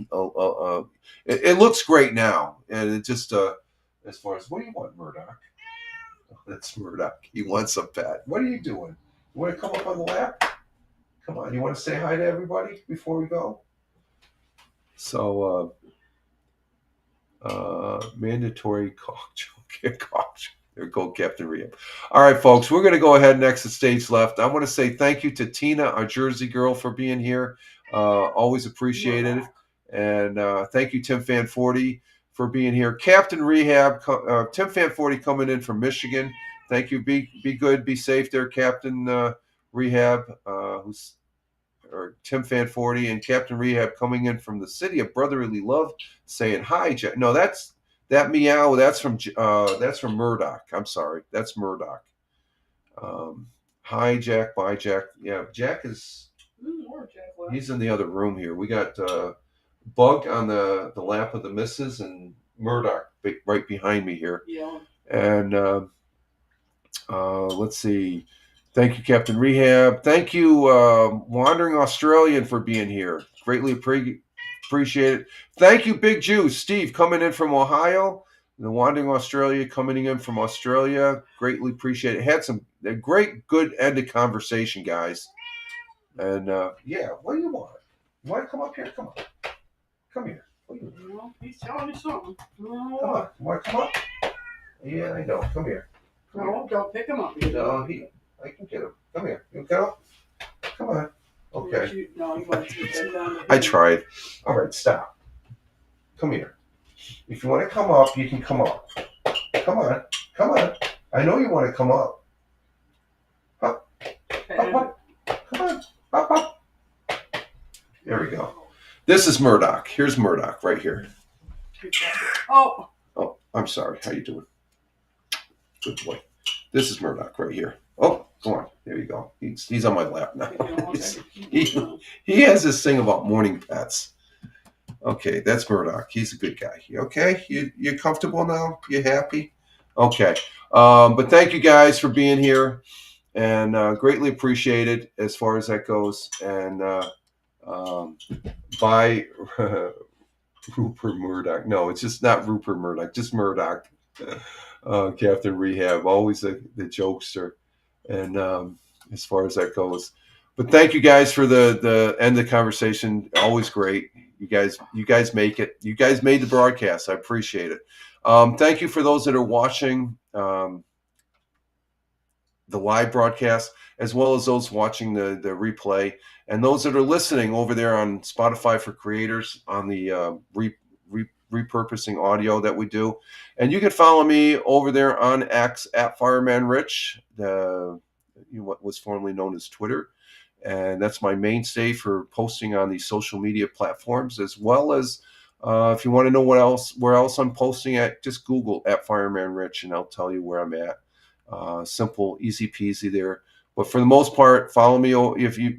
It looks great now, and it just as far as what do you want, Murdoch? Oh, that's Murdoch. He wants a pet. What are you doing? You want to come up on the lap? Come on. You want to say hi to everybody before we go? So, mandatory cough. There go Captain Rehab. All right, folks, we're going to go ahead and exit stage left. I want to say thank you to Tina, our Jersey girl, for being here. Always appreciated it. And thank you, Tim Fanforti, for being here. Captain Rehab, Tim Fanforti coming in from Michigan. Thank you. Be good. Be safe there, Captain Rehab, or Tim Fanforti, and Captain Rehab coming in from the city of brotherly love, saying hi, Jack. No, that meow. That's from Murdoch. I'm sorry, that's Murdoch. Hi, Jack. Bye, Jack. Yeah, Jack is. He's in the other room here. We got Bug on the lap of the missus and Murdoch right behind me here. Yeah. And let's see. Thank you, Captain Rehab. Thank you, Wandering Australian, for being here. Greatly appreciate it. Thank you, Big Jew. Steve coming in from Ohio. The Wandering Australia coming in from Australia. Greatly appreciate it. Had a great, good end of conversation, guys. And yeah, what do you want? You want to come up here? Come on. Come here. What do you want? He's telling me something. Come on. You want to come up? Yeah, I know. Come here. No, don't pick him up. No, I can get him. Come here. You go. Come on. Okay. No, you want to sit down. I tried. All right, stop. Come here. If you want to come up, you can come up. Come on. Come on. I know you want to come up. Up. Up, up. Come on. Up, up. There we go. This is Murdoch. Here's Murdoch right here. Oh. Oh, I'm sorry. How you doing? Good boy. This is Murdoch right here. Oh, come on. There you go. He's on my lap now. He has this thing about morning pets. Okay, that's Murdoch. He's a good guy. Okay, you comfortable now? You happy? Okay. But thank you guys for being here, and greatly appreciated as far as that goes. And bye, Rupert Murdoch. No, it's just not Rupert Murdoch. Just Murdoch. Captain Rehab, always the jokester, and as far as that goes. But thank you guys for the end of the conversation. Always great. You guys make it. You guys made the broadcast. I appreciate it. Thank you for those that are watching the live broadcast, as well as those watching the replay, and those that are listening over there on Spotify for Creators on the repurposing audio that we do. And you can follow me over there on X at Fireman Rich, what was formerly known as Twitter. And that's my mainstay for posting on these social media platforms, as well as if you want to know where else I'm posting at, just Google at Fireman Rich and I'll tell you where I'm at. Simple, easy peasy there. But for the most part, follow me. If you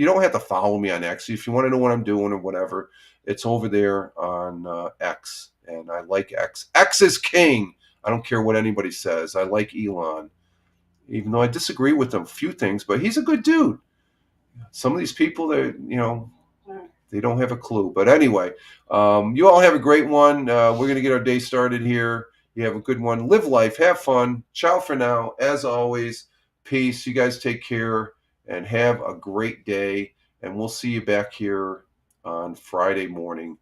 don't have to follow me on X. If you want to know what I'm doing or whatever, it's over there on X. And I like X. X is king. I don't care what anybody says. I like Elon, even though I disagree with him a few things, but he's a good dude. Some of these people, they don't have a clue. But anyway, you all have a great one. We're going to get our day started here. You have a good one. Live life. Have fun. Ciao for now. As always, peace. You guys take care and have a great day. And we'll see you back here on Friday morning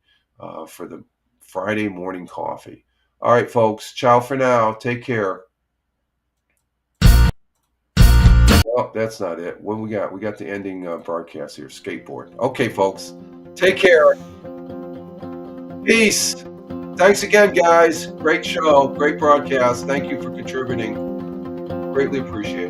for the Friday morning coffee. All right, folks. Ciao for now. Take care. Oh, that's not it. What we got? We got the ending broadcast here. Skateboard. Okay, folks. Take care. Peace. Thanks again, guys. Great show. Great broadcast. Thank you for contributing. Greatly appreciate it.